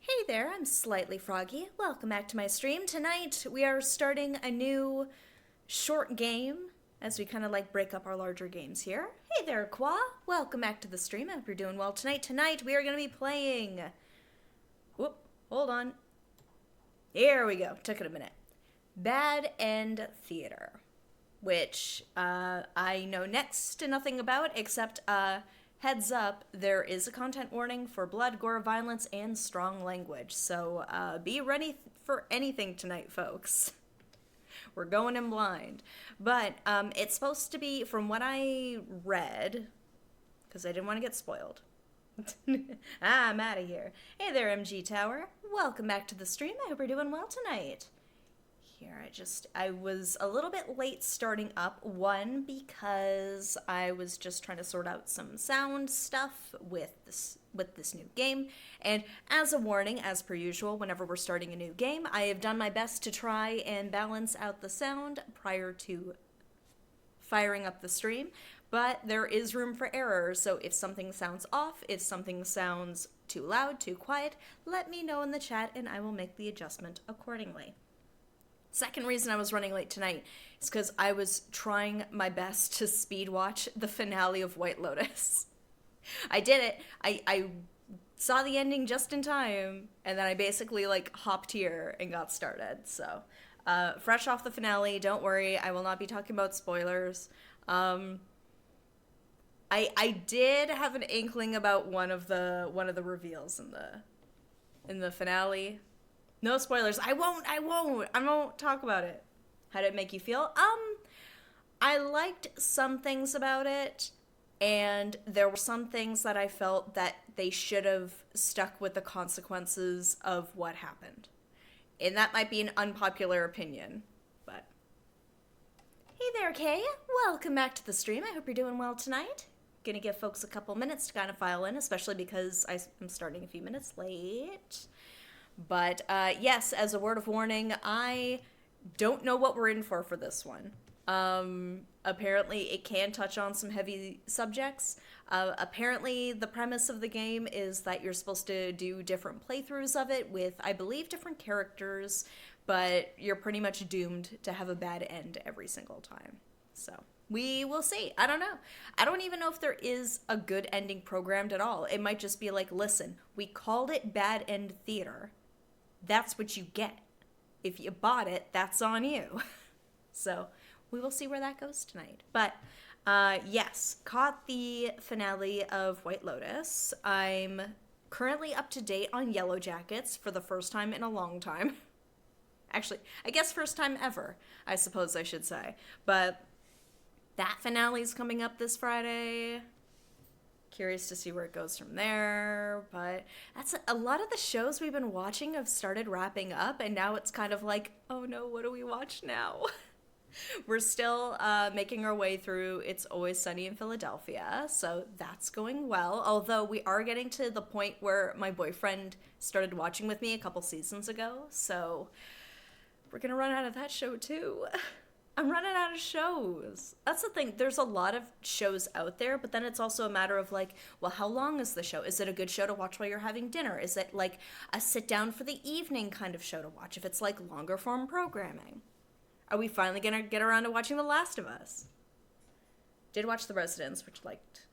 Hey there, I'm Slightly Froggy. Welcome back to my stream. Tonight we are starting a new short game as we kind of like break up our larger games here. Hey there, Qua. Welcome back to the stream. I hope you're doing well tonight. Tonight we are going to be playing. Whoop, hold on. Here we go. Took it a minute. Bad End Theater, which I know next to nothing about except heads up, there is a content warning for blood, gore, violence, and strong language. So be ready for anything tonight, folks. We're going in blind. But it's supposed to be, from what I read, because I didn't want to get spoiled. I'm out of here. Hey there, MG Tower. Welcome back to the stream. I hope you're doing well tonight. Here, I was a little bit late starting up. One, because I was just trying to sort out some sound stuff with this new game. And as a warning, as per usual, whenever we're starting a new game, I have done my best to try and balance out the sound prior to firing up the stream. But there is room for error, so if something sounds off, if something sounds too loud, too quiet, let me know in the chat and I will make the adjustment accordingly. Second reason I was running late tonight is because I was trying my best to speed watch the finale of White Lotus. I did it. I saw the ending just in time, and then I basically like hopped here and got started. So, fresh off the finale, don't worry, I will not be talking about spoilers. I did have an inkling about one of the reveals in the finale. No spoilers. I won't talk about it. How did it make you feel? I liked some things about it, and there were some things that I felt that they should have stuck with the consequences of what happened. And that might be an unpopular opinion, but... Hey there, Kay. Welcome back to the stream. I hope you're doing well tonight. Gonna give folks a couple minutes to kind of file in, especially because I'm starting a few minutes late. But yes, as a word of warning, I don't know what we're in for this one. Apparently, it can touch on some heavy subjects. Apparently, the premise of the game is that you're supposed to do different playthroughs of it with, I believe, different characters, but you're pretty much doomed to have a bad end every single time. So, we will see. I don't know. I don't even know if there is a good ending programmed at all. It might just be like, listen, we called it Bad End Theater. That's what you get. If you bought it, that's on you. So we will see where that goes tonight. But yes, caught the finale of White Lotus. I'm currently up to date on Yellow Jackets for the first time in a long time. Actually, I guess first time ever, I suppose I should say. But that finale is coming up this Friday. Curious to see where it goes from there, but that's a lot of the shows we've been watching have started wrapping up, and now it's kind of like, oh no, what do we watch now? We're still making our way through It's Always Sunny in Philadelphia, so that's going well, although we are getting to the point where my boyfriend started watching with me a couple seasons ago, so we're gonna run out of that show too. I'm running out of shows. That's the thing. There's a lot of shows out there, but then it's also a matter of like, well, how long is the show? Is it a good show to watch while you're having dinner? Is it like a sit down for the evening kind of show to watch if it's like longer form programming? Are we finally gonna get around to watching The Last of Us? Did watch The Residents, which liked.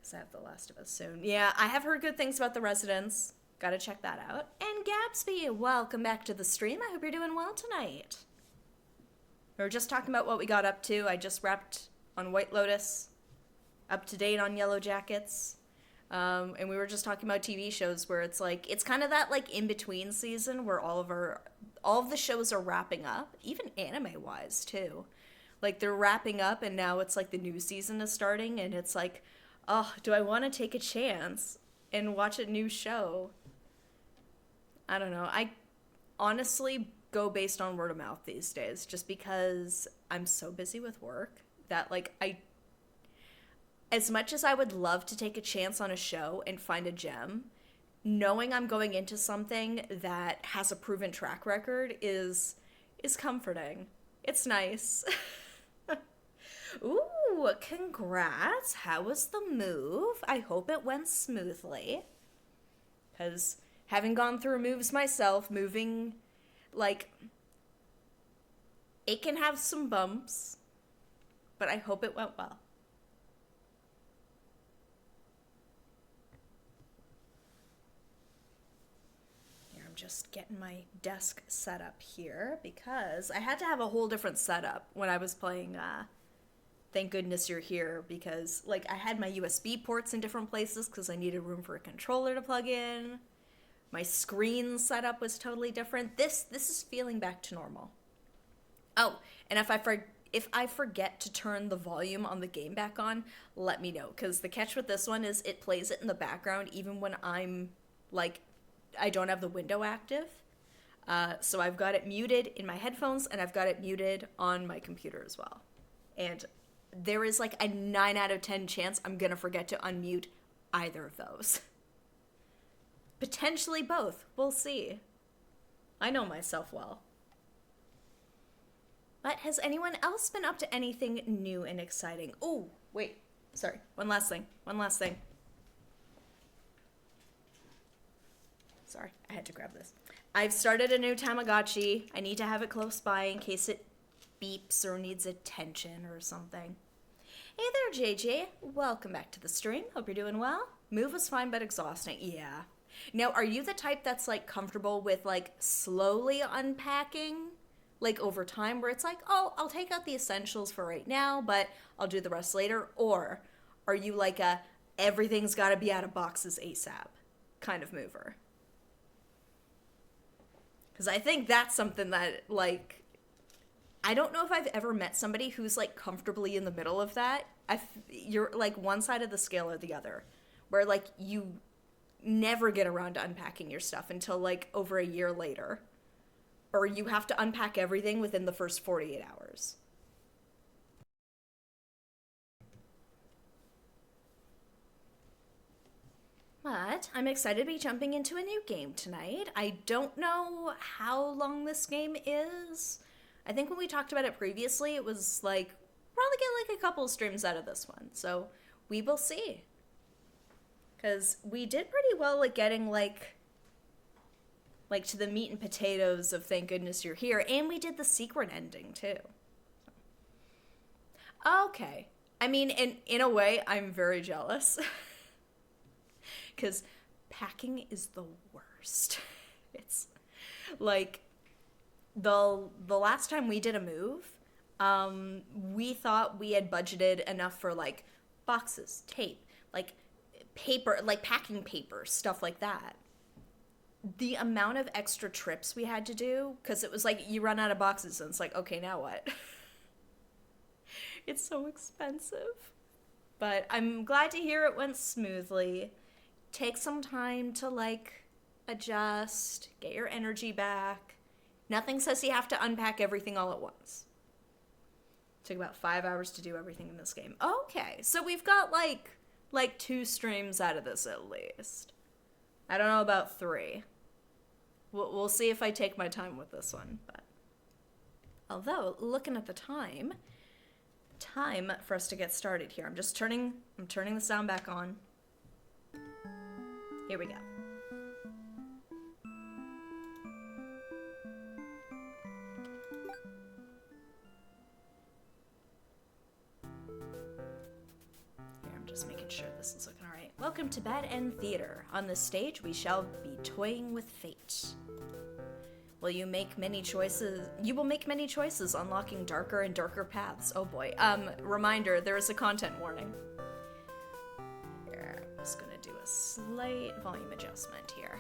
Because I have The Last of Us soon. Yeah, I have heard good things about The Residents. Gotta check that out. And Gatsby, welcome back to the stream. I hope you're doing well tonight. We were just talking about what we got up to. I just wrapped on White Lotus, up to date on Yellow Jackets, and we were just talking about TV shows where it's like it's kind of that like in between season where all of the shows are wrapping up, even anime wise too. Like they're wrapping up, and now it's like the new season is starting, and it's like, oh, do I want to take a chance and watch a new show? I don't know. I honestly go based on word of mouth these days just because I'm so busy with work that like as much as I would love to take a chance on a show and find a gem, knowing I'm going into something that has a proven track record is comforting. It's nice. Ooh, congrats. How was the move? I hope it went smoothly. Because having gone through moves myself, moving, like, it can have some bumps, but I hope it went well. Here, I'm just getting my desk set up here because I had to have a whole different setup when I was playing Thank Goodness You're Here, because like I had my USB ports in different places because I needed room for a controller to plug in. My screen setup was totally different. This is feeling back to normal. Oh, and if I forget to turn the volume on the game back on, let me know, because the catch with this one is it plays it in the background even when I'm like I don't have the window active. So I've got it muted in my headphones and I've got it muted on my computer as well. And there is like a 9 out of 10 chance I'm gonna forget to unmute either of those. Potentially both. We'll see. I know myself well. But has anyone else been up to anything new and exciting? Oh, wait. Sorry. One last thing. Sorry, I had to grab this. I've started a new Tamagotchi. I need to have it close by in case it beeps or needs attention or something. Hey there, JJ. Welcome back to the stream. Hope you're doing well. Move was fine but exhausting. Yeah. Now, are you the type that's like comfortable with like slowly unpacking? Like over time where it's like, oh, I'll take out the essentials for right now, but I'll do the rest later? Or are you like a everything's gotta be out of boxes ASAP kind of mover? Because I think that's something that, like, I don't know if I've ever met somebody who's, like, comfortably in the middle of that. You're, like, one side of the scale or the other. Where, like, you never get around to unpacking your stuff until, like, over a year later. Or you have to unpack everything within the first 48 hours. But I'm excited to be jumping into a new game tonight. I don't know how long this game is. I think when we talked about it previously, it was like, probably get like a couple streams out of this one. So we will see. Because we did pretty well at getting like to the meat and potatoes of Thank Goodness You're Here. And we did the secret ending too. Okay. I mean, in a way, I'm very jealous. Because packing is the worst. It's like the last time we did a move, we thought we had budgeted enough for like boxes, tape, like paper, like packing paper, stuff like that. The amount of extra trips we had to do, because it was like you run out of boxes and it's like, okay, now what? It's so expensive. But I'm glad to hear it went smoothly. Take some time to, like, adjust, get your energy back. Nothing says you have to unpack everything all at once. Took about 5 hours to do everything in this game. Okay, so we've got, like 2 streams out of this at least. I don't know about 3. We'll see if I take my time with this one, but... Although, looking at the time for us to get started here. I'm turning the sound back on. Here we go. Here, I'm just making sure this is looking all right. Welcome to Bad End Theater. On this stage, we shall be toying with fate. You will make many choices, unlocking darker and darker paths. Oh boy. Reminder, there is a content warning. Here, I'm just gonna do a slight volume adjustment here.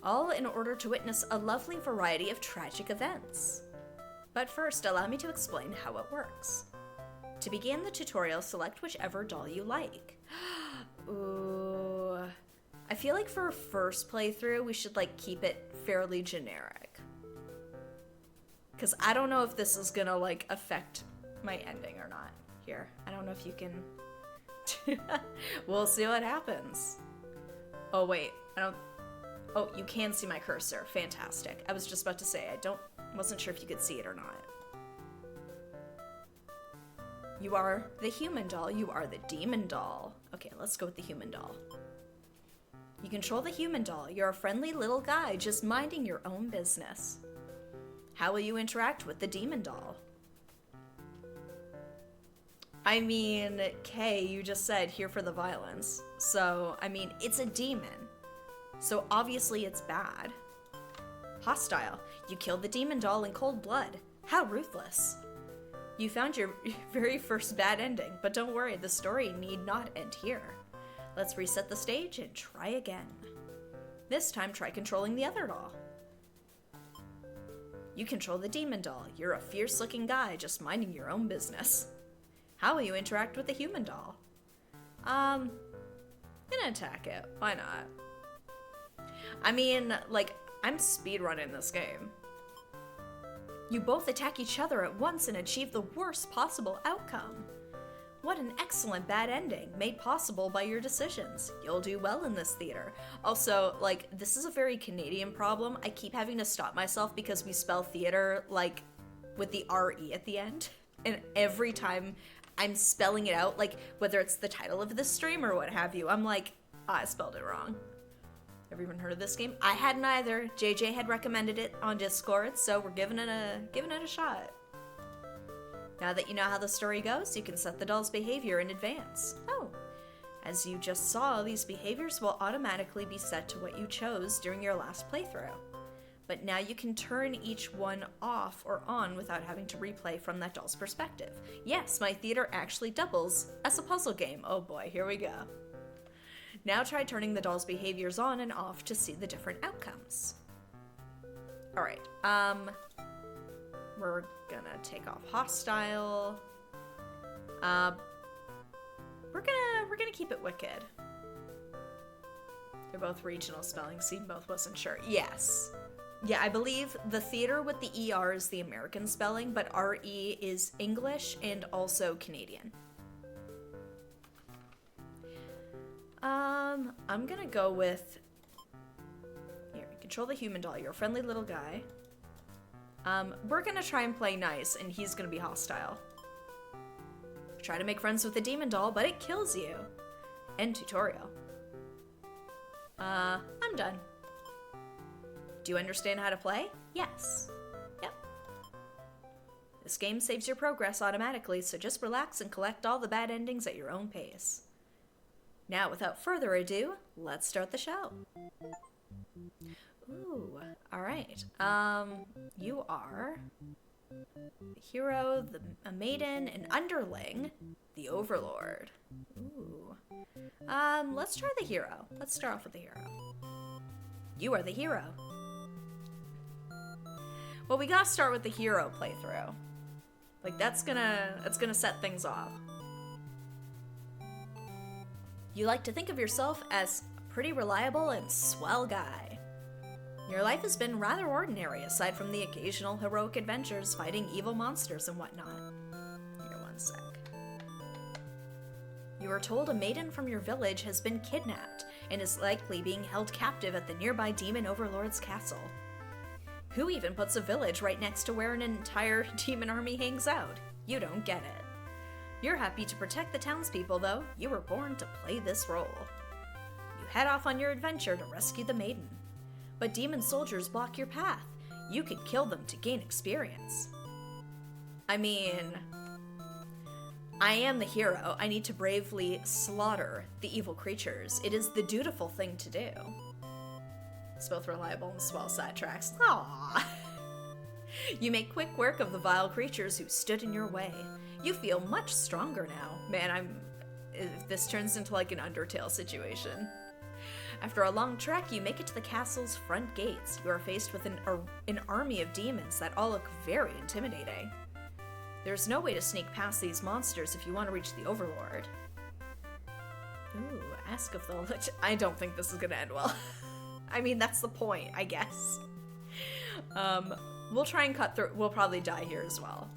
All in order to witness a lovely variety of tragic events. But first, allow me to explain how it works. To begin the tutorial, select whichever doll you like. Ooh. I feel like for a first playthrough, we should like keep it fairly generic. Because I don't know if this is gonna like affect my ending or not. Here, I don't know if you can... We'll see what happens. Oh wait, oh, you can see my cursor. Fantastic. I was just about to say, wasn't sure if you could see it or not. You are the human doll, you are the demon doll. Okay, let's go with the human doll. You control the human doll. You're a friendly little guy just minding your own business. How will you interact with the demon doll? I mean, Kay, you just said here for the violence. So, I mean, it's a demon. So obviously it's bad. Hostile. You killed the demon doll in cold blood. How ruthless. You found your very first bad ending, but don't worry, the story need not end here. Let's reset the stage and try again. This time, try controlling the other doll. You control the demon doll. You're a fierce-looking guy just minding your own business. How will you interact with the human doll? Gonna attack it. Why not? I mean, like, I'm speedrunning this game. You both attack each other at once and achieve the worst possible outcome. What an excellent bad ending, made possible by your decisions. You'll do well in this theater. Also, like, this is a very Canadian problem. I keep having to stop myself because we spell theater, like, with the R-E at the end. And every time I'm spelling it out, like, whether it's the title of this stream or what have you, I'm like, I spelled it wrong. Ever even heard of this game? I hadn't either. JJ had recommended it on Discord, so we're giving it a shot. Now that you know how the story goes, you can set the doll's behavior in advance. Oh, as you just saw, these behaviors will automatically be set to what you chose during your last playthrough. But now you can turn each one off or on without having to replay from that doll's perspective. Yes, my theater actually doubles as a puzzle game. Oh boy, here we go. Now try turning the doll's behaviors on and off to see the different outcomes. Alright, we're gonna take off hostile. We're gonna keep it wicked. They're both regional spelling, so both wasn't sure. Yes. Yeah, I believe the theater with the ER is the American spelling, but RE is English and also Canadian. I'm gonna go with... Here, control the human doll. You're a friendly little guy. We're gonna try and play nice, and he's gonna be hostile. Try to make friends with the demon doll, but it kills you. End tutorial. I'm done. Do you understand how to play? Yes. Yep. This game saves your progress automatically, so just relax and collect all the bad endings at your own pace. Now, without further ado, let's start the show. Ooh, alright. You are the hero, a maiden, an underling, the overlord. Ooh. Let's try the hero. Let's start off with the hero. You are the hero. Well, we gotta start with the hero playthrough. Like, that's gonna set things off. You like to think of yourself as a pretty reliable and swell guy. Your life has been rather ordinary, aside from the occasional heroic adventures fighting evil monsters and whatnot. Here, one sec. You are told a maiden from your village has been kidnapped and is likely being held captive at the nearby demon overlord's castle. Who even puts a village right next to where an entire demon army hangs out? You don't get it. You're happy to protect the townspeople, though. You were born to play this role. You head off on your adventure to rescue the maiden. But demon soldiers block your path. You could kill them to gain experience. I mean, I am the hero. I need to bravely slaughter the evil creatures. It is the dutiful thing to do. It's both reliable and swell sidetracks. Aww. You make quick work of the vile creatures who stood in your way. You feel much stronger now. Man, if this turns into like an Undertale situation. After a long trek, you make it to the castle's front gates. You are faced with an army of demons that all look very intimidating. There's no way to sneak past these monsters if you want to reach the Overlord. Ooh, ask of the... I don't think this is gonna end well. I mean, that's the point, I guess. We'll try and cut through... We'll probably die here as well.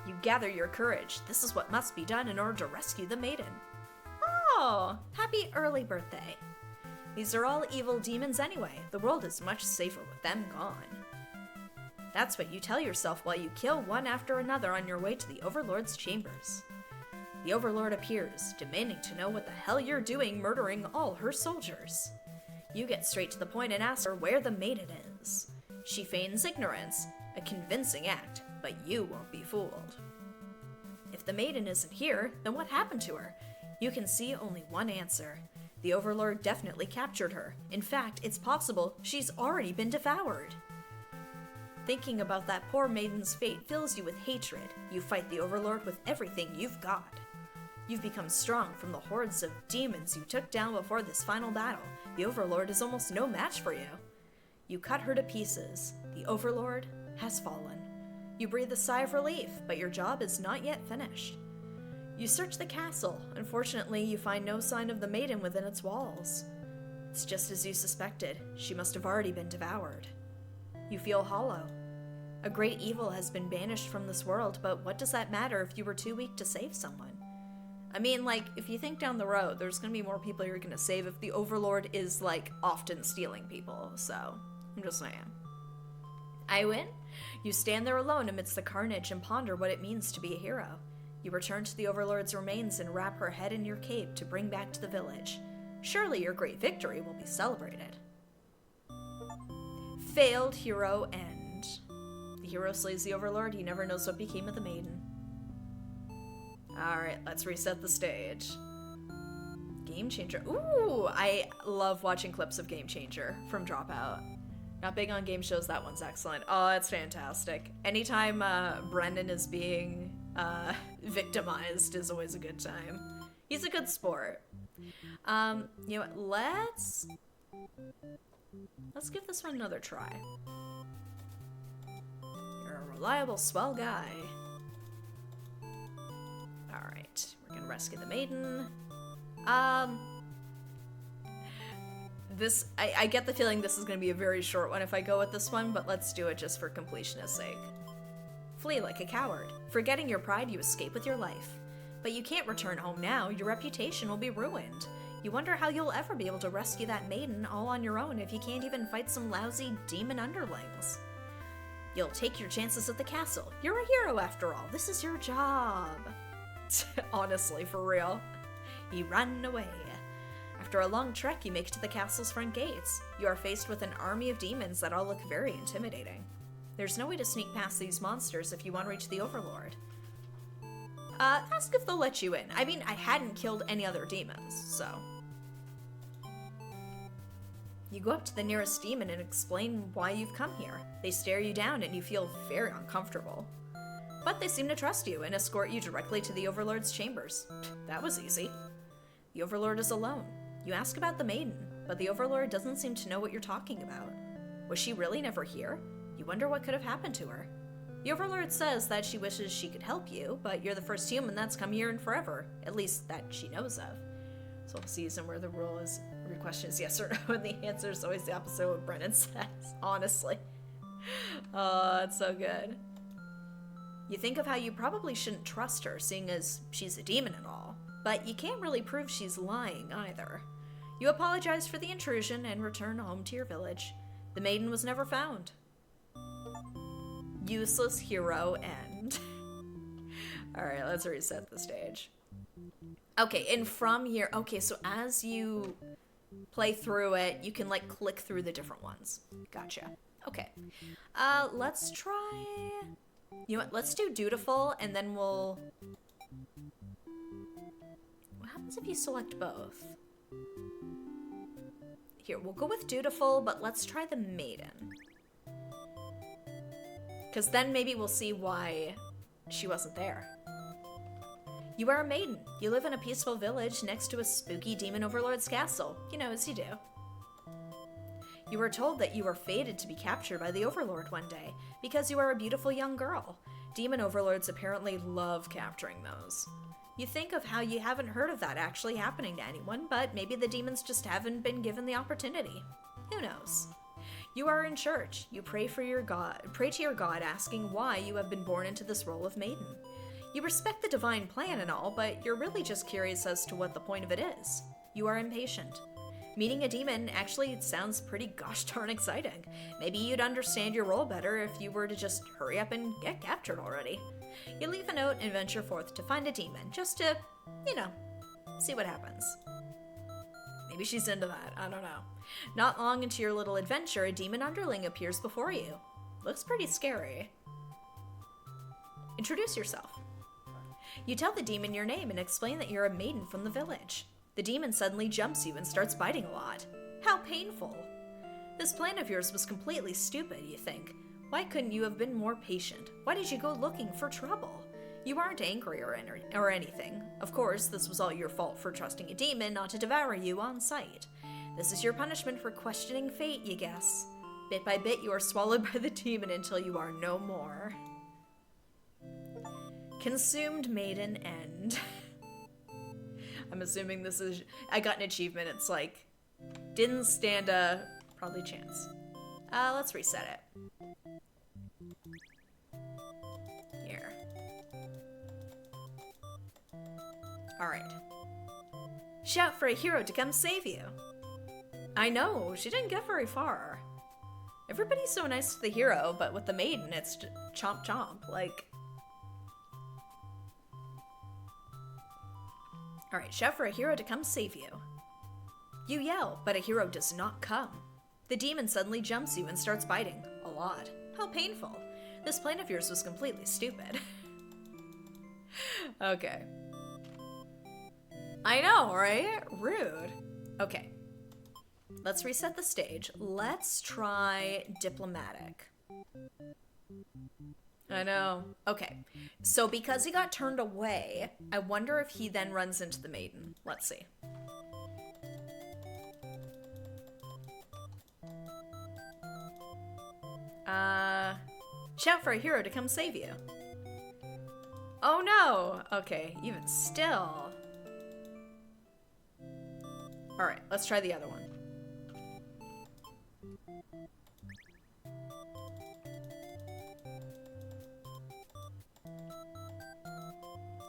You gather your courage. This is what must be done in order to rescue the maiden. Oh, happy early birthday. These are all evil demons anyway. The world is much safer with them gone. That's what you tell yourself while you kill one after another on your way to the Overlord's chambers. The Overlord appears, demanding to know what the hell you're doing murdering all her soldiers. You get straight to the point and ask her where the maiden is. She feigns ignorance, a convincing act, but you won't be fooled. If the maiden isn't here, then what happened to her? You can see only one answer. The Overlord definitely captured her. In fact, it's possible she's already been devoured. Thinking about that poor maiden's fate fills you with hatred. You fight the Overlord with everything you've got. You've become strong from the hordes of demons you took down before this final battle. The Overlord is almost no match for you. You cut her to pieces. The Overlord has fallen. You breathe a sigh of relief, but your job is not yet finished. You search the castle. Unfortunately, you find no sign of the maiden within its walls. It's just as you suspected. She must have already been devoured. You feel hollow. A great evil has been banished from this world, but what does that matter if you were too weak to save someone? I mean, like, if you think down the road, there's gonna be more people you're gonna save if the Overlord is, like, often stealing people, so I'm just saying. I win? You stand there alone amidst the carnage and ponder what it means to be a hero. You return to the Overlord's remains and wrap her head in your cape to bring back to the village. Surely your great victory will be celebrated. Failed hero end. The hero slays the Overlord, he never knows what became of the maiden. Alright, let's reset the stage. Game Changer. Ooh, I love watching clips of Game Changer from Dropout. Not big on game shows, that one's excellent. Oh, it's fantastic. Anytime Brendan is being victimized is always a good time. He's a good sport. You know what, let's give this one another try. You're a reliable, swell guy. Alright, we're gonna rescue the maiden. I get the feeling this is gonna be a very short one if I go with this one, but let's do it just for completionist sake. Flee like a coward. Forgetting your pride, you escape with your life. But you can't return home now, your reputation will be ruined. You wonder how you'll ever be able to rescue that maiden all on your own if you can't even fight some lousy demon underlings. You'll take your chances at the castle. You're a hero after all, this is your job. Honestly, for real. You run away. After a long trek, you make it to the castle's front gates. You are faced with an army of demons that all look very intimidating. There's no way to sneak past these monsters if you want to reach the Overlord. Ask if they'll let you in. I mean, I hadn't killed any other demons, so. You go up to the nearest demon and explain why you've come here. They stare you down and you feel very uncomfortable. But they seem to trust you and escort you directly to the Overlord's chambers. That was easy. The Overlord is alone. You ask about the maiden, but the Overlord doesn't seem to know what you're talking about. Was she really never here? You wonder what could have happened to her. The Overlord says that she wishes she could help you, but you're the first human that's come here in forever, at least that she knows of. So a season where the question is yes or no, and the answer is always the opposite of what Brennan says, honestly. Oh, it's so good. You think of how you probably shouldn't trust her, seeing as she's a demon and all, but you can't really prove she's lying either. You apologize for the intrusion and return home to your village. The maiden was never found. Useless hero end. Alright, let's reset the stage. Okay, and from here, okay, so as you play through it, you can, like, click through the different ones. Gotcha. Okay. Let's try... You know what, let's do Dutiful, and then we'll... What happens if you select both? Here, we'll go with Dutiful, but let's try the Maiden. Because then maybe we'll see why she wasn't there. You are a maiden. You live in a peaceful village next to a spooky demon overlord's castle. You know, as you do. You were told that you were fated to be captured by the Overlord one day, because you are a beautiful young girl. Demon overlords apparently love capturing those. You think of how you haven't heard of that actually happening to anyone, but maybe the demons just haven't been given the opportunity. Who knows? You are in church. You pray to your God, asking why you have been born into this role of maiden. You respect the divine plan and all, but you're really just curious as to what the point of it is. You are impatient. Meeting a demon actually sounds pretty gosh darn exciting. Maybe you'd understand your role better if you were to just hurry up and get captured already. You leave a note and venture forth to find a demon, just to, see what happens. Maybe she's into that, I don't know. Not long into your little adventure, a demon underling appears before you. Looks pretty scary. Introduce yourself. You tell the demon your name and explain that you're a maiden from the village. The demon suddenly jumps you and starts biting a lot. How painful. This plan of yours was completely stupid, you think. Why couldn't you have been more patient? Why did you go looking for trouble? You aren't angry or anything. Of course, this was all your fault for trusting a demon not to devour you on sight. This is your punishment for questioning fate, you guess. Bit by bit, you are swallowed by the demon until you are no more. Consumed maiden end. I'm assuming this is... I got an achievement. It's like... Didn't stand a... probably chance. Let's reset it. Here. Alright. Shout for a hero to come save you. I know, she didn't get very far. Everybody's so nice to the hero, but with the maiden, it's chomp chomp. Like... Alright, shout for a hero to come save you. You yell, but a hero does not come. The demon suddenly jumps you and starts biting. A lot. How painful. This plan of yours was completely stupid. Okay. I know, right? Rude. Okay. Let's reset the stage. Let's try diplomatic. I know. Okay. So because he got turned away, I wonder if he then runs into the maiden. Let's see. Shout for a hero to come save you. Oh no! Okay, even still. Alright, let's try the other one.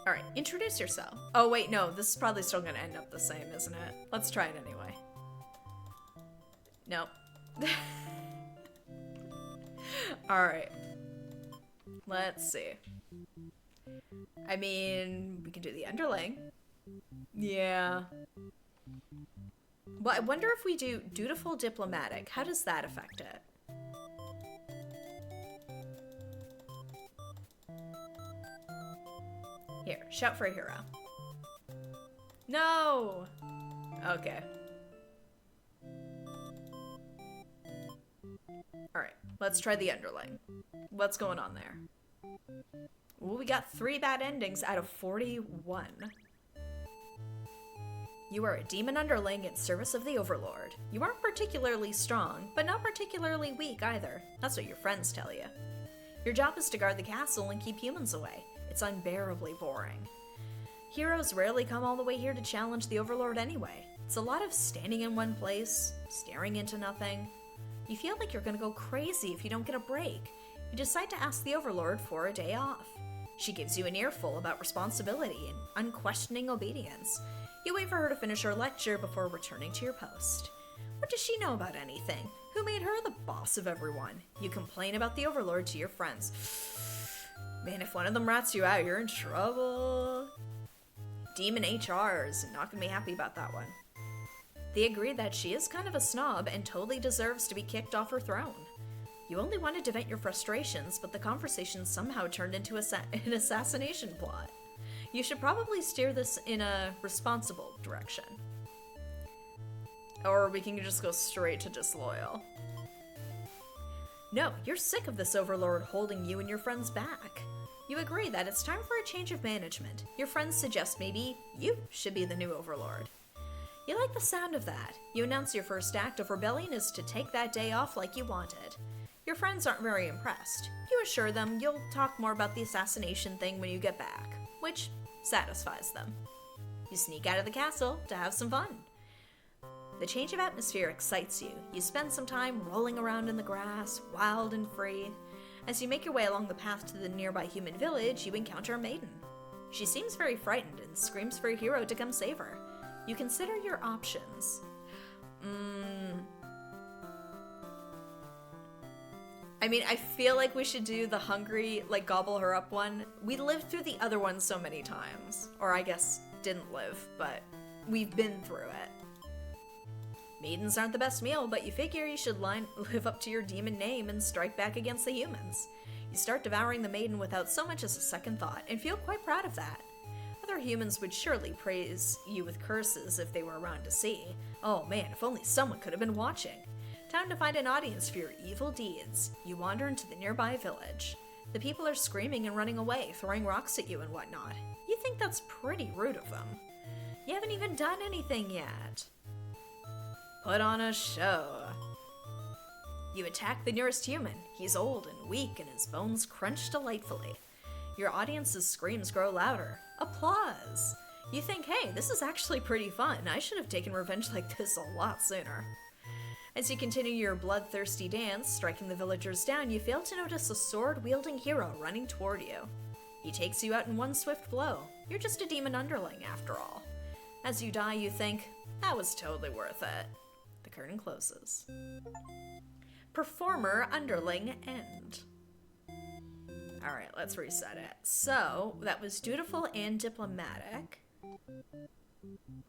Alright, introduce yourself. Oh wait, no, this is probably still gonna end up the same, isn't it? Let's try it anyway. Nope. Alright. Let's see. I mean, we can do the underling. Yeah. Well, I wonder if we do dutiful diplomatic. How does that affect it? Here, shout for a hero. No! Okay. Alright, let's try the underling. What's going on there? Well, we got 3 bad endings out of 41. You are a demon underling in service of the Overlord. You aren't particularly strong, but not particularly weak either. That's what your friends tell you. Your job is to guard the castle and keep humans away. It's unbearably boring. Heroes rarely come all the way here to challenge the Overlord anyway. It's a lot of standing in one place, staring into nothing. You feel like you're gonna go crazy if you don't get a break. You decide to ask the Overlord for a day off. She gives you an earful about responsibility and unquestioning obedience. You wait for her to finish her lecture before returning to your post. What does she know about anything? Who made her the boss of everyone? You complain about the Overlord to your friends. Man, if one of them rats you out, you're in trouble. Demon HR is not gonna be happy about that one. They agree that she is kind of a snob and totally deserves to be kicked off her throne. You only wanted to vent your frustrations, but the conversation somehow turned into an assassination plot. You should probably steer this in a responsible direction. Or we can just go straight to disloyal. No, you're sick of this Overlord holding you and your friends back. You agree that it's time for a change of management. Your friends suggest maybe you should be the new Overlord. You like the sound of that. You announce your first act of rebellion is to take that day off like you wanted. Your friends aren't very impressed. You assure them you'll talk more about the assassination thing when you get back, which satisfies them. You sneak out of the castle to have some fun. The change of atmosphere excites you. You spend some time rolling around in the grass, wild and free. As you make your way along the path to the nearby human village, you encounter a maiden. She seems very frightened and screams for a hero to come save her. You consider your options. I mean, I feel like we should do the hungry, like, gobble her up one. We lived through the other one so many times. Or I guess didn't live, but we've been through it. Maidens aren't the best meal, but you figure you should live up to your demon name and strike back against the humans. You start devouring the maiden without so much as a second thought, and feel quite proud of that. Other humans would surely praise you with curses if they were around to see. Oh man, if only someone could have been watching. Time to find an audience for your evil deeds. You wander into the nearby village. The people are screaming and running away, throwing rocks at you and whatnot. You think that's pretty rude of them. You haven't even done anything yet. Put on a show. You attack the nearest human. He's old and weak and his bones crunch delightfully. Your audience's screams grow louder. Applause! You think, hey, this is actually pretty fun. I should have taken revenge like this a lot sooner. As you continue your bloodthirsty dance, striking the villagers down, you fail to notice a sword-wielding hero running toward you. He takes you out in one swift blow. You're just a demon underling, after all. As you die, you think, that was totally worth it. The curtain closes. Performer underling end. Alright, let's reset it. So, that was dutiful and diplomatic.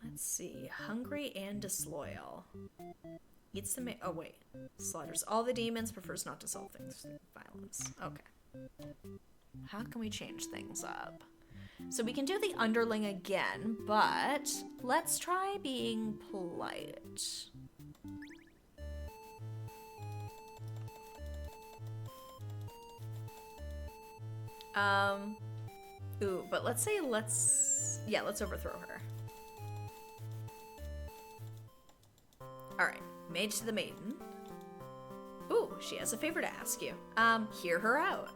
Let's see. Hungry and disloyal. Eats the oh wait. Slaughters all the demons, prefers not to solve things. Violence. Okay. How can we change things up? So we can do the underling again, but let's try being polite. Ooh, but let's say let's overthrow her. Alright, mage to the maiden. Ooh, she has a favor to ask you. Hear her out.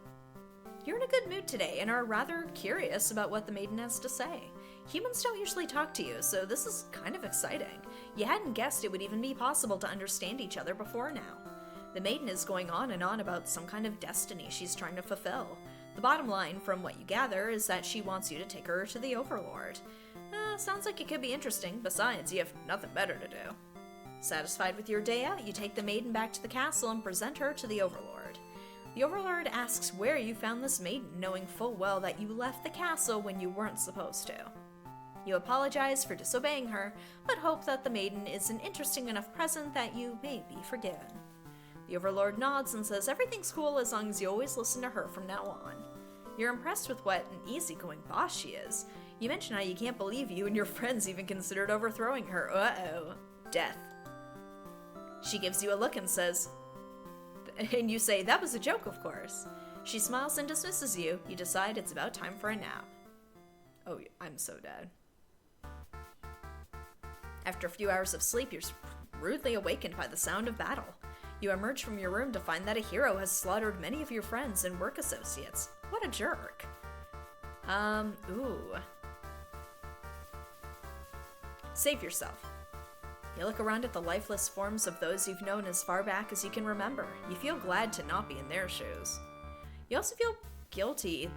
You're in a good mood today and are rather curious about what the maiden has to say. Humans don't usually talk to you, so this is kind of exciting. You hadn't guessed it would even be possible to understand each other before now. The maiden is going on and on about some kind of destiny she's trying to fulfill. The bottom line, from what you gather, is that she wants you to take her to the Overlord. Sounds like it could be interesting, besides, you have nothing better to do. Satisfied with your day out, you take the maiden back to the castle and present her to the Overlord. The Overlord asks where you found this maiden, knowing full well that you left the castle when you weren't supposed to. You apologize for disobeying her, but hope that the maiden is an interesting enough present that you may be forgiven. The Overlord nods and says everything's cool as long as you always listen to her from now on. You're impressed with what an easygoing boss she is. You mention how you can't believe you and your friends even considered overthrowing her. Uh-oh. Death. She gives you a look and says, and you say, that was a joke, of course. She smiles and dismisses you. You decide it's about time for a nap. Oh, I'm so dead. After a few hours of sleep, you're rudely awakened by the sound of battle. You emerge from your room to find that a hero has slaughtered many of your friends and work associates. What a jerk. Ooh. Save yourself. You look around at the lifeless forms of those you've known as far back as you can remember. You feel glad to not be in their shoes. You also feel guilty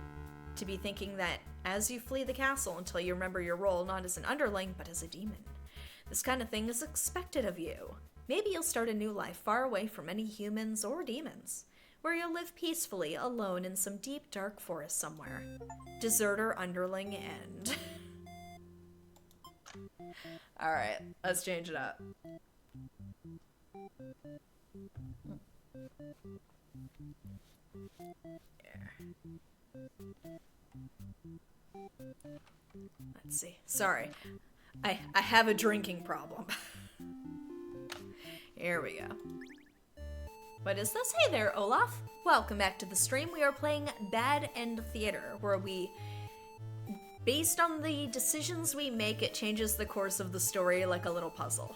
to be thinking that as you flee the castle until you remember your role not as an underling, but as a demon. This kind of thing is expected of you. Maybe you'll start a new life far away from any humans or demons, where you'll live peacefully alone in some deep dark forest somewhere. Deserter underling end. Alright, let's change it up. Let's see. Sorry. I have a drinking problem. Here we go. What is this? Hey there, Olaf. Welcome back to the stream. We are playing Bad End Theater, where based on the decisions we make, it changes the course of the story like a little puzzle.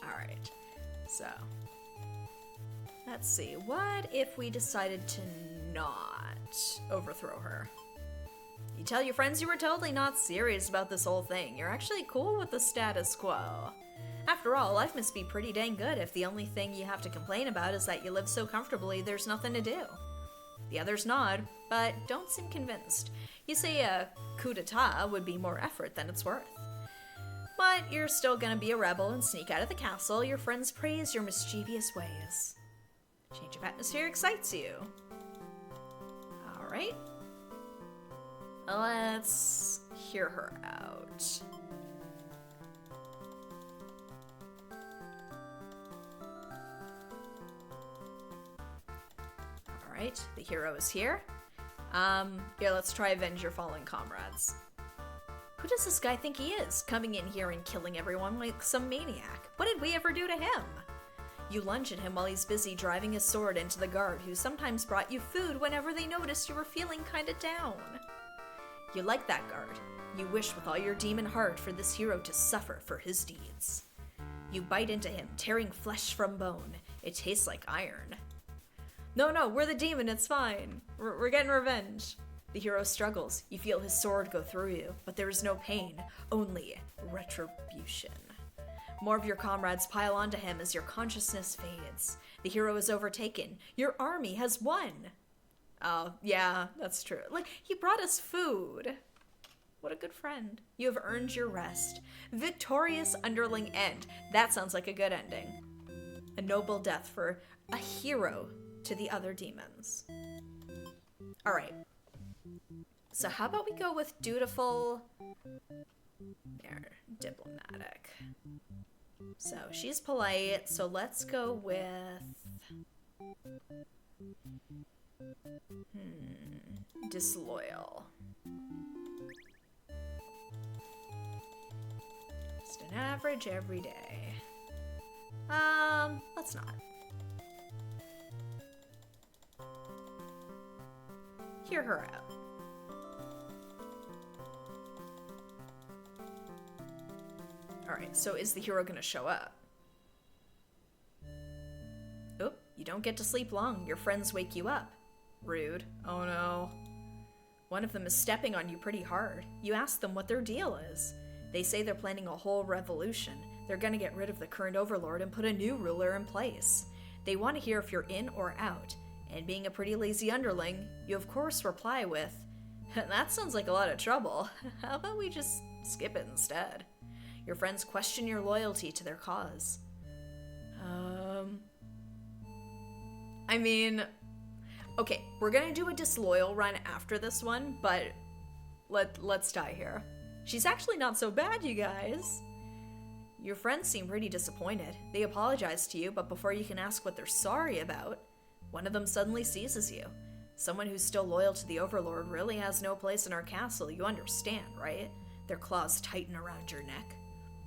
Alright, so let's see. What if we decided to not overthrow her? You tell your friends you were totally not serious about this whole thing. You're actually cool with the status quo. After all, life must be pretty dang good if the only thing you have to complain about is that you live so comfortably there's nothing to do. The others nod, but don't seem convinced. You say a coup d'etat would be more effort than it's worth. But you're still gonna be a rebel and sneak out of the castle. Your friends praise your mischievous ways. Change of atmosphere excites you. Alright. Let's hear her out. Alright, the hero is here. Yeah, let's try avenge your fallen comrades. Who does this guy think he is, coming in here and killing everyone like some maniac? What did we ever do to him? You lunge at him while he's busy driving his sword into the guard, who sometimes brought you food whenever they noticed you were feeling kinda down. You like that guard. You wish with all your demon heart for this hero to suffer for his deeds. You bite into him, tearing flesh from bone. It tastes like iron. No, we're the demon, it's fine. We're getting revenge. The hero struggles. You feel his sword go through you, but there is no pain, only retribution. More of your comrades pile onto him as your consciousness fades. The hero is overtaken. Your army has won. Oh, yeah, that's true. Like, he brought us food. What a good friend. You have earned your rest. Victorious underling end. That sounds like a good ending. A noble death for a hero to the other demons. All right. So how about we go with dutiful, diplomatic. So she's polite, so let's go with, disloyal. Just an average every day. Let's not. Hear her out. Alright, so is the hero gonna show up? Oop, you don't get to sleep long. Your friends wake you up. Rude. Oh no. One of them is stepping on you pretty hard. You ask them what their deal is. They say they're planning a whole revolution. They're gonna get rid of the current overlord and put a new ruler in place. They want to hear if you're in or out. And being a pretty lazy underling, you of course reply with, "That sounds like a lot of trouble. How about we just skip it instead?" Your friends question your loyalty to their cause. I mean, okay, we're gonna do a disloyal run after this one, but let's die here. She's actually not so bad, you guys. Your friends seem pretty disappointed. They apologize to you, but before you can ask what they're sorry about, one of them suddenly seizes you. Someone who's still loyal to the Overlord really has no place in our castle, you understand, right? Their claws tighten around your neck.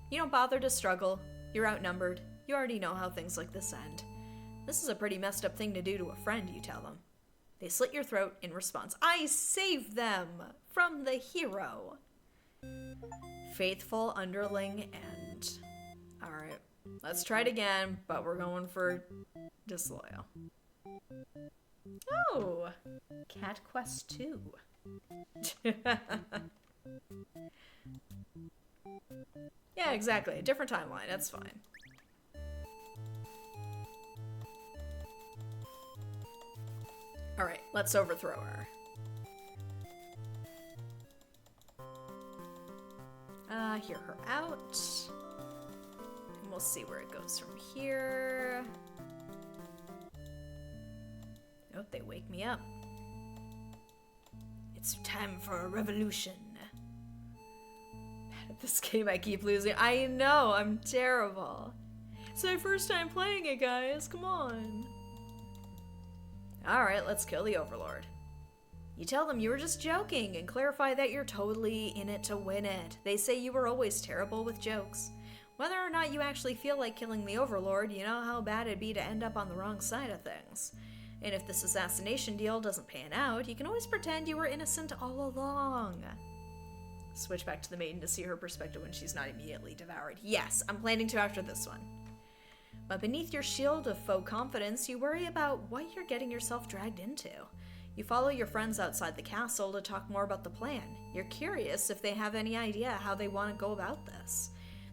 You don't bother to struggle. You're outnumbered. You already know how things like this end. This is a pretty messed up thing to do to a friend, you tell them. They slit your throat in response. I saved them from the hero. Faithful underling end. Alright, let's try it again, but we're going for disloyal. Oh, Cat Quest 2. Yeah, exactly. A different timeline. That's fine. Alright, let's overthrow her. Hear her out. And we'll see where it goes from here. Oh, they wake me up. It's time for a revolution. Bad at this game, I keep losing. I know, I'm terrible. It's my first time playing it, guys. Come on. Alright, let's kill the Overlord. You tell them you were just joking and clarify that you're totally in it to win it. They say you were always terrible with jokes. Whether or not you actually feel like killing the Overlord, you know how bad it'd be to end up on the wrong side of things. And if this assassination deal doesn't pan out, you can always pretend you were innocent all along. Switch back to the maiden to see her perspective when she's not immediately devoured. Yes, I'm planning to after this one. But beneath your shield of faux confidence, you worry about what you're getting yourself dragged into. You follow your friends outside the castle to talk more about the plan. You're curious if they have any idea how they want to go about this.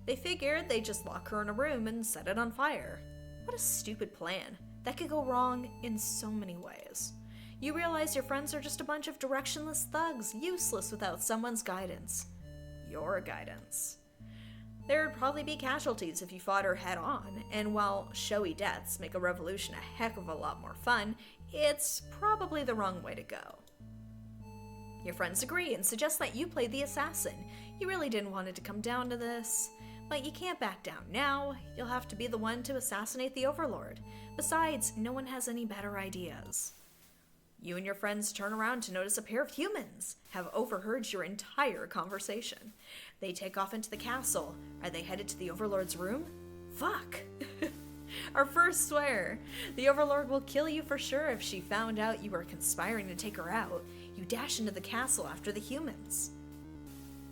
They figured they'd just lock her in a room and set it on fire. What a stupid plan. That could go wrong in so many ways. You realize your friends are just a bunch of directionless thugs, useless without someone's guidance. Your guidance. There'd probably be casualties if you fought her head on, and while showy deaths make a revolution a heck of a lot more fun, it's probably the wrong way to go. Your friends agree and suggest that you play the assassin. You really didn't want it to come down to this. But you can't back down now. You'll have to be the one to assassinate the Overlord. Besides, no one has any better ideas. You and your friends turn around to notice a pair of humans have overheard your entire conversation. They take off into the castle. Are they headed to the Overlord's room? Fuck! Our first swear. The Overlord will kill you for sure if she found out you were conspiring to take her out. You dash into the castle after the humans.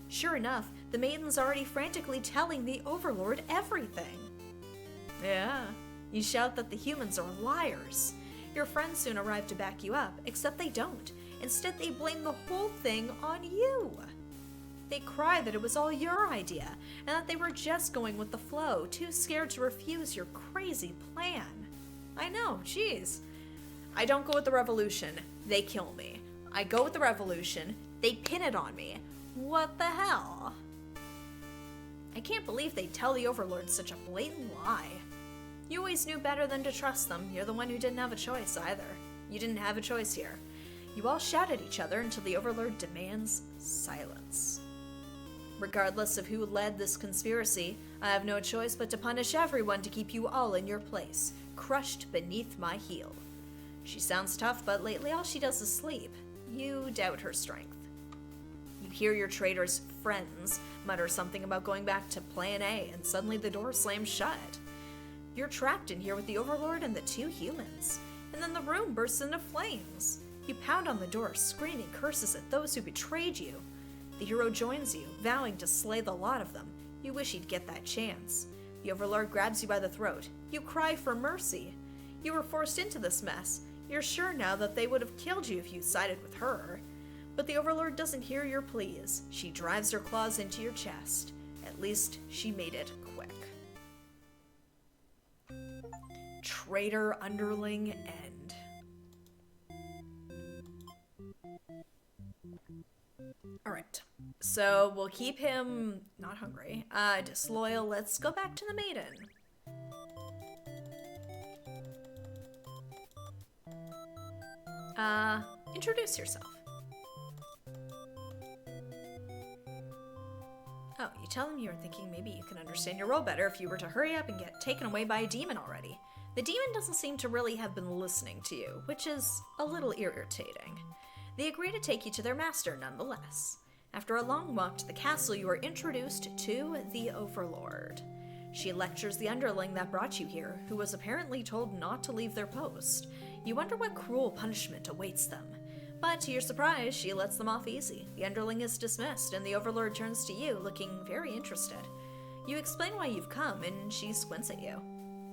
Sure enough, the maiden's already frantically telling the Overlord everything. Yeah, you shout that the humans are liars. Your friends soon arrive to back you up, except they don't. Instead, they blame the whole thing on you. They cry that it was all your idea, and that they were just going with the flow, too scared to refuse your crazy plan. I know, jeez. I don't go with the revolution, they kill me. I go with the revolution, they pin it on me. What the hell? I can't believe they'd tell the Overlord such a blatant lie. You always knew better than to trust them. You're the one who didn't have a choice either. You didn't have a choice here. You all shout at each other until the Overlord demands silence. Regardless of who led this conspiracy, I have no choice but to punish everyone to keep you all in your place, crushed beneath my heel. She sounds tough, but lately all she does is sleep. You doubt her strength. You hear your traitor's friends mutter something about going back to Plan A, and suddenly the door slams shut. You're trapped in here with the Overlord and the two humans, and then the room bursts into flames. You pound on the door, screaming curses at those who betrayed you. The hero joins you, vowing to slay the lot of them. You wish he'd get that chance. The Overlord grabs you by the throat. You cry for mercy. You were forced into this mess. You're sure now that they would have killed you if you sided with her. But the Overlord doesn't hear your pleas. She drives her claws into your chest. At least she made it quick. Traitor Underling End. Alright, so we'll keep him not hungry, disloyal. Let's go back to the maiden. Introduce yourself. Oh, you tell them you were thinking maybe you can understand your role better if you were to hurry up and get taken away by a demon already. The demon doesn't seem to really have been listening to you, which is a little irritating. They agree to take you to their master nonetheless. After a long walk to the castle, you are introduced to the Overlord. She lectures the underling that brought you here, who was apparently told not to leave their post. You wonder what cruel punishment awaits them. But to your surprise, she lets them off easy. The underling is dismissed, and the Overlord turns to you, looking very interested. You explain why you've come, and she squints at you.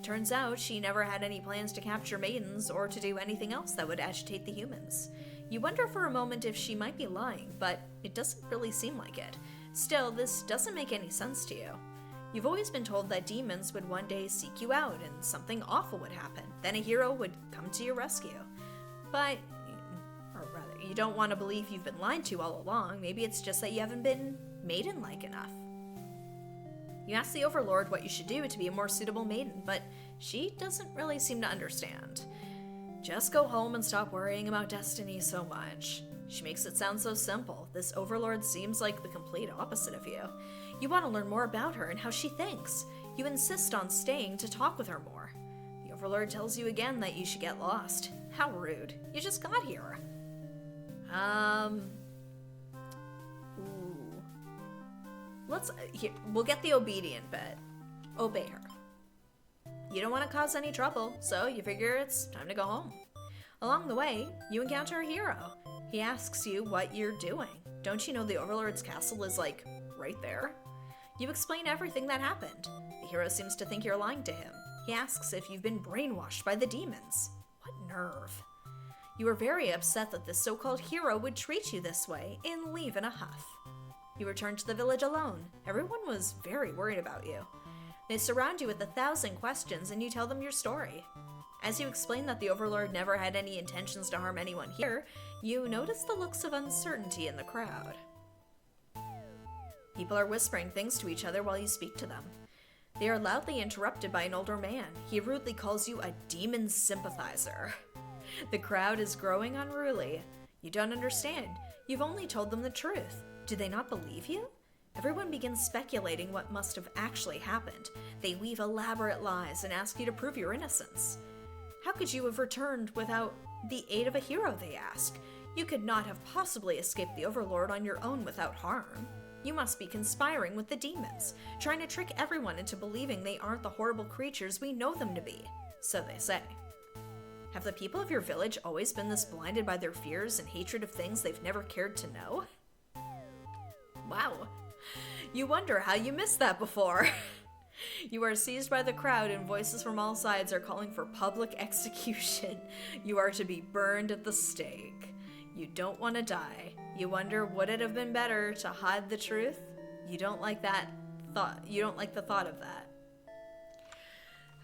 Turns out she never had any plans to capture maidens or to do anything else that would agitate the humans. You wonder for a moment if she might be lying, but it doesn't really seem like it. Still, this doesn't make any sense to you. You've always been told that demons would one day seek you out and something awful would happen. Then a hero would come to your rescue. But, or rather, you don't want to believe you've been lied to all along. Maybe it's just that you haven't been maiden-like enough. You ask the Overlord what you should do to be a more suitable maiden, but she doesn't really seem to understand. Just go home and stop worrying about destiny so much. She makes it sound so simple. This Overlord seems like the complete opposite of you. You want to learn more about her and how she thinks. You insist on staying to talk with her more. The Overlord tells you again that you should get lost. How rude. You just got here. We'll get the obedient bit. Obey her. You don't want to cause any trouble, so you figure it's time to go home. Along the way, you encounter a hero. He asks you what you're doing. Don't you know the Overlord's castle is, like, right there? You explain everything that happened. The hero seems to think you're lying to him. He asks if you've been brainwashed by the demons. What nerve. You are very upset that this so-called hero would treat you this way and leave in a huff. You return to the village alone. Everyone was very worried about you. They surround you with 1,000 questions and you tell them your story. As you explain that the Overlord never had any intentions to harm anyone here, you notice the looks of uncertainty in the crowd. People are whispering things to each other while you speak to them. They are loudly interrupted by an older man. He rudely calls you a demon sympathizer. The crowd is growing unruly. You don't understand. You've only told them the truth. Do they not believe you? Everyone begins speculating what must have actually happened. They weave elaborate lies and ask you to prove your innocence. How could you have returned without the aid of a hero, they ask? You could not have possibly escaped the Overlord on your own without harm. You must be conspiring with the demons, trying to trick everyone into believing they aren't the horrible creatures we know them to be. So they say. Have the people of your village always been this blinded by their fears and hatred of things they've never cared to know? Wow. You wonder how you missed that before. You are seized by the crowd and voices from all sides are calling for public execution. You are to be burned at the stake. You don't want to die. You wonder, would it have been better to hide the truth? You don't like that thought. You don't like the thought of that.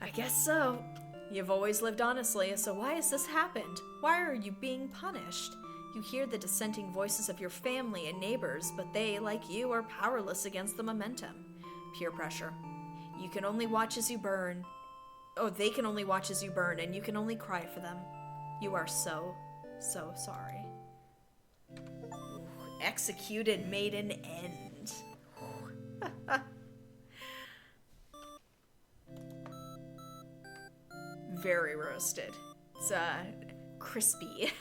I guess so. You've always lived honestly, so why has this happened? Why are you being punished? You hear the dissenting voices of your family and neighbors, but they, like you, are powerless against the momentum. Peer pressure. You can only watch as you burn. Oh, they can only watch as you burn, and you can only cry for them. You are so, so sorry. Executed made an end. Very roasted. It's crispy.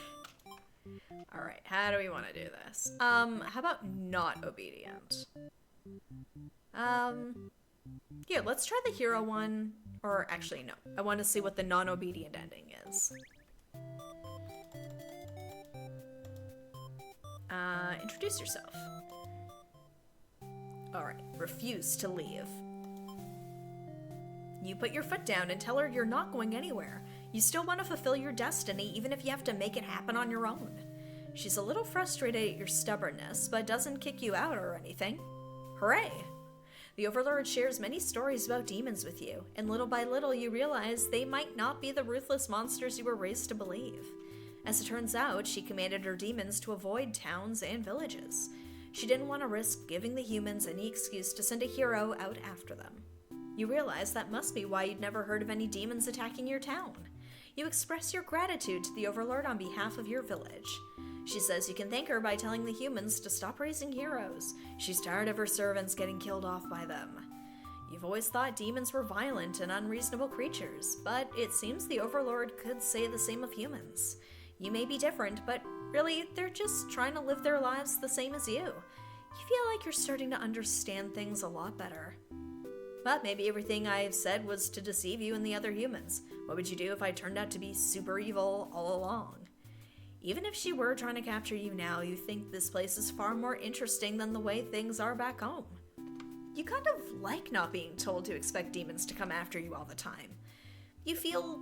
Alright, how do we want to do this? How about not obedient? Yeah, let's try the hero one. Or actually, no. I want to see what the non-obedient ending is. Introduce yourself. Alright, refuse to leave. You put your foot down and tell her you're not going anywhere. You still want to fulfill your destiny, even if you have to make it happen on your own. She's a little frustrated at your stubbornness, but doesn't kick you out or anything. Hooray! The Overlord shares many stories about demons with you, and little by little you realize they might not be the ruthless monsters you were raised to believe. As it turns out, she commanded her demons to avoid towns and villages. She didn't want to risk giving the humans any excuse to send a hero out after them. You realize that must be why you'd never heard of any demons attacking your town. You express your gratitude to the Overlord on behalf of your village. She says you can thank her by telling the humans to stop raising heroes. She's tired of her servants getting killed off by them. You've always thought demons were violent and unreasonable creatures, but it seems the Overlord could say the same of humans. You may be different, but really, they're just trying to live their lives the same as you. You feel like you're starting to understand things a lot better. But maybe everything I've said was to deceive you and the other humans. What would you do if I turned out to be super evil all along? Even if she were trying to capture you now, you think this place is far more interesting than the way things are back home. You kind of like not being told to expect demons to come after you all the time. You feel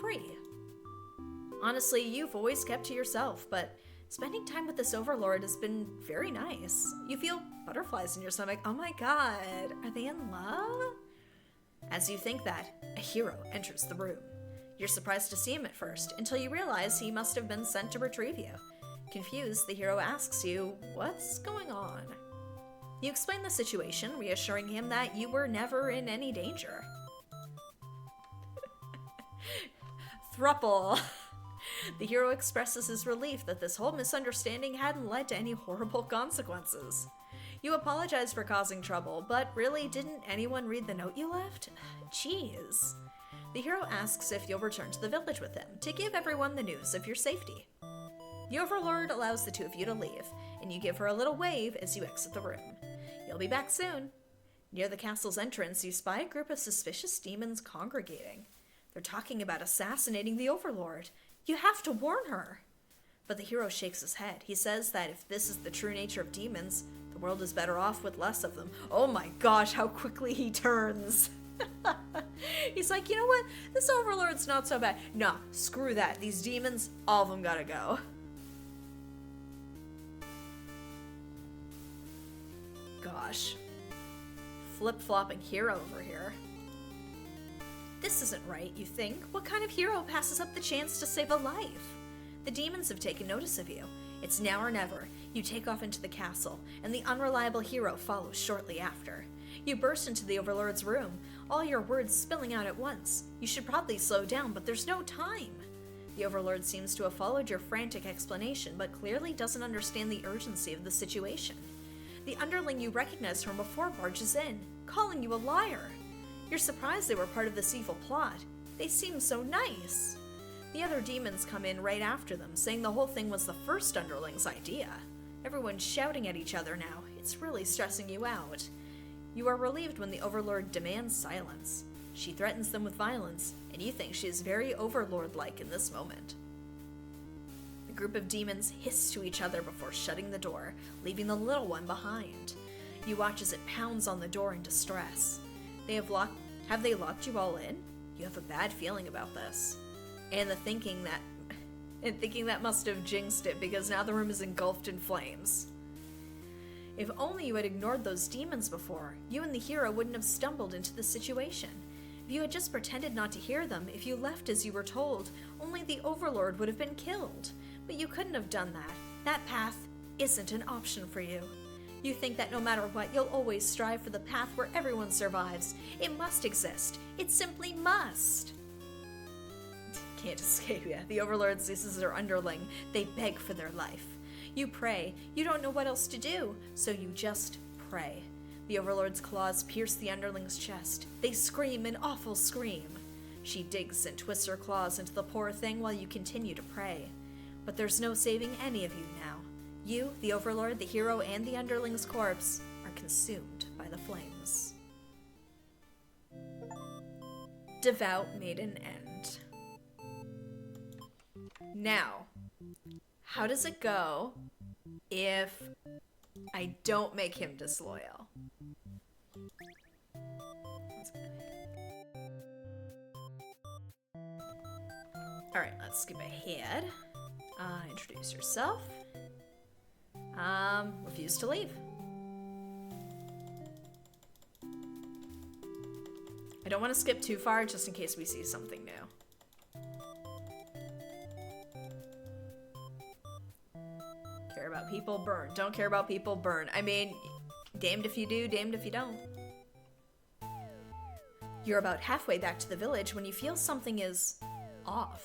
free. Honestly, you've always kept to yourself, but spending time with this Overlord has been very nice. You feel butterflies in your stomach. Oh my god, are they in love? As you think that, a hero enters the room. You're surprised to see him at first, until you realize he must have been sent to retrieve you. Confused, the hero asks you, what's going on? You explain the situation, reassuring him that you were never in any danger. Thruple. The hero expresses his relief that this whole misunderstanding hadn't led to any horrible consequences. You apologize for causing trouble, but really, didn't anyone read the note you left? Jeez. The hero asks if you'll return to the village with him, to give everyone the news of your safety. The Overlord allows the two of you to leave, and you give her a little wave as you exit the room. You'll be back soon. Near the castle's entrance, you spy a group of suspicious demons congregating. They're talking about assassinating the Overlord. You have to warn her. But the hero shakes his head. He says that if this is the true nature of demons, the world is better off with less of them. Oh my gosh, how quickly he turns. He's like, you know what? This Overlord's not so bad. Nah, screw that. These demons, all of them gotta go. Gosh. Flip-flopping hero over here. This isn't right, you think. What kind of hero passes up the chance to save a life? The demons have taken notice of you. It's now or never. You take off into the castle, and the unreliable hero follows shortly after. You burst into the Overlord's room, all your words spilling out at once. You should probably slow down, but there's no time. The Overlord seems to have followed your frantic explanation, but clearly doesn't understand the urgency of the situation. The underling you recognize from before barges in, calling you a liar. You're surprised they were part of this evil plot. They seem so nice. The other demons come in right after them, saying the whole thing was the first underling's idea. Everyone's shouting at each other now. It's really stressing you out. You are relieved when the Overlord demands silence. She threatens them with violence, and you think she is very Overlord-like in this moment. The group of demons hiss to each other before shutting the door, leaving the little one behind. You watch as it pounds on the door in distress. Have they locked you all in? You have a bad feeling about this. And thinking that must have jinxed it, because now the room is engulfed in flames. If only you had ignored those demons before, you and the hero wouldn't have stumbled into the situation. If you had just pretended not to hear them, if you left as you were told, only the Overlord would have been killed. But you couldn't have done that. That path isn't an option for you. You think that no matter what, you'll always strive for the path where everyone survives. It must exist. It simply must. Can't escape ya. The Overlords, this is their underling. They beg for their life. You pray. You don't know what else to do, so you just pray. The Overlord's claws pierce the underling's chest. They scream an awful scream. She digs and twists her claws into the poor thing while you continue to pray. But there's no saving any of you now. You, the Overlord, the hero, and the underling's corpse are consumed by the flames. Devout Maiden End. Now, how does it go if I don't make him disloyal? Alright, let's skip ahead. Introduce yourself. Refuse to leave. I don't want to skip too far just in case we see something new. Care about people, burn. Don't care about people, burn. I mean, damned if you do, damned if you don't. You're about halfway back to the village when you feel something is off.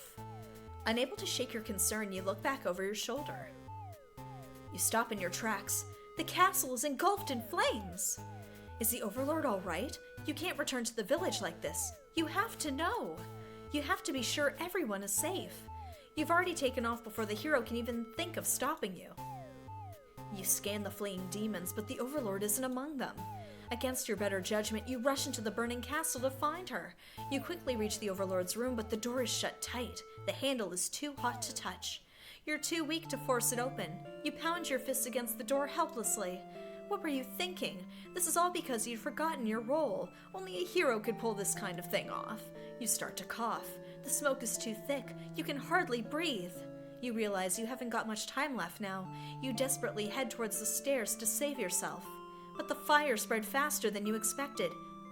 Unable to shake your concern, you look back over your shoulder. You stop in your tracks. The castle is engulfed in flames. Is the Overlord all right? You can't return to the village like this. You have to know. You have to be sure everyone is safe. You've already taken off before the hero can even think of stopping you. You scan the fleeing demons, but the Overlord isn't among them. Against your better judgment, you rush into the burning castle to find her. You quickly reach the Overlord's room, but the door is shut tight. The handle is too hot to touch. You're too weak to force it open. You pound your fists against the door helplessly. What were you thinking? This is all because you'd forgotten your role. Only a hero could pull this kind of thing off. You start to cough. The smoke is too thick. You can hardly breathe. You realize you haven't got much time left now. You desperately head towards the stairs to save yourself. But the fire spread faster than you expected.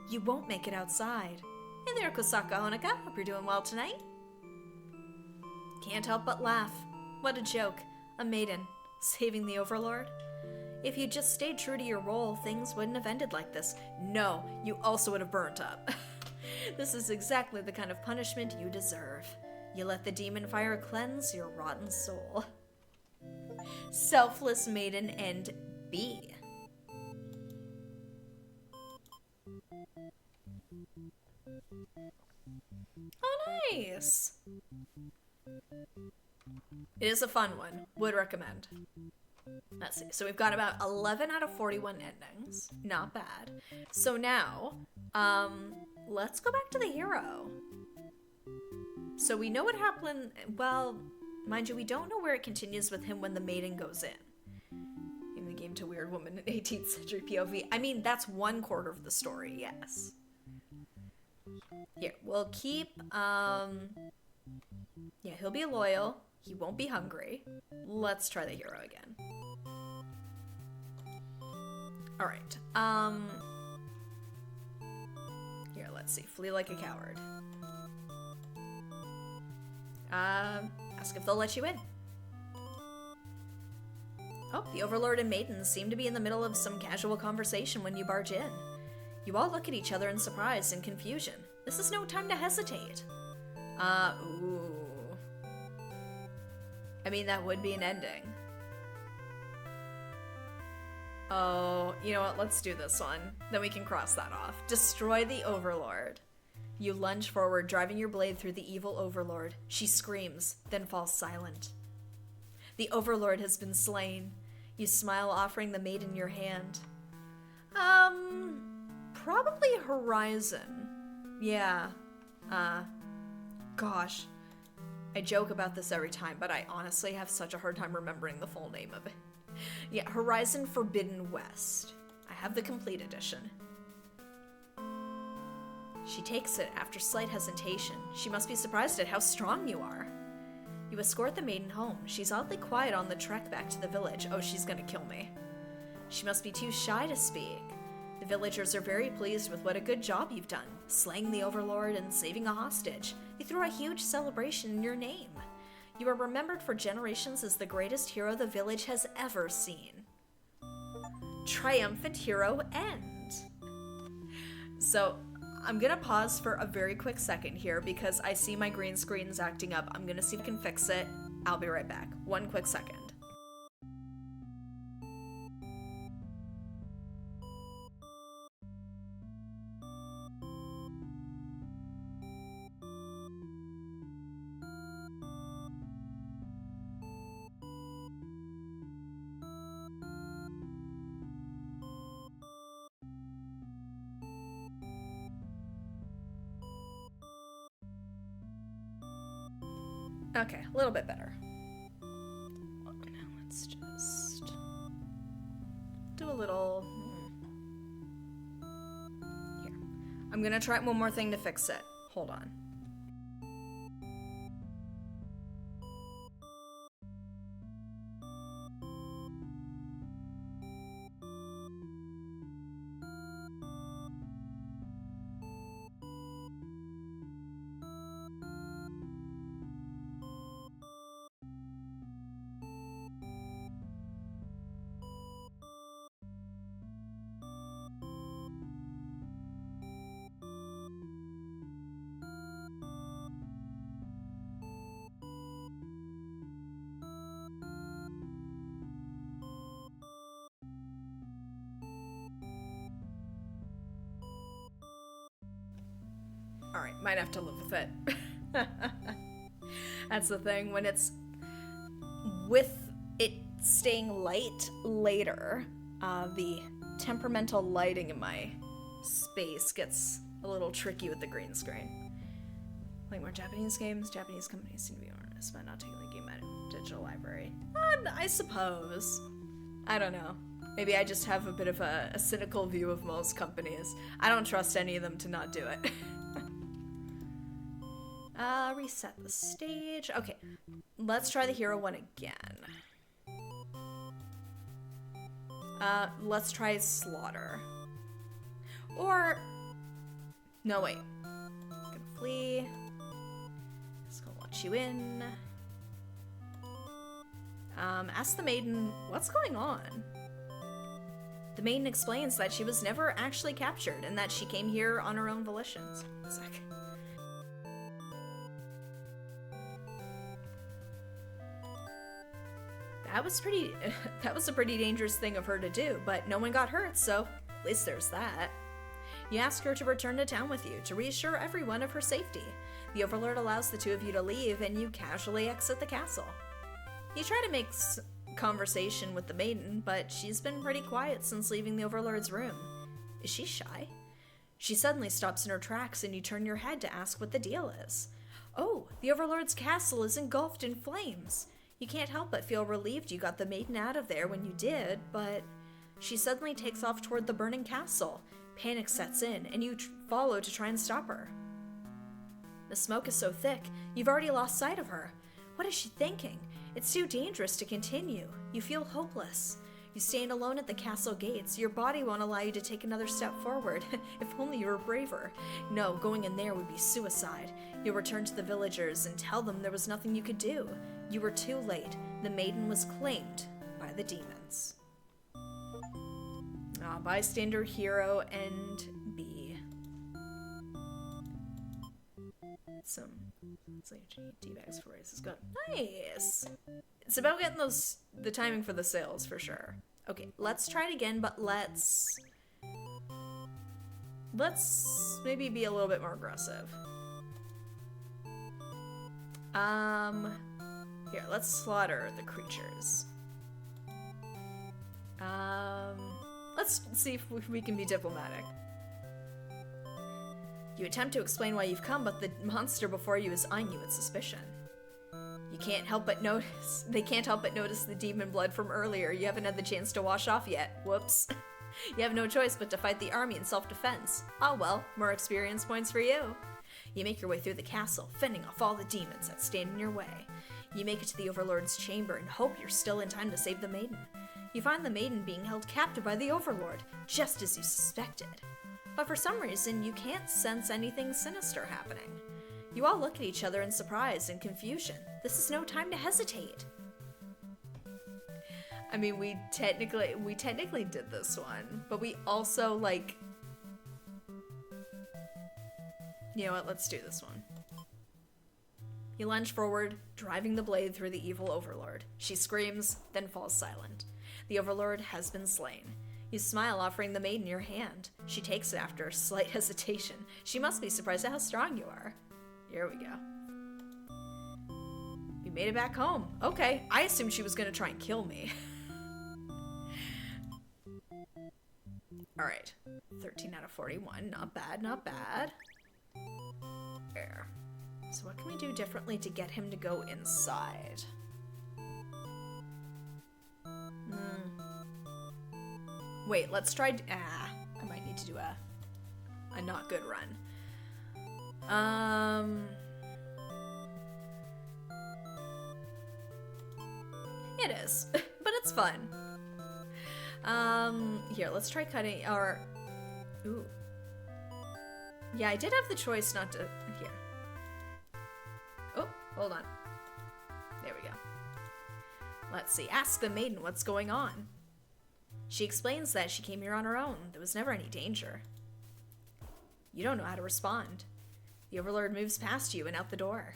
You won't make it outside. Hey there, Kosaka Honoka. Hope you're doing well tonight. Can't help but laugh. What a joke. A maiden. Saving the Overlord? If you just stayed true to your role, things wouldn't have ended like this. No, you also would have burnt up. This is exactly the kind of punishment you deserve. You let the demon fire cleanse your rotten soul. Selfless Maiden End B. Oh, nice. It is a fun one. Would recommend. Let's see. So we've got about 11 out of 41 endings. Not bad. So now, let's go back to the hero. So we know what happened. Well, mind you, we don't know where it continues with him when the maiden goes in. In the game to Weird Woman in 18th century POV. I mean, that's 1/4 of the story, yes. Here, we'll keep, yeah, he'll be loyal. He won't be hungry. Let's try the hero again. Alright, here, let's see. Flee like a coward. Ask if they'll let you in. Oh, the Overlord and Maiden seem to be in the middle of some casual conversation when you barge in. You all look at each other in surprise and confusion. This is no time to hesitate. Ooh. I mean, that would be an ending. Oh, you know what? Let's do this one. Then we can cross that off. Destroy the Overlord. You lunge forward, driving your blade through the evil Overlord. She screams, then falls silent. The Overlord has been slain. You smile, offering the maiden your hand. Probably Horizon. Yeah. Gosh. I joke about this every time, but I honestly have such a hard time remembering the full name of it. Yeah, Horizon Forbidden West. I have the complete edition. She takes it after slight hesitation. She must be surprised at how strong you are. You escort the maiden home. She's oddly quiet on the trek back to the village. Oh, she's gonna kill me. She must be too shy to speak. The villagers are very pleased with what a good job you've done, slaying the Overlord and saving a hostage. They throw a huge celebration in your name. You are remembered for generations as the greatest hero the village has ever seen. Triumphant hero end. So, I'm gonna pause for a very quick second here because I see my green screen's acting up. I'm gonna see if I can fix it. I'll be right back. One quick second. Okay, a little bit better. Now let's just do a little... Here. I'm gonna try one more thing to fix it. Hold on. Alright, might have to live with it. That's the thing, when it's with it staying light later, the temperamental lighting in my space gets a little tricky with the green screen. Like more Japanese games, Japanese companies seem to be honest about not taking the game out of digital library. I suppose. I don't know. Maybe I just have a bit of a cynical view of most companies. I don't trust any of them to not do it. Reset the stage. Okay, let's try the hero one again. Let's try Slaughter. Or, no wait. I'm gonna flee. Just gonna watch you in. Ask the maiden, what's going on? The maiden explains that she was never actually captured and that she came here on her own volition. One sec. That was a pretty dangerous thing of her to do, but no one got hurt, so at least there's that. You ask her to return to town with you to reassure everyone of her safety. The Overlord allows the two of you to leave, and you casually exit the castle. You try to make conversation with the maiden, but she's been pretty quiet since leaving the Overlord's room. Is she shy? She suddenly stops in her tracks, and you turn your head to ask what the deal is. Oh, the Overlord's castle is engulfed in flames. You can't help but feel relieved you got the maiden out of there when you did, but she suddenly takes off toward the burning castle. Panic sets in, and you follow to try and stop her. The smoke is so thick, you've already lost sight of her. What is she thinking? It's too dangerous to continue. You feel hopeless. You stand alone at the castle gates. Your body won't allow you to take another step forward. If only you were braver. No, going in there would be suicide. You'll return to the villagers and tell them there was nothing you could do. You were too late. The maiden was claimed by the demons. points. Bystander, hero, and B. Some D-bags for races. Good. Nice! It's about getting the timing for the sales, for sure. Okay, let's try it again, but let's maybe be a little bit more aggressive. Here, let's slaughter the creatures. Let's see if we can be diplomatic. You attempt to explain why you've come, but the monster before you is eyeing you with suspicion. They can't help but notice the demon blood from earlier. You haven't had the chance to wash off yet. Whoops. You have no choice but to fight the army in self-defense. Oh well, more experience points for you. You make your way through the castle, fending off all the demons that stand in your way. You make it to the Overlord's chamber and hope you're still in time to save the maiden. You find the maiden being held captive by the Overlord, just as you suspected. But for some reason, you can't sense anything sinister happening. You all look at each other in surprise and confusion. This is no time to hesitate. I mean, we technically did this one, but we also, like... You know what, let's do this one. You lunge forward, driving the blade through the evil Overlord. She screams, then falls silent. The Overlord has been slain. You smile, offering the maiden your hand. She takes it after a slight hesitation. She must be surprised at how strong you are. Here we go. You made it back home. Okay, I assumed she was gonna try and kill me. Alright, 13 out of 41. Not bad, not bad. There. So what can we do differently to get him to go inside? Wait, let's try... I might need to do a not good run. It is, but it's fun. Here, let's try cutting, or... Ooh. Yeah, I did have the choice not to... Here. Oh, hold on. There we go. Let's see. Ask the maiden what's going on. She explains that she came here on her own. There was never any danger. You don't know how to respond. The Overlord moves past you and out the door.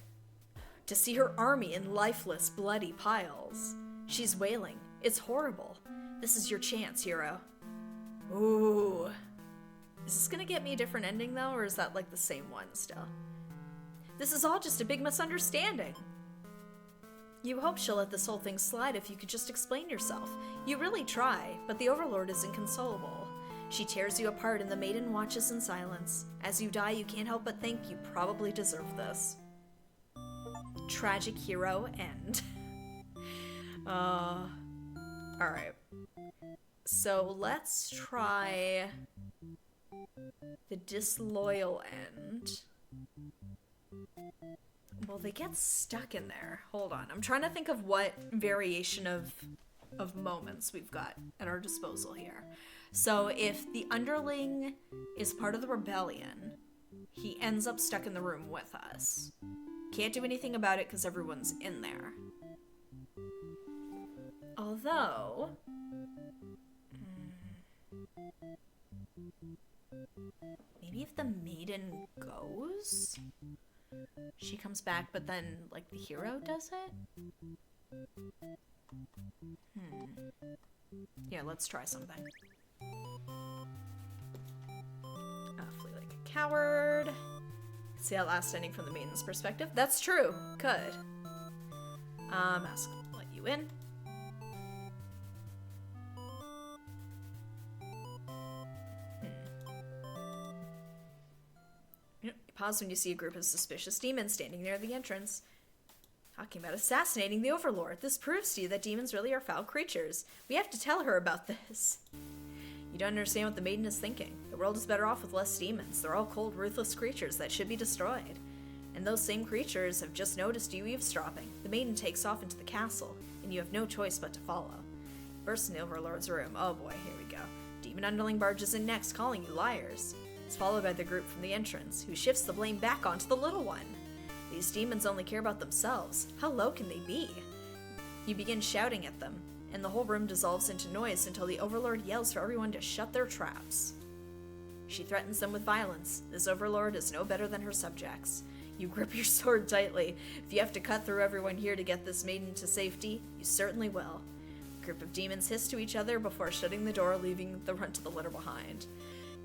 To see her army in lifeless, bloody piles. She's wailing. It's horrible. This is your chance, hero. Ooh. Is this gonna get me a different ending, though, or is that, like, the same one still? This is all just a big misunderstanding. You hope she'll let this whole thing slide if you could just explain yourself. You really try, but the Overlord is inconsolable. She tears you apart and the maiden watches in silence. As you die, you can't help but think you probably deserve this. Tragic hero end. Alright. So let's try the disloyal end. Well, they get stuck in there. Hold on. I'm trying to think of what variation of moments we've got at our disposal here. So if the underling is part of the rebellion, he ends up stuck in the room with us. Can't do anything about it because everyone's in there. Although... maybe if the maiden goes... she comes back, but then, like, the hero does it? Yeah, let's try something. Flee like a coward. See that last ending from the maiden's perspective? That's true. Could. Ask to let you in. Pause when you see a group of suspicious demons standing near the entrance. Talking about assassinating the Overlord. This proves to you that demons really are foul creatures. We have to tell her about this. You don't understand what the maiden is thinking. The world is better off with less demons. They're all cold, ruthless creatures that should be destroyed. And those same creatures have just noticed you eavesdropping. The maiden takes off into the castle, and you have no choice but to follow. Burst in the Overlord's room. Oh boy, here we go. Demon underling barges in next, calling you liars. It's followed by the group from the entrance, who shifts the blame back onto the little one. These demons only care about themselves. How low can they be? You begin shouting at them. and the whole room dissolves into noise until the Overlord yells for everyone to shut their traps. She threatens them with violence. This Overlord is no better than her subjects. You grip your sword tightly. If you have to cut through everyone here to get this maiden to safety, you certainly will. A group of demons hiss to each other before shutting the door, leaving the runt of the litter behind.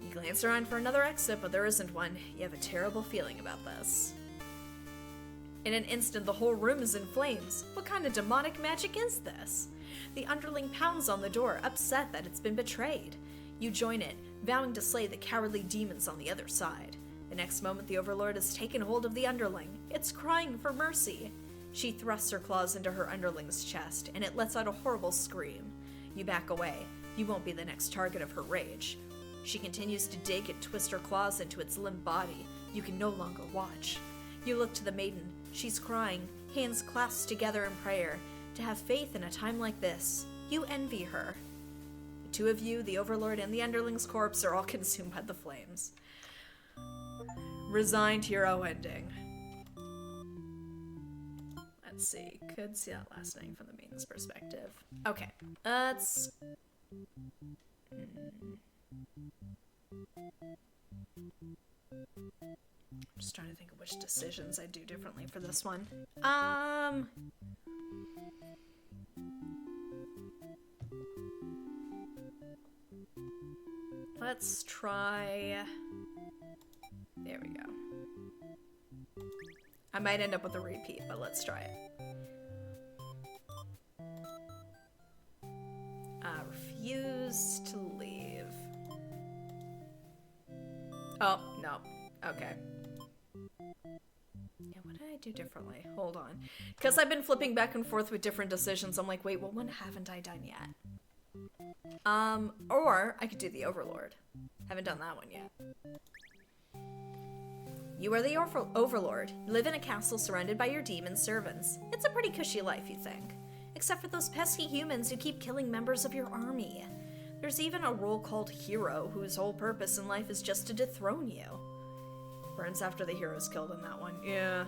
You glance around for another exit, but there isn't one. You have a terrible feeling about this. In an instant, the whole room is in flames. What kind of demonic magic is this? The underling pounds on the door, upset that it's been betrayed. You join it, vowing to slay the cowardly demons on the other side. The next moment, the Overlord has taken hold of the underling. It's crying for mercy. She thrusts her claws into her underling's chest, and it lets out a horrible scream. You back away. You won't be the next target of her rage. She continues to dig and twist her claws into its limp body. You can no longer watch. You look to the maiden. She's crying, hands clasped together in prayer. To have faith in a time like this, you envy her. The two of you, the Overlord and the underling's corpse, are all consumed by the flames. Resigned hero ending. Let's see. Could see that last night from the maiden's perspective. Okay. Let's... Just trying to think of which decisions I'd do differently for this one. Let's try... There we go. I might end up with a repeat, but let's try it. Refuse to leave. Oh, no. Okay. Yeah, what did I do differently? Hold on. Because I've been flipping back and forth with different decisions, I'm like, wait, what one haven't I done yet? Or I could do the Overlord. Haven't done that one yet. You are the Overlord. You live in a castle surrounded by your demon servants. It's a pretty cushy life, you think. Except for those pesky humans who keep killing members of your army. There's even a role called Hero, whose whole purpose in life is just to dethrone you. Burns after the hero's killed in that one. Yeah.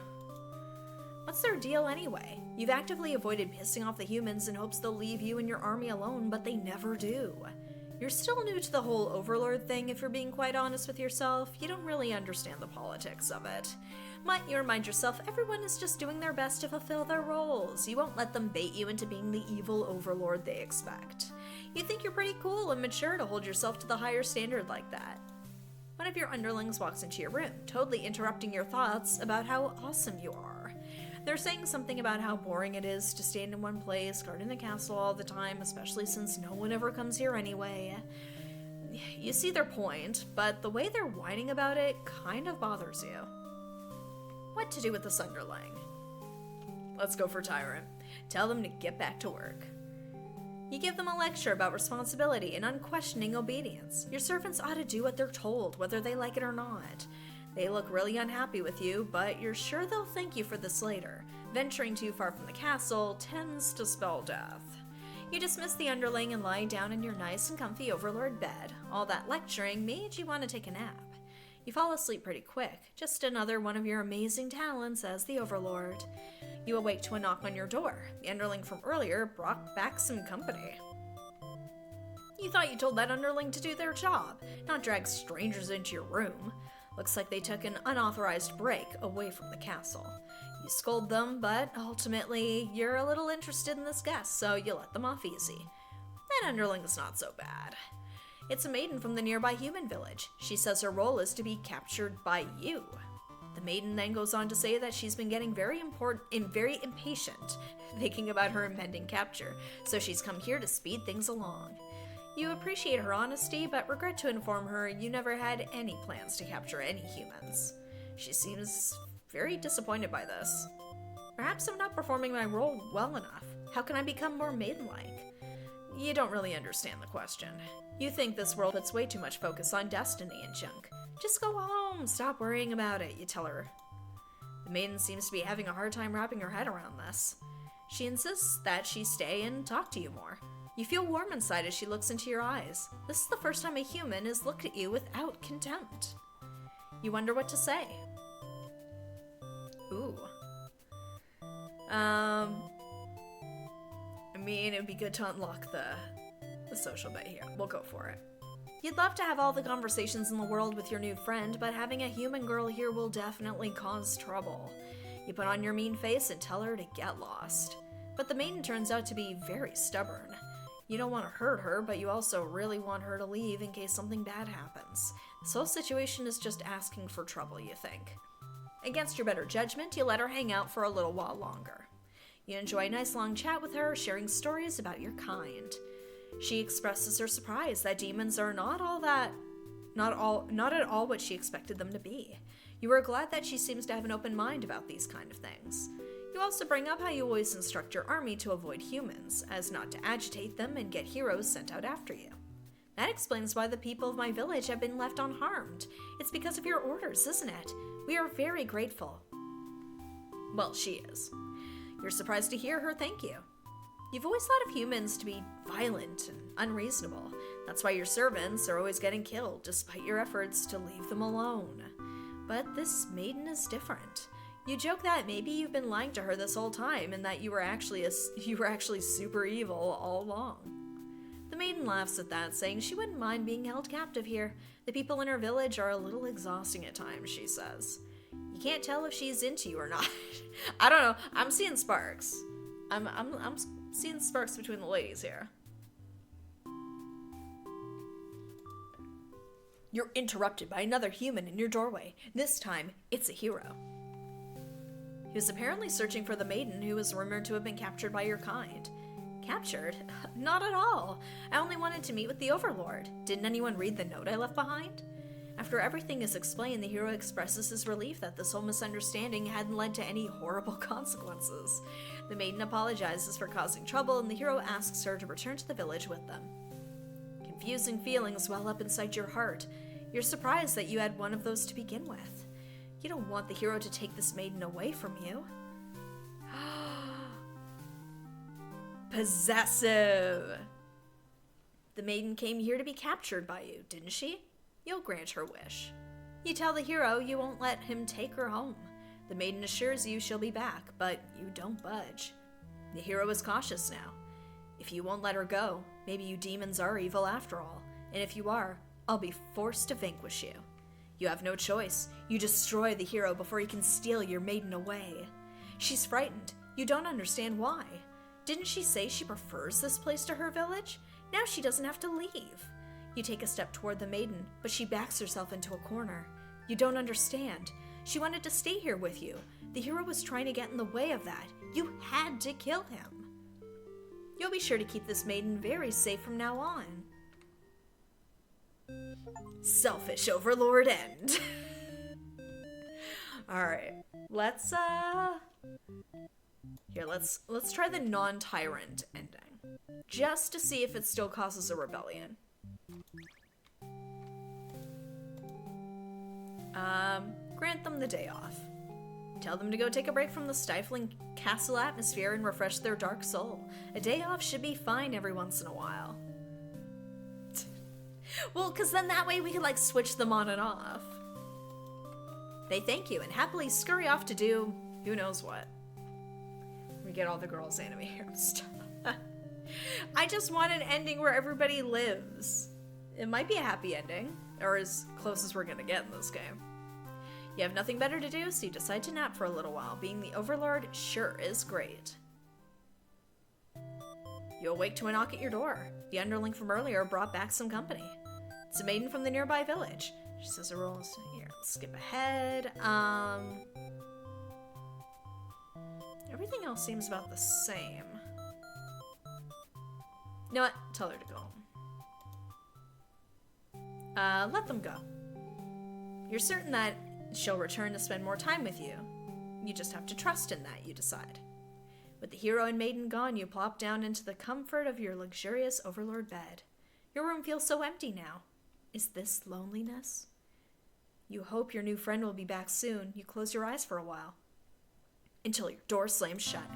What's their deal anyway? You've actively avoided pissing off the humans in hopes they'll leave you and your army alone, but they never do. You're still new to the whole Overlord thing, if you're being quite honest with yourself. You don't really understand the politics of it. Might you remind yourself, everyone is just doing their best to fulfill their roles. You won't let them bait you into being the evil Overlord they expect. You think you're pretty cool and mature to hold yourself to the higher standard like that. One of your underlings walks into your room, totally interrupting your thoughts about how awesome you are. They're saying something about how boring it is to stand in one place, guarding the castle all the time, especially since no one ever comes here anyway. You see their point, but the way they're whining about it kind of bothers you. What to do with this underling? Let's go for Tyrant. Tell them to get back to work. You give them a lecture about responsibility and unquestioning obedience. Your servants ought to do what they're told, whether they like it or not. They look really unhappy with you, but you're sure they'll thank you for this later. Venturing too far from the castle tends to spell death. You dismiss the underling and lie down in your nice and comfy Overlord bed. All that lecturing made you want to take a nap. You fall asleep pretty quick, just another one of your amazing talents as the Overlord. You awake to a knock on your door. The underling from earlier brought back some company. You thought you told that underling to do their job, not drag strangers into your room. Looks like they took an unauthorized break away from the castle. You scold them, but ultimately you're a little interested in this guest, so you let them off easy. That underling's not so bad. It's a maiden from the nearby human village. She says her role is to be captured by you. The maiden then goes on to say that she's been getting very impatient, thinking about her impending capture, so she's come here to speed things along. You appreciate her honesty, but regret to inform her you never had any plans to capture any humans. She seems very disappointed by this. Perhaps I'm not performing my role well enough. How can I become more maiden-like? You don't really understand the question. You think this world puts way too much focus on destiny and junk. Just go home, stop worrying about it, you tell her. The maiden seems to be having a hard time wrapping her head around this. She insists that she stay and talk to you more. You feel warm inside as she looks into your eyes. This is the first time a human has looked at you without contempt. You wonder what to say. Ooh. I mean, it would be good to unlock the social bit here. We'll go for it. You'd love to have all the conversations in the world with your new friend, but having a human girl here will definitely cause trouble. You put on your mean face and tell her to get lost. But the maiden turns out to be very stubborn. You don't want to hurt her, but you also really want her to leave in case something bad happens. This whole situation is just asking for trouble, you think. Against your better judgment, you let her hang out for a little while longer. You enjoy a nice long chat with her, sharing stories about your kind. She expresses her surprise that demons are not at all what she expected them to be. You are glad that she seems to have an open mind about these kind of things. You also bring up how you always instruct your army to avoid humans, as not to agitate them and get heroes sent out after you. That explains why the people of my village have been left unharmed. It's because of your orders, isn't it? We are very grateful. Well, she is. You're surprised to hear her thank you. You've always thought of humans to be violent and unreasonable. That's why your servants are always getting killed, despite your efforts to leave them alone. But this maiden is different. You joke that maybe you've been lying to her this whole time and that you were actually super evil all along. The maiden laughs at that, saying she wouldn't mind being held captive here. The people in her village are a little exhausting at times, she says. You can't tell if she's into you or not. I don't know. I'm seeing sparks. I'm seeing sparks between the ladies here. You're interrupted by another human in your doorway. This time, it's a hero. He was apparently searching for the maiden who was rumored to have been captured by your kind. Captured? Not at all. I only wanted to meet with the Overlord. Didn't anyone read the note I left behind? After everything is explained, the hero expresses his relief that this whole misunderstanding hadn't led to any horrible consequences. The maiden apologizes for causing trouble, and the hero asks her to return to the village with them. Confusing feelings well up inside your heart. You're surprised that you had one of those to begin with. You don't want the hero to take this maiden away from you. Possessive! The maiden came here to be captured by you, didn't she? You'll grant her wish. You tell the hero you won't let him take her home. The maiden assures you she'll be back, but you don't budge. The hero is cautious now. If you won't let her go, maybe you demons are evil after all, and if you are, I'll be forced to vanquish you. You have no choice. You destroy the hero before he can steal your maiden away. She's frightened. You don't understand why. Didn't she say she prefers this place to her village? Now she doesn't have to leave. You take a step toward the maiden, but she backs herself into a corner. You don't understand. She wanted to stay here with you. The hero was trying to get in the way of that. You had to kill him. You'll be sure to keep this maiden very safe from now on. Selfish Overlord end. Alright. Let's try the non-tyrant ending. Just to see if it still causes a rebellion. Grant them the day off. Tell them to go take a break from the stifling castle atmosphere and refresh their dark soul. A day off should be fine every once in a while. Well, because then that way we can, like, switch them on and off. They thank you and happily scurry off to do who knows what. We get all the girls' anime here and stuff. I just want an ending where everybody lives. It might be a happy ending, or as close as we're gonna get in this game. You have nothing better to do, so you decide to nap for a little while. Being the Overlord sure is great. You awake to a knock at your door. The underling from earlier brought back some company. It's a maiden from the nearby village. She says her rules. Here, let's skip ahead. Everything else seems about the same. You know what? Tell her to go home. Let them go. You're certain that she'll return to spend more time with you. You just have to trust in that, you decide. With the hero and maiden gone, you plop down into the comfort of your luxurious Overlord bed. Your room feels so empty now. Is this loneliness? You hope your new friend will be back soon. You close your eyes for a while. Until your door slams shut.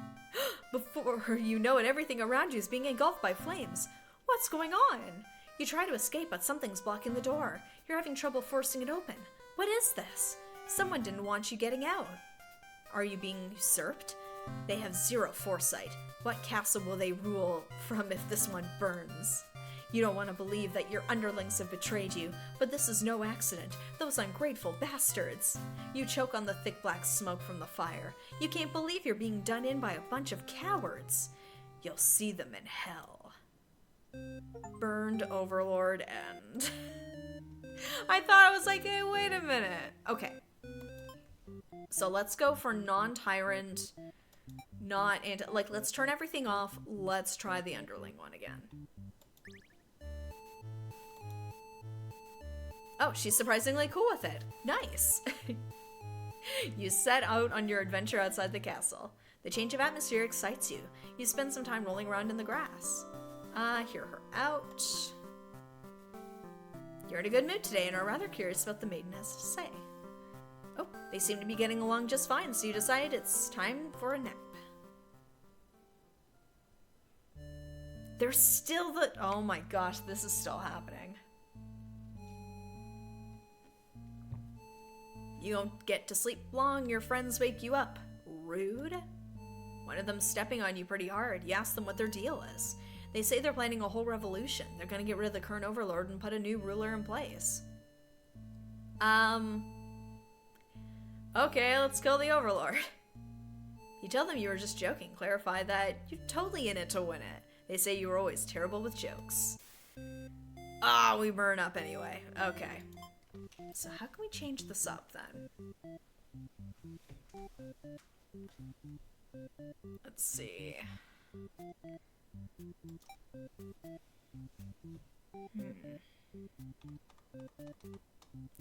Before you know it, everything around you is being engulfed by flames. What's going on? You try to escape, but something's blocking the door. You're having trouble forcing it open. What is this? Someone didn't want you getting out. Are you being usurped? They have zero foresight. What castle will they rule from if this one burns? You don't want to believe that your underlings have betrayed you, but this is no accident. Those ungrateful bastards. You choke on the thick black smoke from the fire. You can't believe you're being done in by a bunch of cowards. You'll see them in hell. Burned Overlord End. I thought I was like, hey, wait a minute. Okay. So let's go for non-tyrant, not anti- like, let's turn everything off. Let's try the underling one again. Oh, she's surprisingly cool with it. Nice. You set out on your adventure outside the castle. The change of atmosphere excites you. You spend some time rolling around in the grass. Hear her out. You're in a good mood today and are rather curious about the maiden has to say. Oh, they seem to be getting along just fine, so you decide it's time for a nap. There's still the... Oh my gosh, this is still happening. You don't get to sleep long, your friends wake you up. Rude. One of them's stepping on you pretty hard. You ask them what their deal is. They say they're planning a whole revolution. They're gonna get rid of the current overlord and put a new ruler in place. Okay, let's kill the overlord. You tell them you were just joking. Clarify that you're totally in it to win it. They say you were always terrible with jokes. We burn up anyway. Okay. So how can we change this up then? Let's see.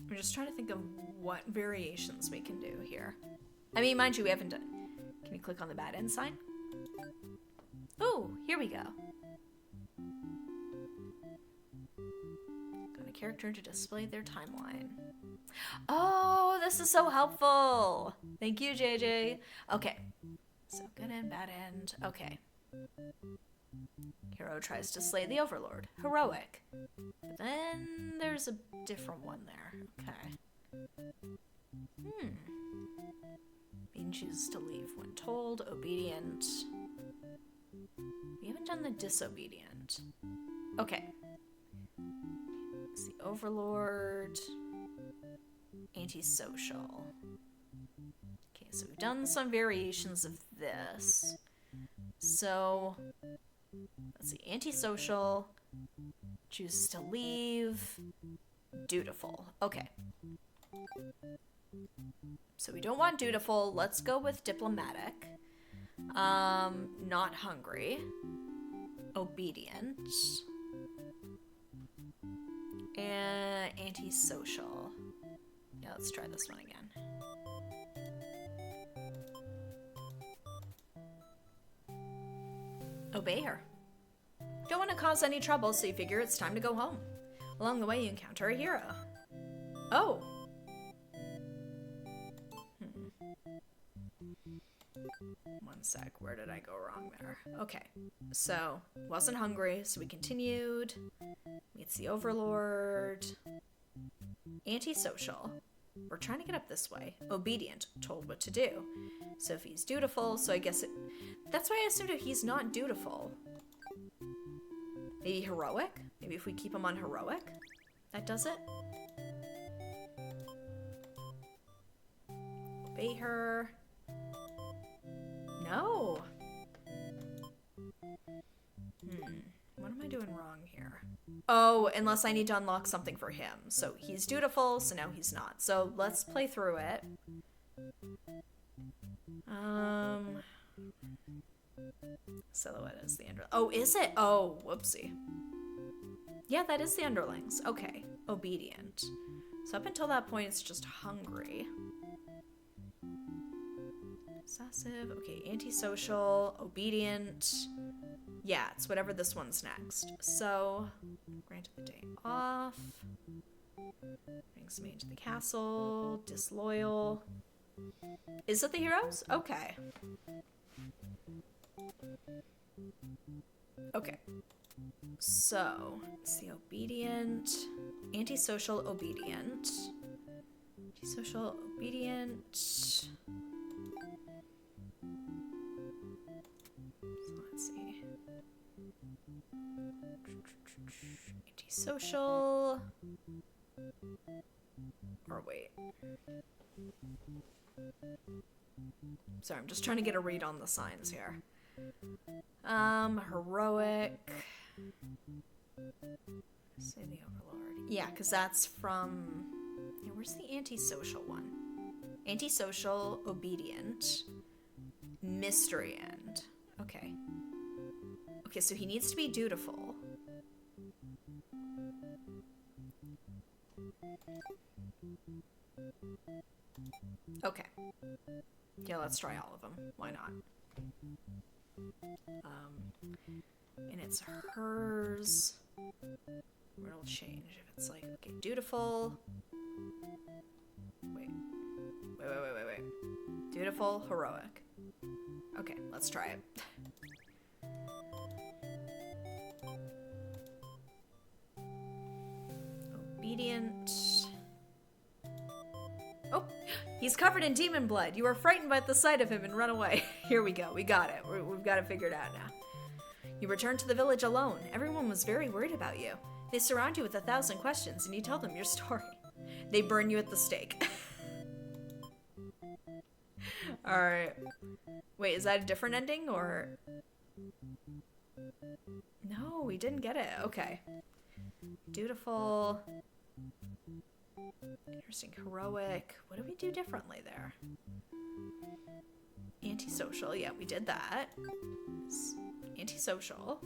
I'm just trying to think of what variations we can do here. I mean, mind you, we haven't done... Can you click on the bad end sign? Oh, here we go. Got a character to display their timeline. Oh, this is so helpful. Thank you, JJ. Okay. So good end, bad end. Okay. Hero tries to slay the overlord. Heroic. But then there's a different one there. Okay. Bean chooses to leave when told. Obedient. We haven't done the disobedient. Okay. It's the overlord. Antisocial. Okay, so we've done some variations of this. So, let's see. Antisocial. Chooses to leave. Dutiful. Okay. So we don't want dutiful. Let's go with diplomatic. Not hungry. Obedient. And antisocial. Yeah, let's try this one again. Obey her. Don't want to cause any trouble, so you figure it's time to go home. Along the way, you encounter a hero. Oh. One sec, where did I go wrong there? Okay, so, wasn't hungry, so we continued. Meets the overlord. Antisocial. We're trying to get up this way. Obedient, told what to do. So if he's dutiful, so I guess it... That's why I assumed he's not dutiful. Maybe heroic? Maybe if we keep him on heroic? That does it? Obey her. No. What am I doing wrong here? Oh, unless I need to unlock something for him. So he's dutiful, so now he's not. So let's play through it. Silhouette is the underling. Oh, is it? Oh, whoopsie. Yeah, that is the underlings. Okay. Obedient. So up until that point, it's just hungry. Possessive. Okay, antisocial. Obedient. Yeah, it's whatever this one's next. So, granted the day off. Brings me into the castle. Disloyal. Is it the heroes? Okay. Okay. So, it's the obedient. Antisocial, obedient. Antisocial, obedient. Antisocial. Or wait. Sorry, I'm just trying to get a read on the signs here. Heroic. Say the Overlord. Yeah, because that's from... Yeah, where's the antisocial one? Antisocial, obedient, mystery end. Okay. Okay, so he needs to be dutiful. Okay. Yeah, let's try all of them. Why not? And it's hers. It'll change if it's like, okay, dutiful. Wait. Dutiful, heroic. Okay, let's try it. Obedient. Oh, he's covered in demon blood. You are frightened by the sight of him and run away. Here we go. We got it. We've got it figured out now. You return to the village alone. Everyone was very worried about you. They surround you with 1,000 questions, and you tell them your story. They burn you at the stake. Alright. Wait, is that a different ending, or... No, we didn't get it. Okay. Dutiful. Interesting. Heroic. What did we do differently there? Antisocial. Yeah, we did that. Antisocial.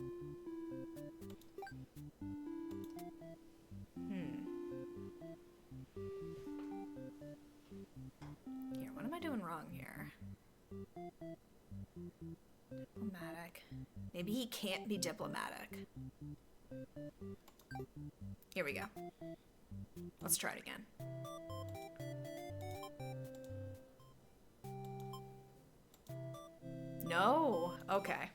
Here, what am I doing wrong here? Diplomatic. Maybe he can't be diplomatic. Here we go. Let's try it again. No. Okay.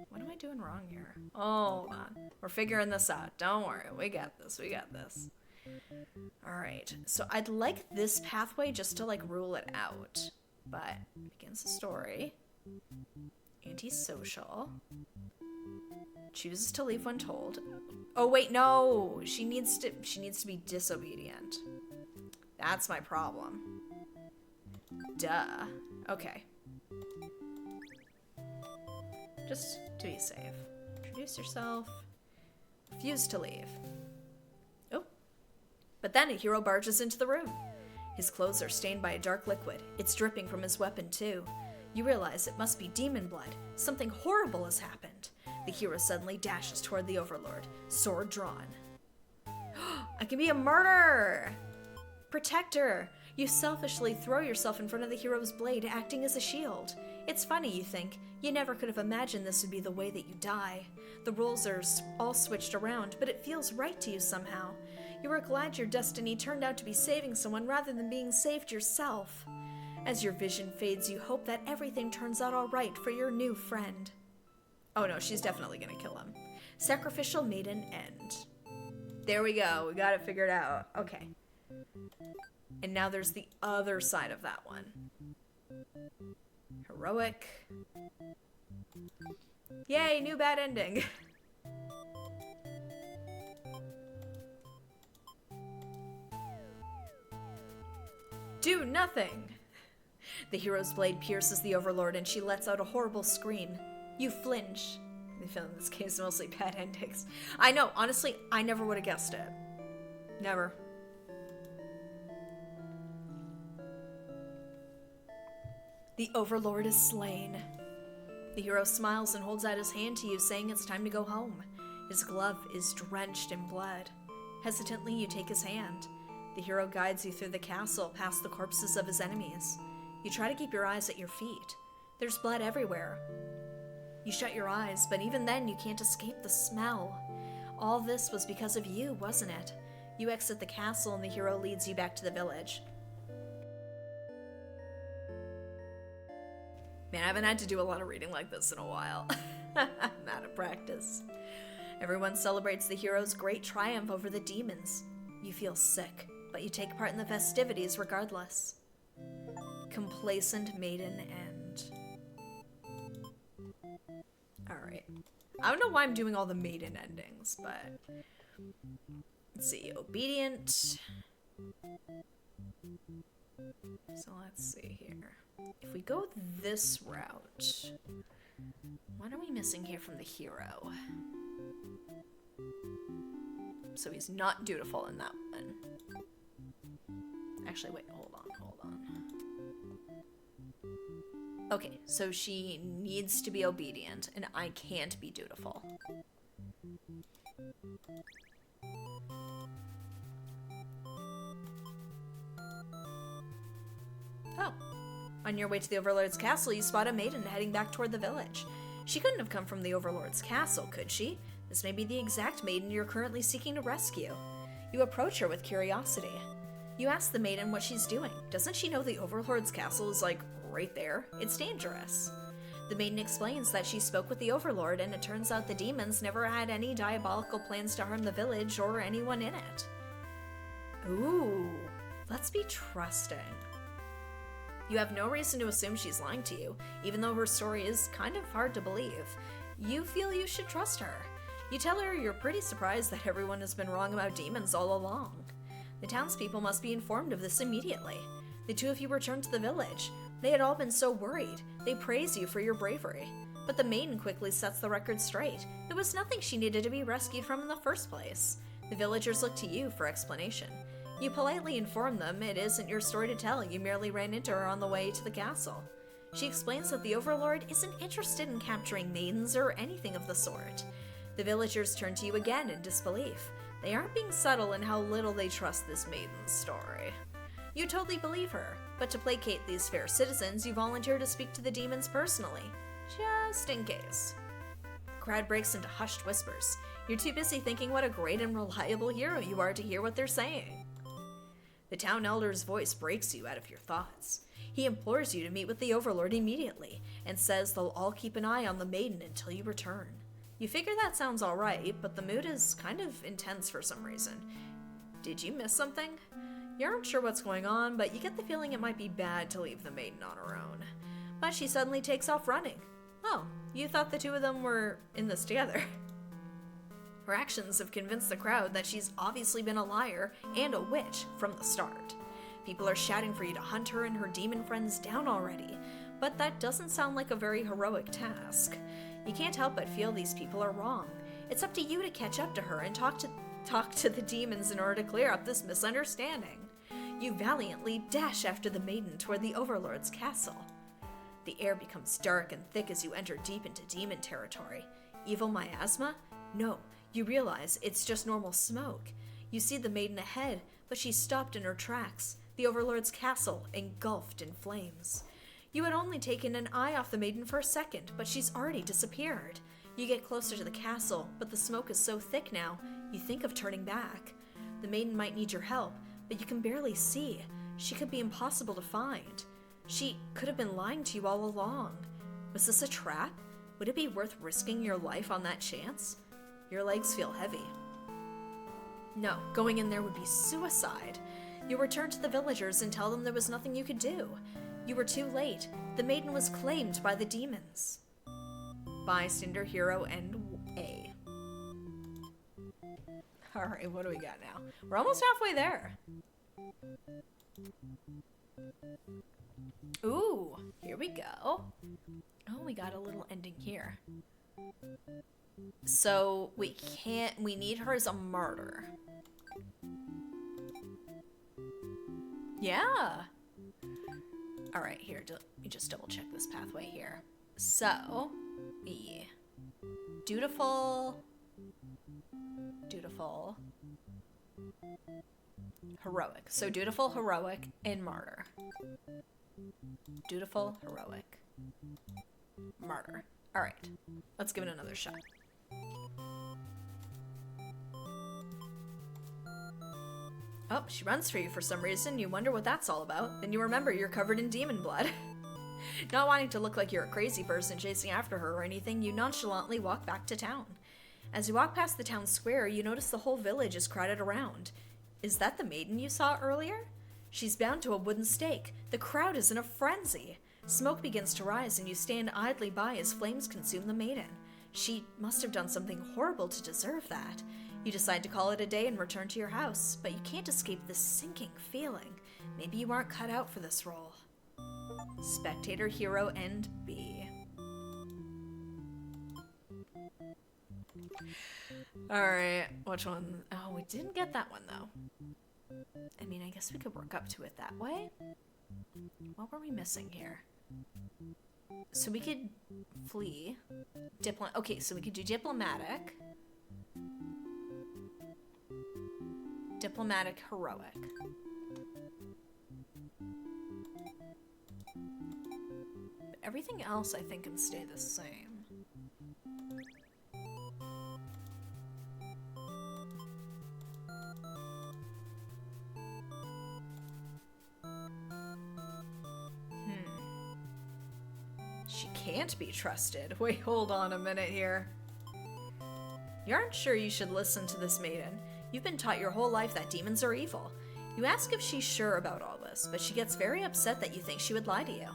What am I doing wrong here? Hold on. We're figuring this out. Don't worry. We got this. We got this. Alright. So I'd like this pathway just to, like, rule it out. But begins the story. Antisocial. Chooses to leave when told. Oh wait, no. She needs to be disobedient. That's my problem. Duh. Okay. Just to be safe. Introduce yourself. Refuse to leave. Oh. But then a hero barges into the room. His clothes are stained by a dark liquid. It's dripping from his weapon, too. You realize it must be demon blood. Something horrible has happened. The hero suddenly dashes toward the Overlord, sword drawn. I can be a martyr! Protector! You selfishly throw yourself in front of the hero's blade, acting as a shield. It's funny, you think. You never could have imagined this would be the way that you die. The roles are all switched around, but it feels right to you somehow. You are glad your destiny turned out to be saving someone rather than being saved yourself. As your vision fades, you hope that everything turns out all right for your new friend. Oh no, she's definitely gonna kill him. Sacrificial maiden end. There we go. We got it figured out. Okay. And now there's the other side of that one. Heroic. Yay, new bad ending. Do nothing. The hero's blade pierces the Overlord and she lets out a horrible scream. You flinch. They found in this case mostly bad endings. I know, honestly, I never would have guessed it. Never. The Overlord is slain. The hero smiles and holds out his hand to you, saying it's time to go home. His glove is drenched in blood. Hesitantly, you take his hand. The hero guides you through the castle, past the corpses of his enemies. You try to keep your eyes at your feet. There's blood everywhere. You shut your eyes, but even then you can't escape the smell. All this was because of you, wasn't it? You exit the castle and the hero leads you back to the village. Man, I haven't had to do a lot of reading like this in a while. I'm out of practice. Everyone celebrates the hero's great triumph over the demons. You feel sick, but you take part in the festivities regardless. Complacent maiden end. Alright. I don't know why I'm doing all the maiden endings, but... Let's see. Obedient. So let's see here. If we go this route... What are we missing here from the hero? So he's not dutiful in that one. Actually, wait, hold on. Okay, so she needs to be obedient, and I can't be dutiful. Oh. On your way to the Overlord's castle, you spot a maiden heading back toward the village. She couldn't have come from the Overlord's castle, could she? This may be the exact maiden you're currently seeking to rescue. You approach her with curiosity. You ask the maiden what she's doing. Doesn't she know the Overlord's castle is, like, right there? It's dangerous. The maiden explains that she spoke with the Overlord, and it turns out the demons never had any diabolical plans to harm the village or anyone in it. Ooh, let's be trusting. You have no reason to assume she's lying to you, even though her story is kind of hard to believe. You feel you should trust her. You tell her you're pretty surprised that everyone has been wrong about demons all along. The townspeople must be informed of this immediately. The two of you return to the village. They had all been so worried. They praise you for your bravery. But the maiden quickly sets the record straight. There was nothing she needed to be rescued from in the first place. The villagers look to you for explanation. You politely inform them it isn't your story to tell, you merely ran into her on the way to the castle. She explains that the Overlord isn't interested in capturing maidens or anything of the sort. The villagers turn to you again in disbelief. They aren't being subtle in how little they trust this maiden's story. You totally believe her, but to placate these fair citizens, you volunteer to speak to the demons personally, just in case. The crowd breaks into hushed whispers. You're too busy thinking what a great and reliable hero you are to hear what they're saying. The town elder's voice breaks you out of your thoughts. He implores you to meet with the Overlord immediately, and says they'll all keep an eye on the maiden until you return. You figure that sounds alright, but the mood is kind of intense for some reason. Did you miss something? You aren't sure what's going on, but you get the feeling it might be bad to leave the maiden on her own. But she suddenly takes off running. Oh, you thought the two of them were in this together. Her actions have convinced the crowd that she's obviously been a liar and a witch from the start. People are shouting for you to hunt her and her demon friends down already, but that doesn't sound like a very heroic task. You can't help but feel these people are wrong. It's up to you to catch up to her and talk to the demons in order to clear up this misunderstanding. You valiantly dash after the maiden toward the Overlord's castle. The air becomes dark and thick as you enter deep into demon territory. Evil miasma? No, you realize it's just normal smoke. You see the maiden ahead, but she's stopped in her tracks, the Overlord's castle engulfed in flames. You had only taken an eye off the maiden for a second, but she's already disappeared. You get closer to the castle, but the smoke is so thick now, you think of turning back. The maiden might need your help, but you can barely see. She could be impossible to find. She could have been lying to you all along. Was this a trap? Would it be worth risking your life on that chance? Your legs feel heavy. No, going in there would be suicide. You return to the villagers and tell them there was nothing you could do. You were too late. The maiden was claimed by the demons. Bystander, hero, and A. Alright, what do we got now? We're almost halfway there. Ooh, here we go. Oh, we got a little ending here. So, we need her as a martyr. Yeah. Alright, here, let me just double check this pathway here. So, yeah. Dutiful, heroic. So dutiful, heroic, and martyr. Dutiful, heroic, martyr. Alright, let's give it another shot. Oh, she runs for you for some reason. You wonder what that's all about. Then you remember you're covered in demon blood. Not wanting to look like you're a crazy person chasing after her or anything, you nonchalantly walk back to town. As you walk past the town square, you notice the whole village is crowded around. Is that the maiden you saw earlier? She's bound to a wooden stake. The crowd is in a frenzy. Smoke begins to rise and you stand idly by as flames consume the maiden. She must have done something horrible to deserve that. You decide to call it a day and return to your house, but you can't escape this sinking feeling. Maybe you aren't cut out for this role. Spectator, hero, and B. Alright, which one? Oh, we didn't get that one, though. I mean, I guess we could work up to it that way. What were we missing here? So we could flee. Okay, so we could do diplomatic. Diplomatic, heroic. But everything else, I think, can stay the same. She can't be trusted. Wait, hold on a minute here. You aren't sure you should listen to this maiden. You've been taught your whole life that demons are evil. You ask if she's sure about all this, but she gets very upset that you think she would lie to you.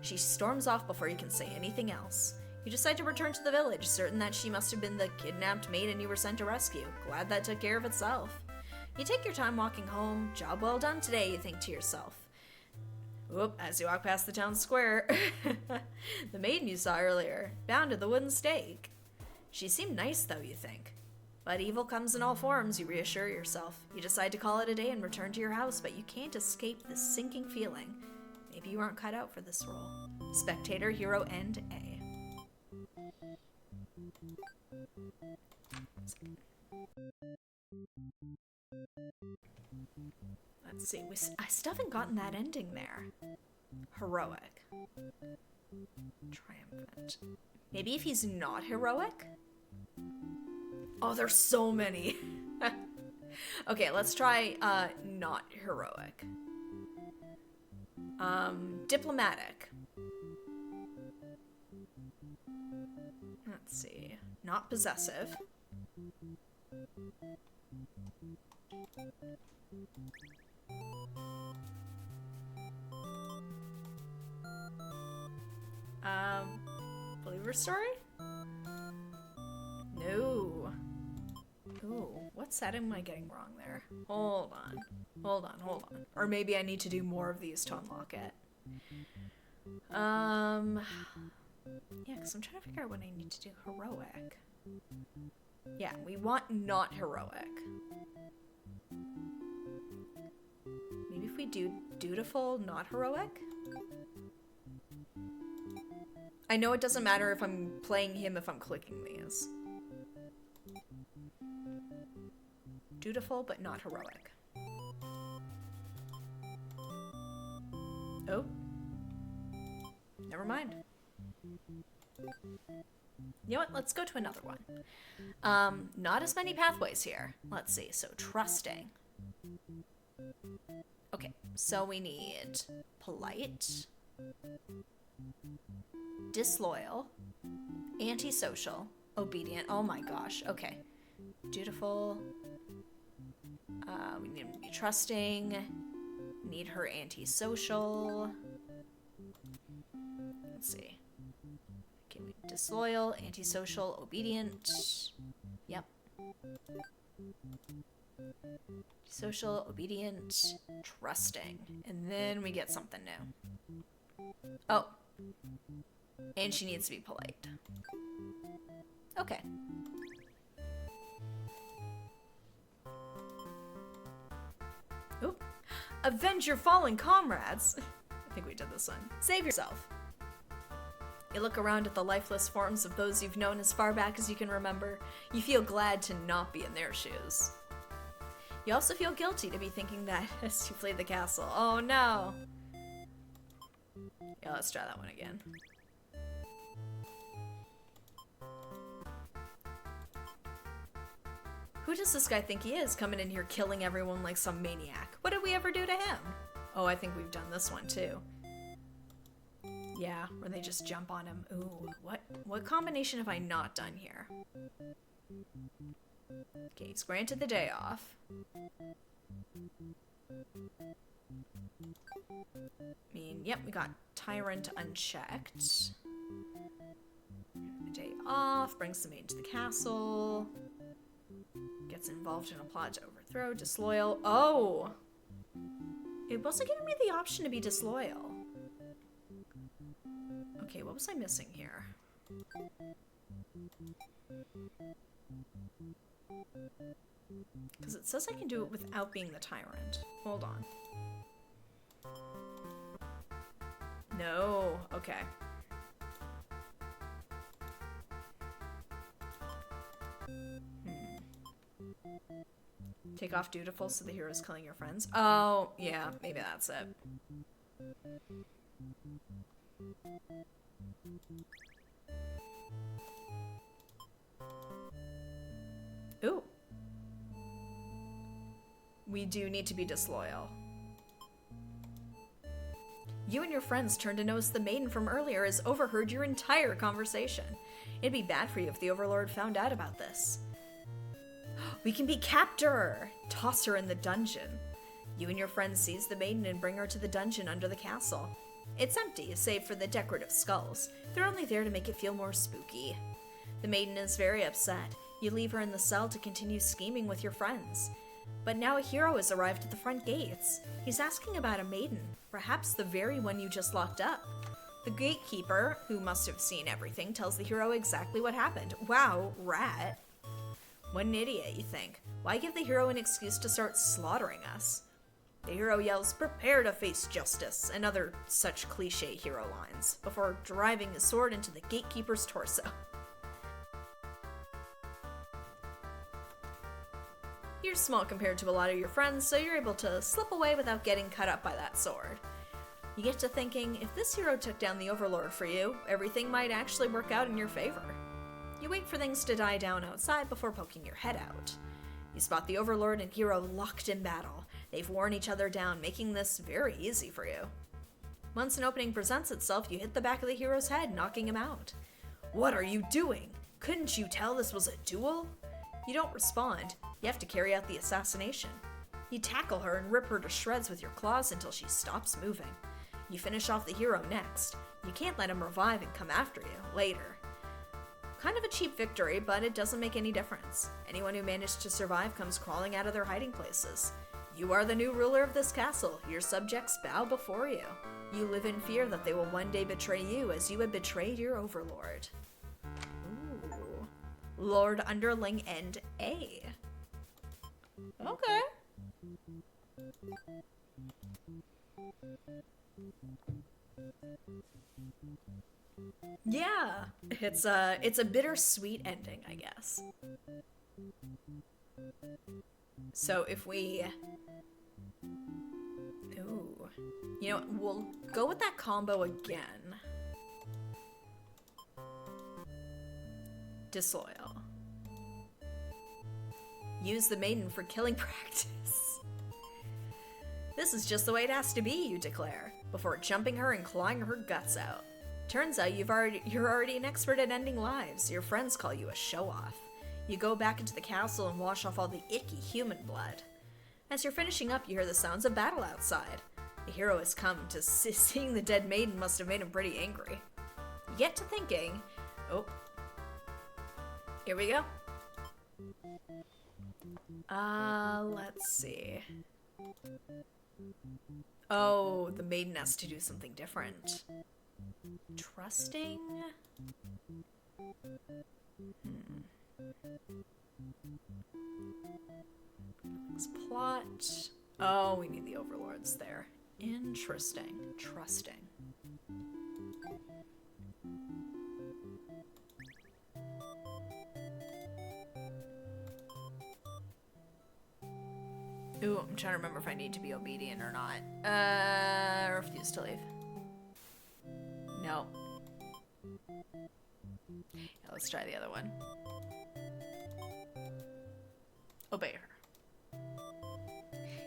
She storms off before you can say anything else. You decide to return to the village, certain that she must have been the kidnapped maiden you were sent to rescue. Glad that took care of itself. You take your time walking home. Job well done today, you think to yourself. Whoop, as you walk past the town square, the maiden you saw earlier, bound to the wooden stake. She seemed nice, though, you think. But evil comes in all forms, you reassure yourself. You decide to call it a day and return to your house, but you can't escape this sinking feeling. Maybe you aren't cut out for this role. Spectator, hero, and A. Let's see, I still haven't gotten that ending there. Heroic. Triumphant. Maybe if he's not heroic? Oh, there's so many. Okay, let's try not heroic. Diplomatic. Let's see. Not possessive. Believer story? No. Ooh, what setting am I getting wrong there? Hold on. Or maybe I need to do more of these to unlock it. Yeah, because I'm trying to figure out what I need to do. Heroic. Yeah, we want not heroic. Maybe if we do dutiful, not heroic? I know it doesn't matter if I'm playing him if I'm clicking these. Dutiful, but not heroic. Oh. Never mind. You know what? Let's go to another one. Not as many pathways here. Let's see. So, trusting. Okay, so we need polite, disloyal, antisocial, obedient. Oh my gosh. Okay. Dutiful. We need to be trusting. Need her antisocial. Let's see. Okay, disloyal, antisocial, obedient. Yep. Social, obedient, trusting. And then we get something new. Oh. And she needs to be polite. Okay. Oop. Avenge your fallen comrades. I think we did this one. Save yourself. You look around at the lifeless forms of those you've known as far back as you can remember. You feel glad to not be in their shoes. You also feel guilty to be thinking that as you flee the castle. Oh no. Yeah, let's try that one again. Who does this guy think he is, coming in here killing everyone like some maniac? What did we ever do to him? Oh, I think we've done this one too. Yeah, where they just jump on him. Ooh, what combination have I not done here? Okay, he's granted the day off. I mean, yep, we got Tyrant unchecked. Day off, brings the maiden to the castle, gets involved in a plot to overthrow, disloyal. Oh! It wasn't giving me the option to be disloyal. Okay, what was I missing here? Because it says I can do it without being the tyrant. Hold on. No. Okay. Take off dutiful so the hero is killing your friends. Oh, yeah, maybe that's it. Ooh. We do need to be disloyal. You and your friends turn to notice the maiden from earlier has overheard your entire conversation. It'd be bad for you if the Overlord found out about this. We can be captor! Toss her in the dungeon. You and your friends seize the maiden and bring her to the dungeon under the castle. It's empty, save for the decorative skulls. They're only there to make it feel more spooky. The maiden is very upset. You leave her in the cell to continue scheming with your friends. But now a hero has arrived at the front gates. He's asking about a maiden, perhaps the very one you just locked up. The gatekeeper, who must have seen everything, tells the hero exactly what happened. Wow, rat. What an idiot, you think. Why give the hero an excuse to start slaughtering us? The hero yells, "Prepare to face justice," and other such cliche hero lines, before driving his sword into the gatekeeper's torso. You're small compared to a lot of your friends, so you're able to slip away without getting cut up by that sword. You get to thinking, if this hero took down the Overlord for you, everything might actually work out in your favor. You wait for things to die down outside before poking your head out. You spot the Overlord and hero locked in battle. They've worn each other down, making this very easy for you. Once an opening presents itself, you hit the back of the hero's head, knocking him out. What are you doing? Couldn't you tell this was a duel? You don't respond. You have to carry out the assassination. You tackle her and rip her to shreds with your claws until she stops moving. You finish off the hero next. You can't let him revive and come after you later. Kind of a cheap victory, but it doesn't make any difference. Anyone who managed to survive comes crawling out of their hiding places. You are the new ruler of this castle. Your subjects bow before you. You live in fear that they will one day betray you as you had betrayed your Overlord. Ooh. Lord Underling and A. Okay. Yeah, it's a bittersweet ending, I guess. So if we, ooh, you know, we'll go with that combo again. Disloyal. Use the maiden for killing practice. This is just the way it has to be, you declare, before jumping her and clawing her guts out. Turns out you're already an expert at ending lives. Your friends call you a show-off. You go back into the castle and wash off all the icky human blood. As you're finishing up, you hear the sounds of battle outside. The hero has come to seeing the dead maiden must have made him pretty angry. You get to thinking, oh, here we go. Let's see. Oh, the maiden has to do something different. Trusting? Let's plot. Oh, we need the overlords there. Interesting. Trusting. Ooh, I'm trying to remember if I need to be obedient or not. Refuse to leave. No. Yeah, let's try the other one. Obey her.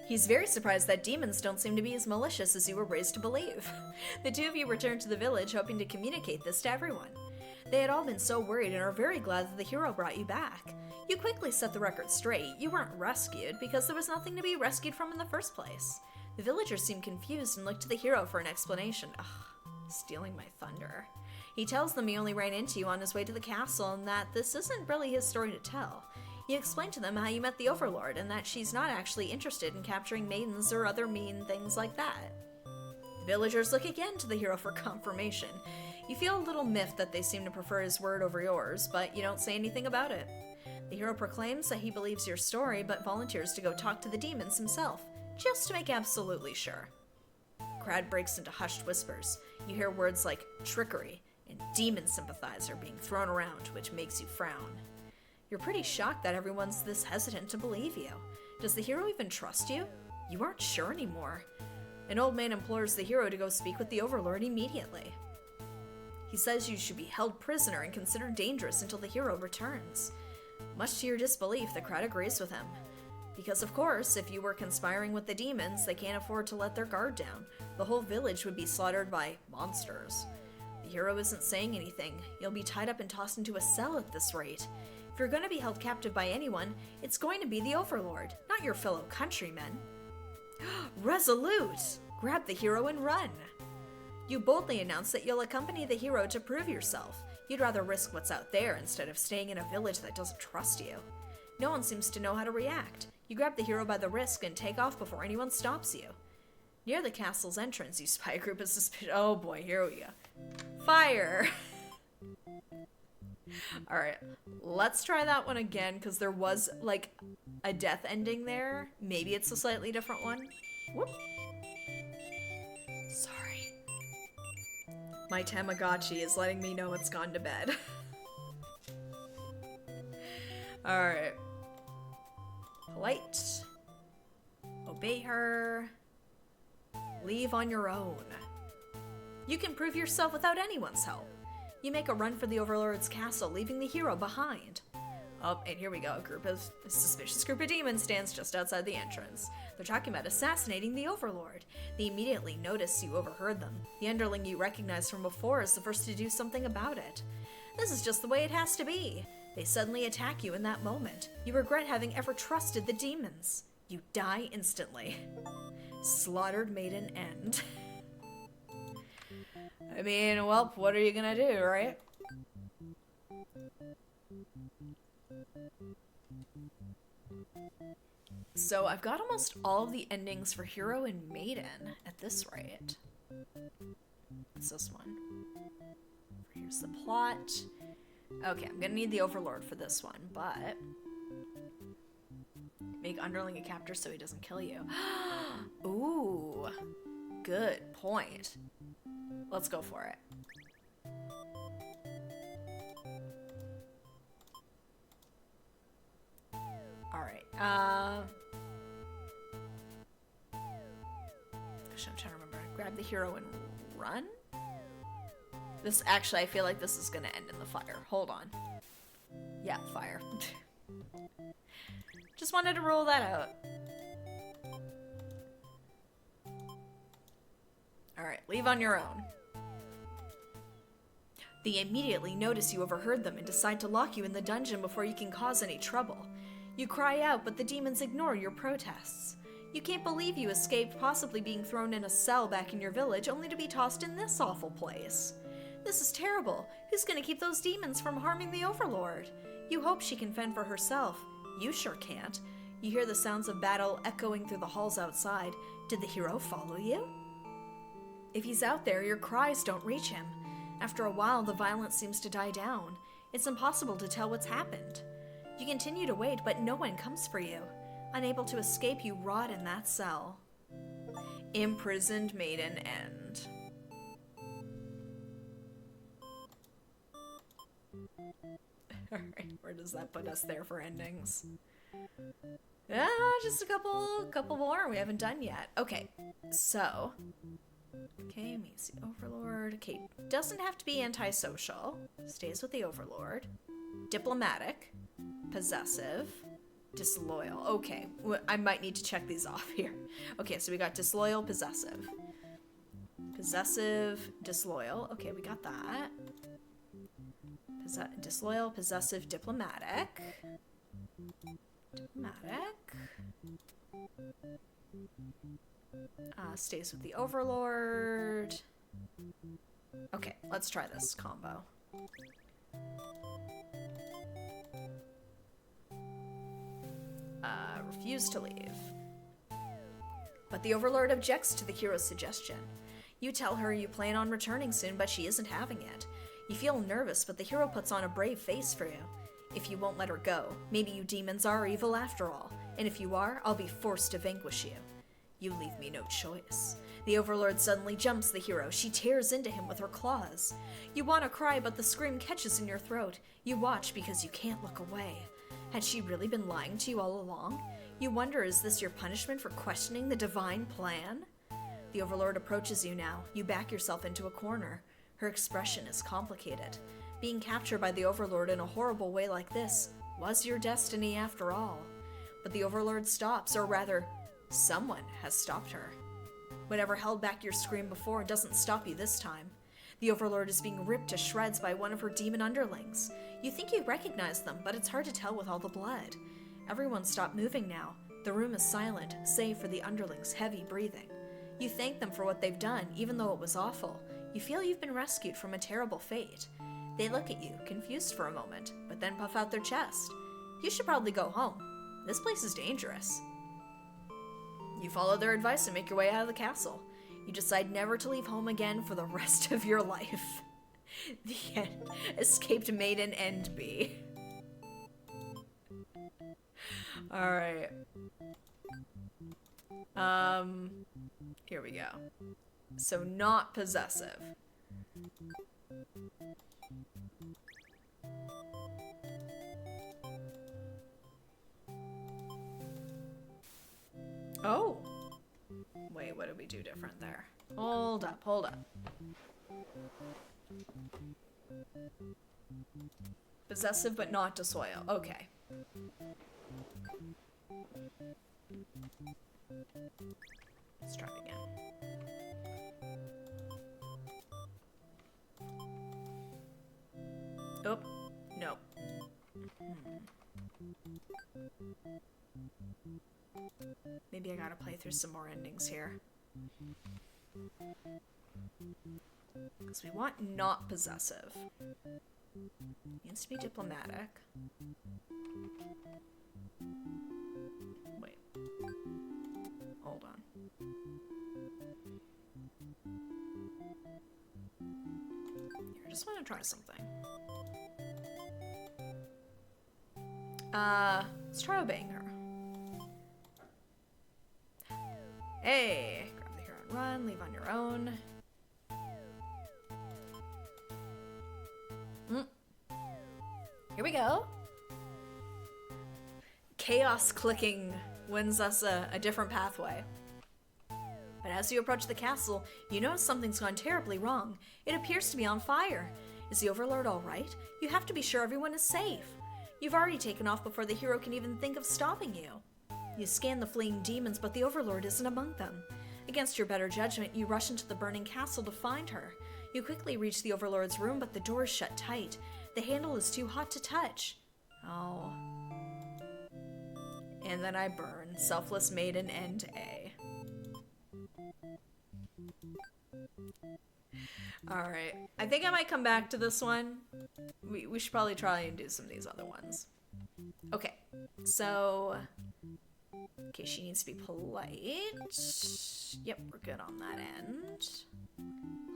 He's very surprised that demons don't seem to be as malicious as you were raised to believe. The two of you return to the village hoping to communicate this to everyone. They had all been so worried and are very glad that the hero brought you back. You quickly set the record straight. You weren't rescued because there was nothing to be rescued from in the first place. The villagers seemed confused and looked to the hero for an explanation. Ugh, stealing my thunder. He tells them he only ran into you on his way to the castle and that this isn't really his story to tell. You explain to them how you met the Overlord and that she's not actually interested in capturing maidens or other mean things like that. The villagers look again to the hero for confirmation. You feel a little miffed that they seem to prefer his word over yours, but you don't say anything about it. The hero proclaims that he believes your story, but volunteers to go talk to the demons himself, just to make absolutely sure. Crowd breaks into hushed whispers. You hear words like trickery and demon sympathizer being thrown around, which makes you frown. You're pretty shocked that everyone's this hesitant to believe you. Does the hero even trust you? You aren't sure anymore. An old man implores the hero to go speak with the Overlord immediately. He says you should be held prisoner and considered dangerous until the hero returns. Much to your disbelief, the crowd agrees with him. Because of course, if you were conspiring with the demons, they can't afford to let their guard down. The whole village would be slaughtered by monsters. The hero isn't saying anything. You'll be tied up and tossed into a cell at this rate. If you're going to be held captive by anyone, it's going to be the Overlord, not your fellow countrymen. Resolute! Grab the hero and run! You boldly announce that you'll accompany the hero to prove yourself. You'd rather risk what's out there instead of staying in a village that doesn't trust you. No one seems to know how to react. You grab the hero by the wrist and take off before anyone stops you. Near the castle's entrance, you spy a group of suspicious— oh boy, here we go. Fire! Alright, let's try that one again, because there was, like, a death ending there. Maybe it's a slightly different one. Whoop. Sorry. My Tamagotchi is letting me know it's gone to bed. Alright. Polite. Obey her. Leave on your own. You can prove yourself without anyone's help. You make a run for the Overlord's castle, leaving the hero behind. Oh, and here we go. A suspicious group of demons stands just outside the entrance. They're talking about assassinating the Overlord. They immediately notice you overheard them. The underling you recognize from before is the first to do something about it. This is just the way it has to be. They suddenly attack you in that moment. You regret having ever trusted the demons. You die instantly. Slaughtered maiden end. I mean, well, what are you gonna do, right? So I've got almost all of the endings for Hero and Maiden at this rate. What's this one? Here's the plot. Okay, I'm gonna need the Overlord for this one, but make underling a captor so he doesn't kill you. Ooh, good point. Let's go for it. Alright, gosh, I'm trying to remember. Grab the hero and run? This, actually, I feel like this is gonna end in the fire. Hold on. Yeah, fire. Just wanted to roll that out. Alright, leave on your own. They immediately notice you overheard them and decide to lock you in the dungeon before you can cause any trouble. You cry out, but the demons ignore your protests. You can't believe you escaped possibly being thrown in a cell back in your village only to be tossed in this awful place. This is terrible. Who's gonna keep those demons from harming the Overlord? You hope she can fend for herself. You sure can't. You hear the sounds of battle echoing through the halls outside. Did the hero follow you? If he's out there, your cries don't reach him. After a while, the violence seems to die down. It's impossible to tell what's happened. You continue to wait, but no one comes for you. Unable to escape, you rot in that cell. Imprisoned maiden end. Alright, where does that put us there for endings? Just a couple more we haven't done yet. Okay, so... Okay, meets the Overlord. Okay, doesn't have to be antisocial. Stays with the Overlord. Diplomatic. Possessive. Disloyal. Okay, I might need to check these off here. Okay, so we got disloyal, possessive. Possessive, disloyal. Okay, we got that. Disloyal, possessive, diplomatic. Diplomatic. Stays with the Overlord. Okay, let's try this combo. Refuse to leave. But the Overlord objects to the hero's suggestion. You tell her you plan on returning soon, but she isn't having it. You feel nervous, but the hero puts on a brave face for you. If you won't let her go, maybe you demons are evil after all, and if you are, I'll be forced to vanquish you. You leave me no choice. The Overlord suddenly jumps the hero. She tears into him with her claws. You want to cry, but the scream catches in your throat. You watch because you can't look away. Had she really been lying to you all along? You wonder, is this your punishment for questioning the divine plan? The Overlord approaches you now. You back yourself into a corner. Her expression is complicated. Being captured by the Overlord in a horrible way like this was your destiny after all. But the Overlord stops, or rather, someone has stopped her. Whatever held back your scream before doesn't stop you this time. The Overlord is being ripped to shreds by one of her demon underlings. You think you recognize them, but it's hard to tell with all the blood. Everyone stopped moving now. The room is silent, save for the underlings' heavy breathing. You thank them for what they've done, even though it was awful. You feel you've been rescued from a terrible fate. They look at you, confused for a moment, but then puff out their chest. You should probably go home. This place is dangerous. You follow their advice and make your way out of the castle. You decide never to leave home again for the rest of your life. The end. Escaped Maiden End B. Alright. Here we go. So not possessive. Oh. Wait, what did we do different there? Hold up, hold up. Possessive but not disloyal. Okay. Let's try it again. Oh, no. Maybe I gotta play through some more endings here. Because we want not possessive. Needs to be diplomatic. Wait. Hold on. Here, I just want to try something. Let's try obeying her. Hey! Grab the hero and run, leave on your own. Here we go. Chaos clicking wins us a different pathway. But as you approach the castle, you notice something's gone terribly wrong. It appears to be on fire. Is the Overlord alright? You have to be sure everyone is safe. You've already taken off before the hero can even think of stopping you. You scan the fleeing demons, but the Overlord isn't among them. Against your better judgment, you rush into the burning castle to find her. You quickly reach the Overlord's room, but the door is shut tight. The handle is too hot to touch. Oh. And then I burn. Selfless Maiden End A. Alright. I think I might come back to this one. We should probably try and do some of these other ones. Okay. So... Okay, she needs to be polite. Yep, we're good on that end.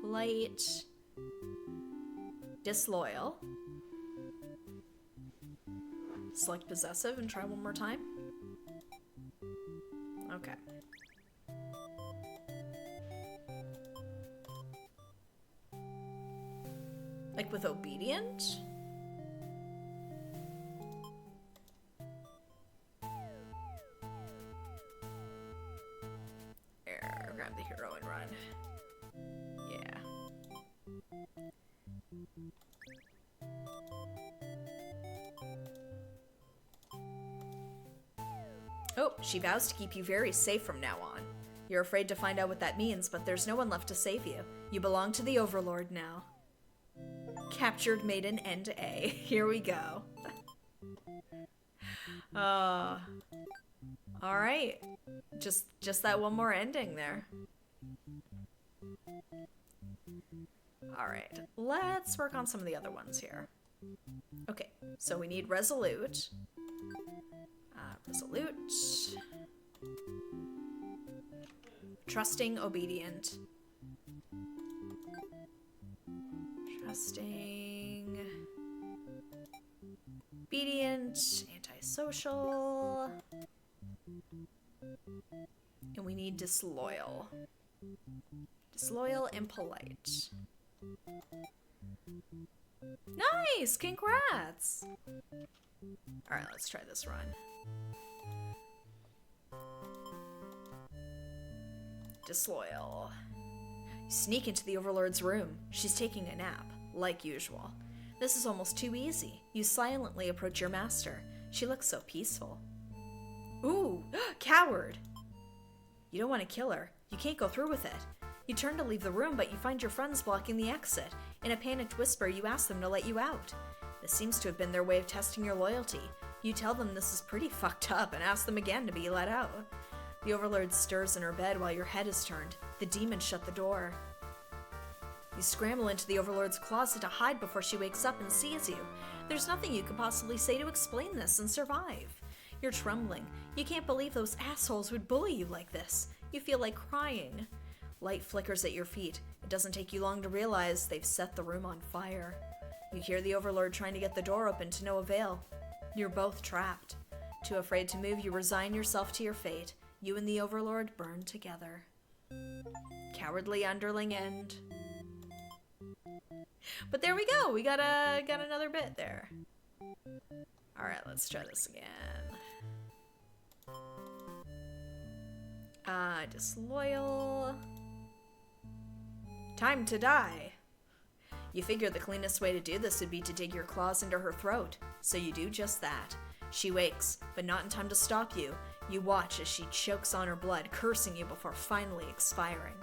Polite. Disloyal. Select possessive and try one more time. Okay. Like with obedient? There, grab the hero and run. Yeah. Oh, she vows to keep you very safe from now on. You're afraid to find out what that means, but there's no one left to save you. You belong to the Overlord now. Captured Maiden End A. Here we go. Alright. Just that one more ending there. Alright, let's work on some of the other ones here. Okay, so we need resolute. Resolute. Trusting, obedient. Trusting. Obedient, antisocial. And we need disloyal. Disloyal and polite. Nice! Congrats! Alright, let's try this run. Disloyal. You sneak into the Overlord's room. She's taking a nap, like usual. This is almost too easy. You silently approach your master. She looks so peaceful. Ooh! Coward! You don't want to kill her. You can't go through with it. You turn to leave the room, but you find your friends blocking the exit. In a panicked whisper, you ask them to let you out. This seems to have been their way of testing your loyalty. You tell them this is pretty fucked up and ask them again to be let out. The Overlord stirs in her bed while your head is turned. The demons shut the door. You scramble into the Overlord's closet to hide before she wakes up and sees you. There's nothing you could possibly say to explain this and survive. You're trembling. You can't believe those assholes would bully you like this. You feel like crying. Light flickers at your feet. It doesn't take you long to realize they've set the room on fire. You hear the Overlord trying to get the door open to no avail. You're both trapped. Too afraid to move, you resign yourself to your fate. You and the Overlord burn together. Cowardly underling end. But there we go. We got another bit there. Alright, let's try this again. Disloyal. Time to die. You figure the cleanest way to do this would be to dig your claws into her throat, so you do just that. She wakes, but not in time to stop you. You watch as she chokes on her blood, cursing you before finally expiring.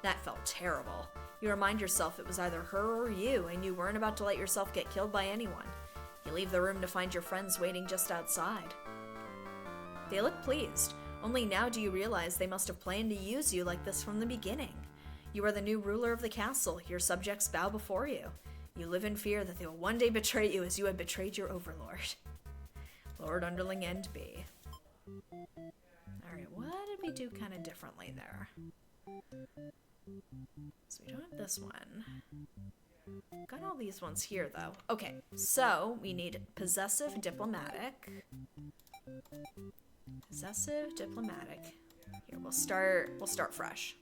That felt terrible. You remind yourself it was either her or you, and you weren't about to let yourself get killed by anyone. You leave the room to find your friends waiting just outside. They look pleased. Only now do you realize they must have planned to use you like this from the beginning. You are the new ruler of the castle. Your subjects bow before you. You live in fear that they will one day betray you as you had betrayed your overlord. Lord Underling End B. Alright, what did we do kind of differently there? So we don't have this one. Got all these ones here, though. Okay, so we need possessive diplomatic. Possessive diplomatic. Here, we'll start fresh.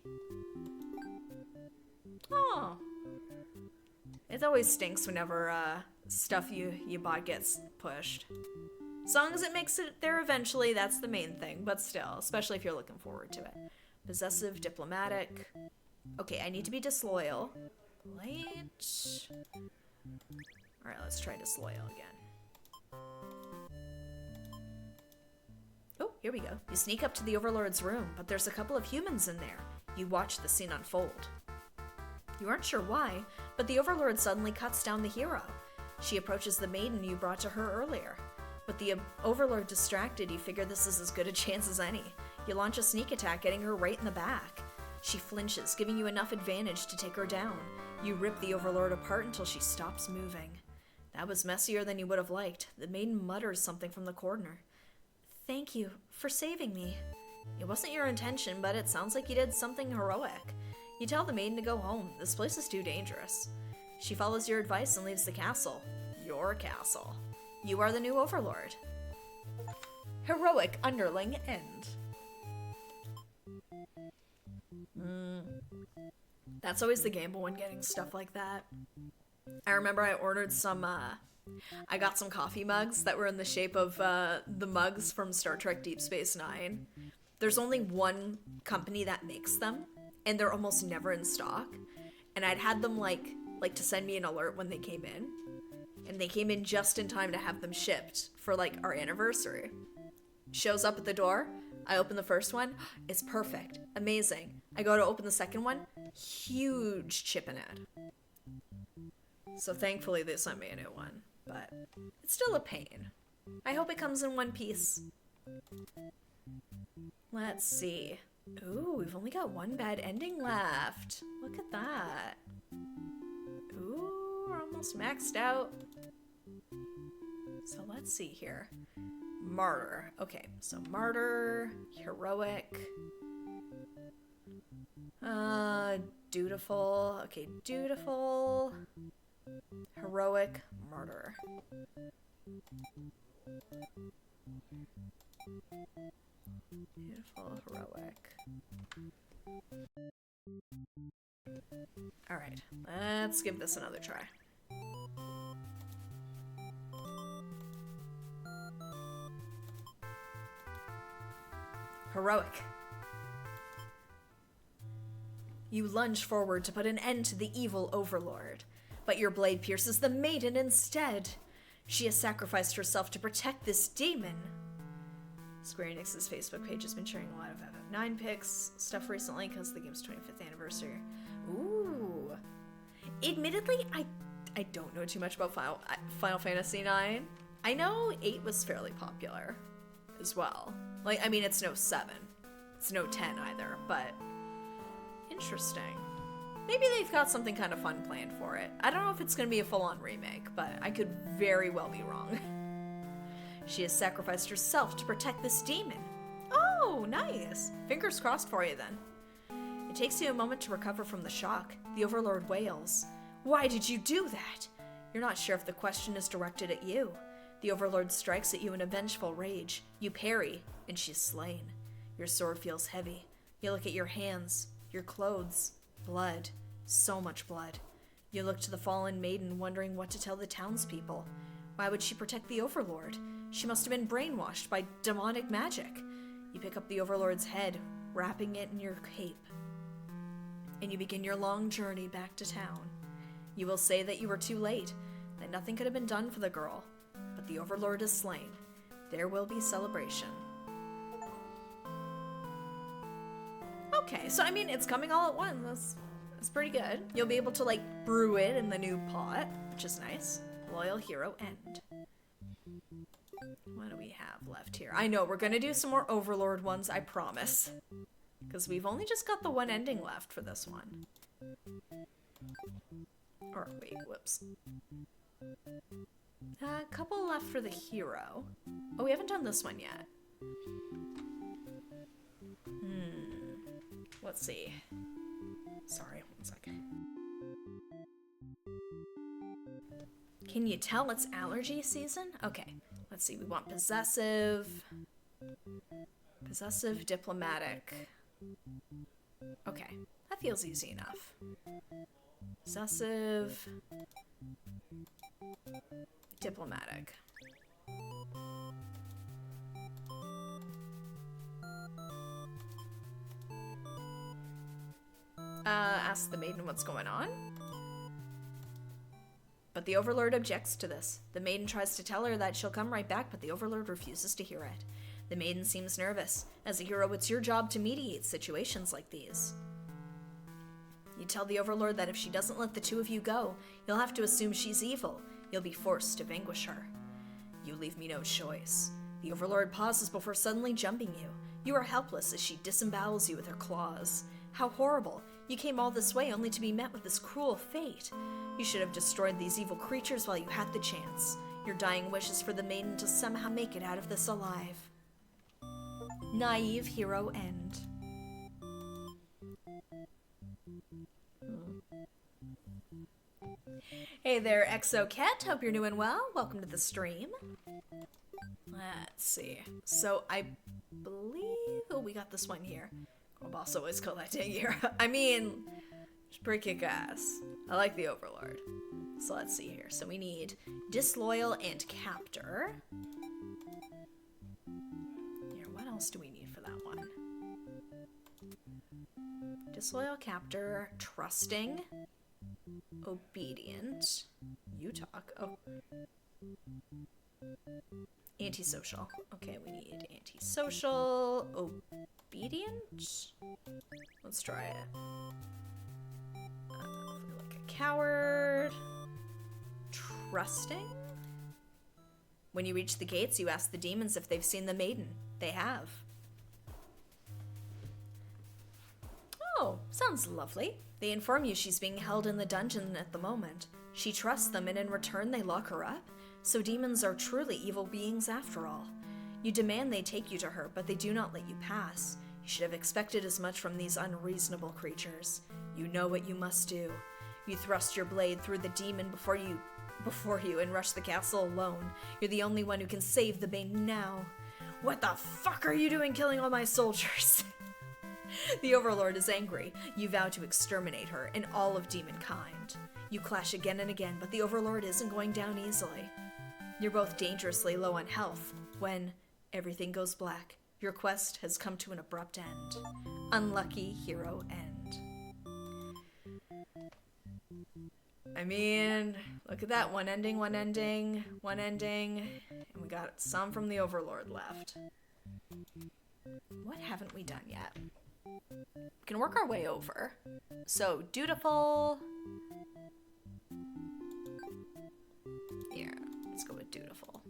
Oh. It always stinks whenever stuff you bought gets pushed. As long as it makes it there eventually, that's the main thing, but still, especially if you're looking forward to it. Possessive, diplomatic. Okay, I need to be disloyal. Polite. Alright, let's try disloyal again. Oh, here we go. You sneak up to the Overlord's room, but there's a couple of humans in there. You watch the scene unfold. You aren't sure why, but the Overlord suddenly cuts down the hero. She approaches the maiden you brought to her earlier. With the Overlord distracted, you figure this is as good a chance as any. You launch a sneak attack, getting her right in the back. She flinches, giving you enough advantage to take her down. You rip the Overlord apart until she stops moving. That was messier than you would have liked. The maiden mutters something from the corner. Thank you for saving me. It wasn't your intention, but it sounds like you did something heroic. You tell the maiden to go home. This place is too dangerous. She follows your advice and leaves the castle. Your castle. You are the new Overlord. Heroic underling end. That's always the gamble when getting stuff like that. I remember I ordered some, I got some coffee mugs that were in the shape of the mugs from Star Trek Deep Space Nine. There's only one company that makes them, and they're almost never in stock. And I'd had them like to send me an alert when they came in. And they came in just in time to have them shipped for like our anniversary. Shows up at the door. I open the first one. It's perfect. Amazing. I go to open the second one. Huge chip in it. So thankfully they sent me a new one. But it's still a pain. I hope it comes in one piece. Let's see. Ooh, we've only got one bad ending left. Look at that. almost maxed out. So let's see here. Martyr. Okay, so martyr, heroic, dutiful. Okay, dutiful, heroic, martyr. Beautiful, heroic. Alright, let's give this another try. Heroic. You lunge forward to put an end to the evil overlord, but your blade pierces the maiden instead. She has sacrificed herself to protect this demon. Square Enix's Facebook page has been sharing a lot of FF9 pics stuff recently because of the game's 25th anniversary. Ooh. Admittedly, I don't know too much about Final Fantasy IX. I know 8 was fairly popular as well. Like, I mean, it's no 7. It's no 10 either, but interesting. Maybe they've got something kind of fun planned for it. I don't know if it's going to be a full-on remake, but I could very well be wrong. She has sacrificed herself to protect this demon. Oh, nice. Fingers crossed for you then. It takes you a moment to recover from the shock. The Overlord wails. Why did you do that? You're not sure if the question is directed at you. The Overlord strikes at you in a vengeful rage. You parry, and she's slain. Your sword feels heavy. You look at your hands, your clothes, blood, so much blood. You look to the fallen maiden, wondering what to tell the townspeople. Why would she protect the Overlord? She must have been brainwashed by demonic magic. You pick up the Overlord's head, wrapping it in your cape, and you begin your long journey back to town. You will say that you were too late, that nothing could have been done for the girl, but the Overlord is slain. There will be celebration. Okay, so I mean, it's coming all at once. That's pretty good. You'll be able to, like, brew it in the new pot, which is nice. Loyal Hero End. What do we have left here? I know, we're gonna do some more Overlord ones, I promise. Because we've only just got the one ending left for this one. Or, wait, whoops. A couple left for the hero. Oh, we haven't done this one yet. Let's see. Sorry, 1 second. Can you tell it's allergy season? Okay, let's see. We want possessive. Possessive, diplomatic. Okay, that feels easy enough. Possessive. Diplomatic. Ask the maiden what's going on. But the Overlord objects to this. The maiden tries to tell her that she'll come right back, but the Overlord refuses to hear it. The maiden seems nervous. As a hero, it's your job to mediate situations like these. You tell the Overlord that if she doesn't let the two of you go, you'll have to assume she's evil. You'll be forced to vanquish her. You leave me no choice. The Overlord pauses before suddenly jumping you. You are helpless as she disembowels you with her claws. How horrible. You came all this way only to be met with this cruel fate. You should have destroyed these evil creatures while you had the chance. Your dying wish is for the maiden to somehow make it out of this alive. Naive Hero End. Hey there, Exocat. Hope you're doing well. Welcome to the stream. Let's see. So I believe we got this one here. Girl boss always collecting here. I mean, it's pretty kick-ass. I like the Overlord. So let's see here. So we need Disloyal and Captor. Here, what else do we need for that one? Disloyal, Captor, Trusting, Obedient. You talk. Oh. Antisocial. Okay, we need antisocial. Obedient? Let's try it. Like a coward. Trusting? When you reach the gates, you ask the demons if they've seen the maiden. They have. Oh, Oh, sounds lovely. They inform you she's being held in the dungeon at the moment. She trusts them, and in return they lock her up? So demons are truly evil beings after all. You demand they take you to her, but they do not let you pass. You should have expected as much from these unreasonable creatures. You know what you must do. You thrust your blade through the demon before you and rush the castle alone. You're the only one who can save the Bane now. What the fuck are you doing killing all my soldiers? The Overlord is angry. You vow to exterminate her and all of demonkind. You clash again and again, but the Overlord isn't going down easily. You're both dangerously low on health when everything goes black. Your quest has come to an abrupt end. Unlucky hero end. I mean, look at that. One ending, and we got some from the Overlord left. What haven't we done yet? We can work our way over. So, dutiful. Here, let's go with dutiful.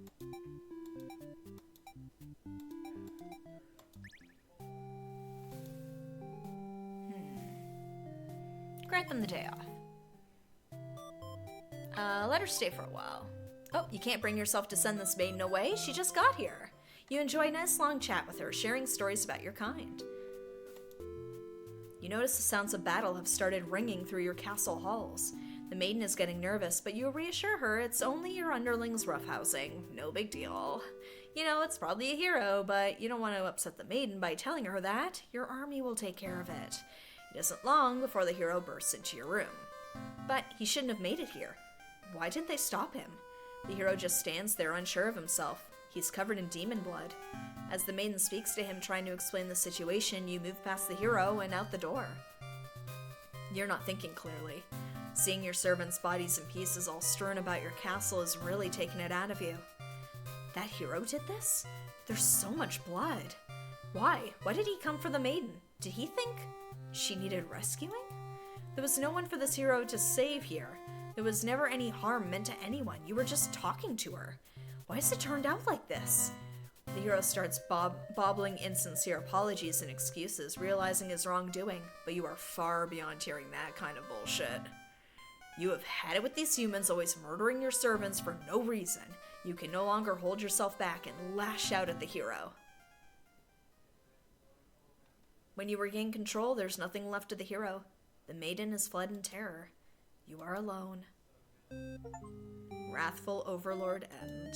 Grant them the day off. Let her stay for a while. Oh, you can't bring yourself to send this maiden away. She just got here. You enjoy a nice long chat with her, sharing stories about your kind. You notice the sounds of battle have started ringing through your castle halls. The maiden is getting nervous, but you reassure her it's only your underlings roughhousing. No big deal. You know, it's probably a hero, but you don't want to upset the maiden by telling her that. Your army will take care of it. It isn't long before the hero bursts into your room. But he shouldn't have made it here. Why didn't they stop him? The hero just stands there unsure of himself. He's covered in demon blood. As the maiden speaks to him trying to explain the situation, you move past the hero and out the door. You're not thinking clearly. Seeing your servants' bodies in pieces all strewn about your castle is really taking it out of you. That hero did this? There's so much blood. Why? Why did he come for the maiden? Did he think she needed rescuing? There was no one for this hero to save here. There was never any harm meant to anyone. You were just talking to her. Why has it turned out like this? The hero starts bobbling insincere apologies and excuses, realizing his wrongdoing, but you are far beyond hearing that kind of bullshit. You have had it with these humans always murdering your servants for no reason. You can no longer hold yourself back and lash out at the hero. When you regain control, there's nothing left of the hero. The maiden has fled in terror. You are alone. Wrathful Overlord end.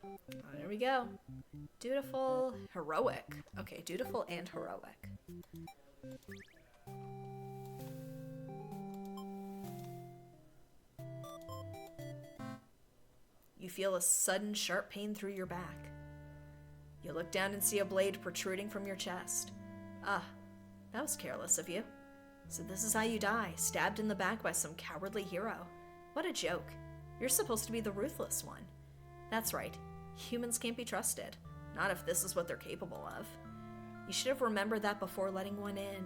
Oh, there we go. Dutiful, heroic. Okay, dutiful and heroic. You feel a sudden sharp pain through your back. You look down and see a blade protruding from your chest. Ah, that was careless of you. So this is how you die, stabbed in the back by some cowardly hero. What a joke. You're supposed to be the ruthless one. That's right. Humans can't be trusted. Not if this is what they're capable of. You should have remembered that before letting one in.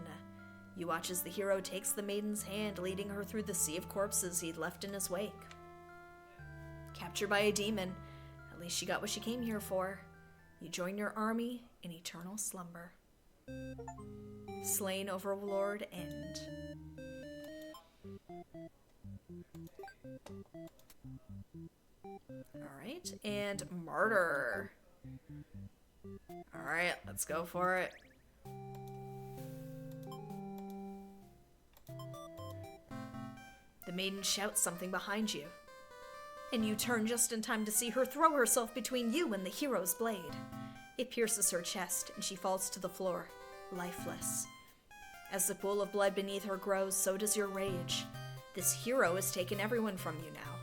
You watch as the hero takes the maiden's hand, leading her through the sea of corpses he'd left in his wake. Captured by a demon, at least she got what she came here for. You join your army in eternal slumber. Slain Overlord end. Alright, and Martyr. Alright, let's go for it. The maiden shouts something behind you, and you turn just in time to see her throw herself between you and the hero's blade. It pierces her chest, and she falls to the floor, lifeless. As the pool of blood beneath her grows, so does your rage. This hero has taken everyone from you now.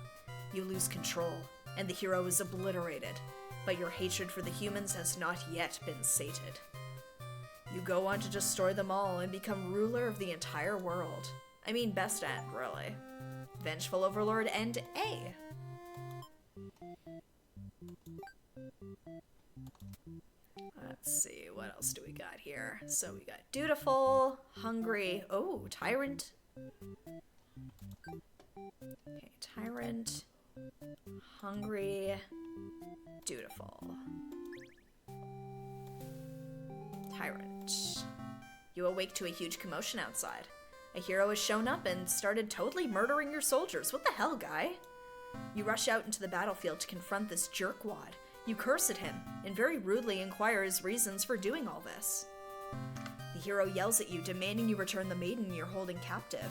You lose control, and the hero is obliterated, but your hatred for the humans has not yet been sated. You go on to destroy them all and become ruler of the entire world. I mean, best end, really. Vengeful Overlord end A. Let's see, what else do we got here? So we got dutiful, hungry, oh, tyrant. Okay, tyrant, Hungry. Dutiful. Tyrant. You awake to a huge commotion outside. A hero has shown up and started totally murdering your soldiers. What the hell, guy? You rush out into the battlefield to confront this jerkwad. You curse at him and very rudely inquire his reasons for doing all this. The hero yells at you, demanding you return the maiden you're holding captive.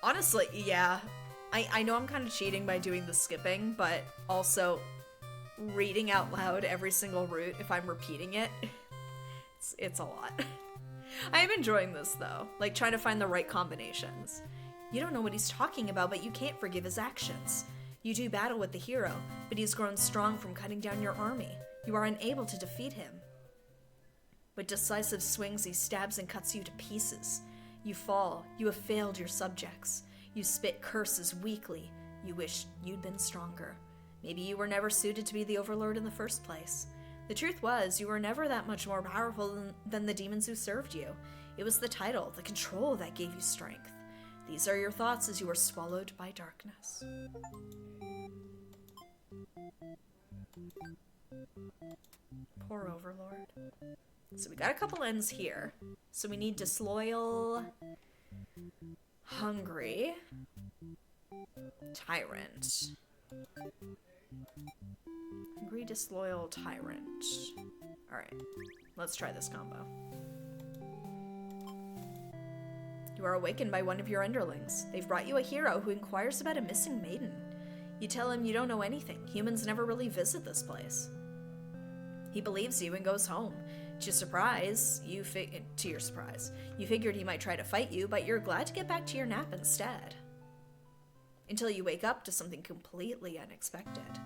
Honestly, yeah. I know I'm kind of cheating by doing the skipping, but also reading out loud every single route if I'm repeating it, it's a lot. I am enjoying this, though, like trying to find the right combinations. You don't know what he's talking about, but you can't forgive his actions. You do battle with the hero, but he's grown strong from cutting down your army. You are unable to defeat him. With decisive swings, he stabs and cuts you to pieces. You fall. You have failed your subjects. You spit curses weakly. You wish you'd been stronger. Maybe you were never suited to be the Overlord in the first place. The truth was, you were never that much more powerful than the demons who served you. It was the title, the control that gave you strength. These are your thoughts as you were swallowed by darkness. Poor Overlord. So we got a couple ends here. So we need disloyal, hungry, tyrant. Hungry, disloyal, tyrant. Alright, let's try this combo. You are awakened by one of your underlings. They've brought you a hero who inquires about a missing maiden. You tell him you don't know anything. Humans never really visit this place. He believes you and goes home. To your surprise, you figured he might try to fight you, but you're glad to get back to your nap instead. Until you wake up to something completely unexpected.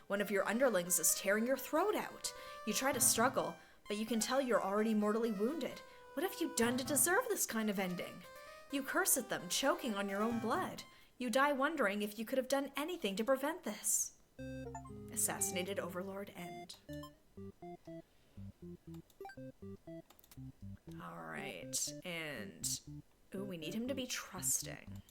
One of your underlings is tearing your throat out. You try to struggle, but you can tell you're already mortally wounded. What have you done to deserve this kind of ending? You curse at them, choking on your own blood. You die wondering if you could have done anything to prevent this. Assassinated Overlord end. Alright, and... ooh, we need him to be trusting.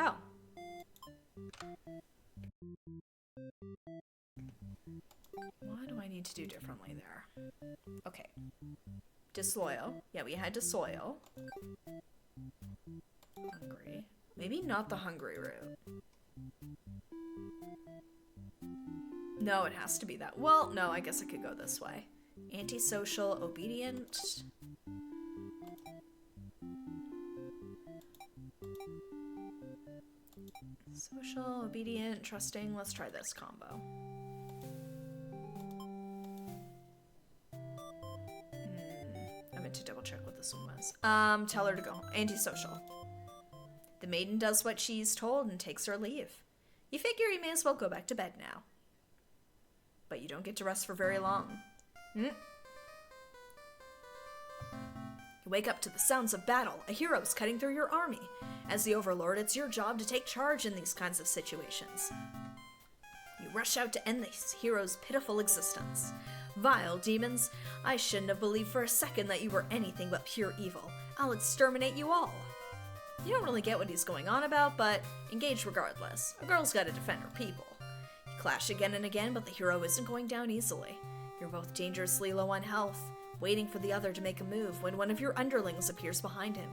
Oh. What do I need to do differently there? Okay. Disloyal. Yeah, we had disloyal. Hungry. Maybe not the hungry route. No, it has to be that. Well, no, I guess I could go this way. Antisocial, obedient. Social, obedient, trusting. Let's try this combo. I meant to double check what this one was. Tell her to go. Antisocial. The maiden does what she's told and takes her leave. You figure you may as well go back to bed now. But you don't get to rest for very long. You wake up to the sounds of battle. A hero's cutting through your army. As the Overlord, it's your job to take charge in these kinds of situations. You rush out to end this hero's pitiful existence. Vile demons, I shouldn't have believed for a second that you were anything but pure evil. I'll exterminate you all. You don't really get what he's going on about, but engage regardless. A girl's gotta defend her people. You clash again and again, but the hero isn't going down easily. You're both dangerously low on health, waiting for the other to make a move when one of your underlings appears behind him.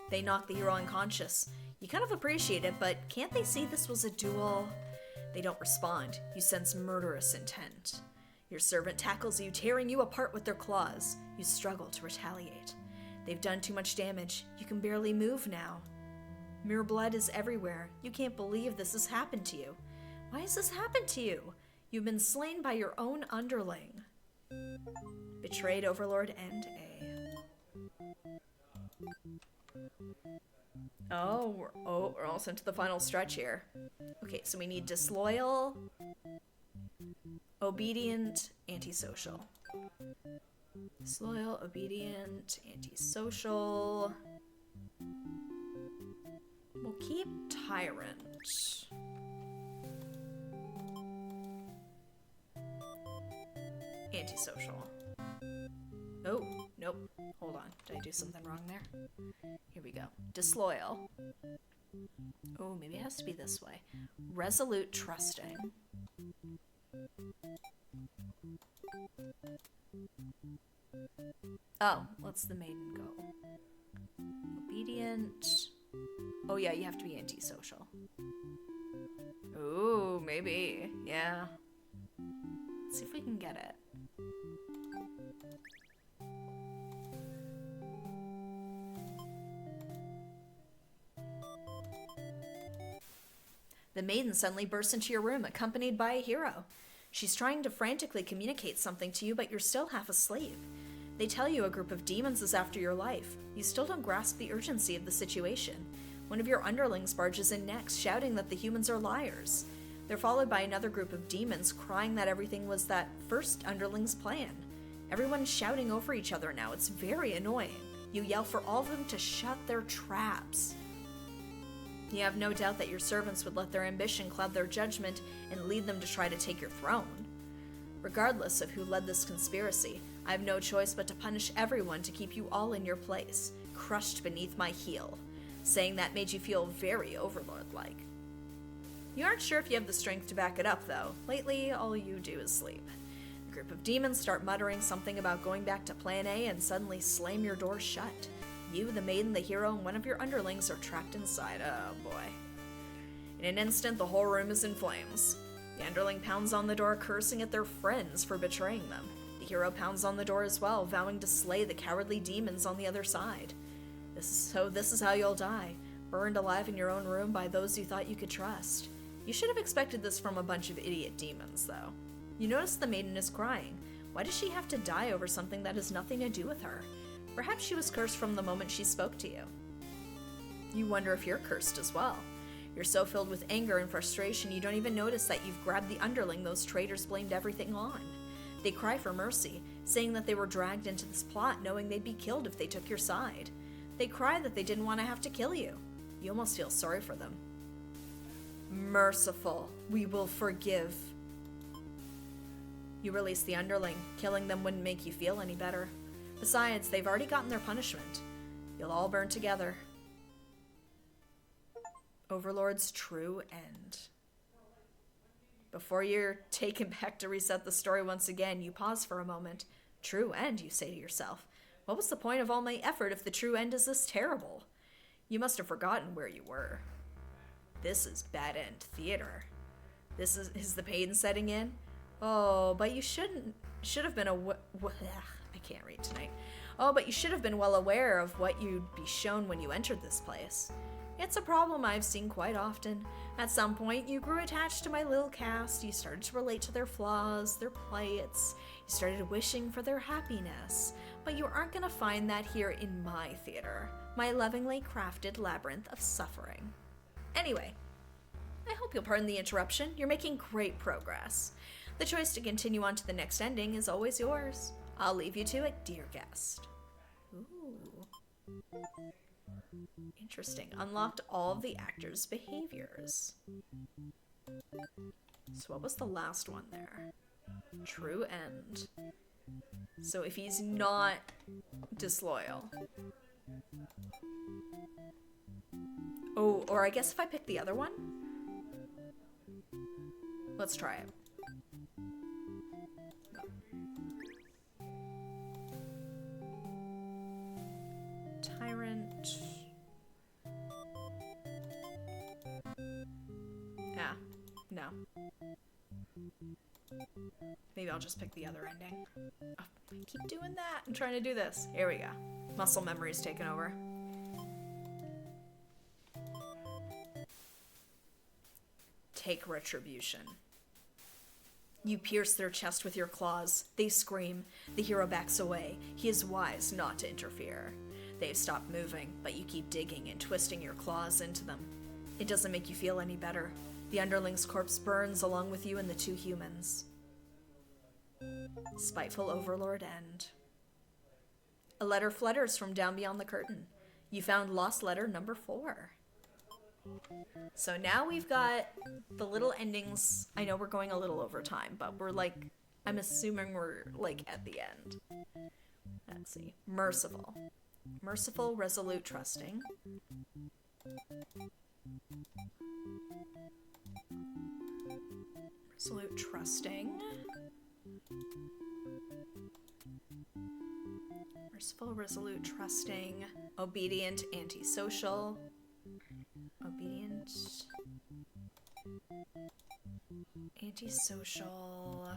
They knock the hero unconscious. You kind of appreciate it, but can't they see this was a duel? They don't respond. You sense murderous intent. Your servant tackles you, tearing you apart with their claws. You struggle to retaliate. They've done too much damage. You can barely move now. Mere blood is everywhere. You can't believe this has happened to you. Why has this happened to you? You've been slain by your own underling. Betrayed Overlord and A. Oh, we're almost into the final stretch here. Okay, so we need disloyal, obedient, antisocial. Disloyal, obedient, antisocial. We'll keep tyrant. Antisocial. Oh, nope. Hold on. Did I do something wrong there? Here we go. Disloyal. Oh, maybe it has to be this way. Resolute trusting. Oh, let's the maiden go. Obedient. Oh yeah, you have to be antisocial. Ooh, maybe. Yeah. Let's see if we can get it. The maiden suddenly bursts into your room, accompanied by a hero. She's trying to frantically communicate something to you, but you're still half asleep. They tell you a group of demons is after your life. You still don't grasp the urgency of the situation. One of your underlings barges in next, shouting that the humans are liars. They're followed by another group of demons, crying that everything was that first underling's plan. Everyone's shouting over each other now. It's very annoying. You yell for all of them to shut their traps. You have no doubt that your servants would let their ambition cloud their judgment and lead them to try to take your throne. Regardless of who led this conspiracy, I have no choice but to punish everyone to keep you all in your place, crushed beneath my heel. Saying that made you feel very Overlord-like. You aren't sure if you have the strength to back it up, though. Lately, all you do is sleep. A group of demons start muttering something about going back to Plan A and suddenly slam your door shut. You, the maiden, the hero, and one of your underlings are trapped inside. Oh boy. In an instant, the whole room is in flames. The underling pounds on the door, cursing at their friends for betraying them. The hero pounds on the door as well, vowing to slay the cowardly demons on the other side. This is how you'll die, burned alive in your own room by those you thought you could trust. You should have expected this from a bunch of idiot demons, though. You notice the maiden is crying. Why does she have to die over something that has nothing to do with her? Perhaps she was cursed from the moment she spoke to you. You wonder if you're cursed as well. You're so filled with anger and frustration you don't even notice that you've grabbed the underling those traitors blamed everything on. They cry for mercy, saying that they were dragged into this plot knowing they'd be killed if they took your side. They cry that they didn't want to have to kill you. You almost feel sorry for them. Merciful, we will forgive. You release the underling. Killing them wouldn't make you feel any better. Besides, they've already gotten their punishment. You'll all burn together. Overlord's true end. Before you're taken back to reset the story once again, you pause for a moment. True end, you say to yourself. What was the point of all my effort if the true end is this terrible? You must have forgotten where you were. This is bad end theater. This is the pain setting in? Oh, but you should have been I can't read tonight. Oh, but you should have been well aware of what you'd be shown when you entered this place. It's a problem I've seen quite often. At some point, you grew attached to my little cast, you started to relate to their flaws, their plights, you started wishing for their happiness. But you aren't gonna find that here in my theater, my lovingly crafted labyrinth of suffering. Anyway, I hope you'll pardon the interruption. You're making great progress. The choice to continue on to the next ending is always yours. I'll leave you to it, dear guest. Ooh. Interesting. Unlocked all of the actors' behaviors. So what was the last one there? True end. So if he's not disloyal. Oh, or I guess if I pick the other one? Let's try it. Tyrant. Yeah, no. Maybe I'll just pick the other ending. Oh, I keep doing that. I'm trying to do this. Here we go. Muscle memory's taken over. Take retribution. You pierce their chest with your claws. They scream. The hero backs away. He is wise not to interfere. They've stopped moving, but you keep digging and twisting your claws into them. It doesn't make you feel any better. The underling's corpse burns along with you and the two humans. Spiteful Overlord end. A letter flutters from down beyond the curtain. You found lost letter number 4. So now we've got the little endings. I know we're going a little over time, but we're like, I'm assuming we're like at the end. Let's see. Merciful. Merciful, resolute, trusting. Resolute, trusting. Merciful, resolute, trusting. Obedient, antisocial. Obedient. Antisocial.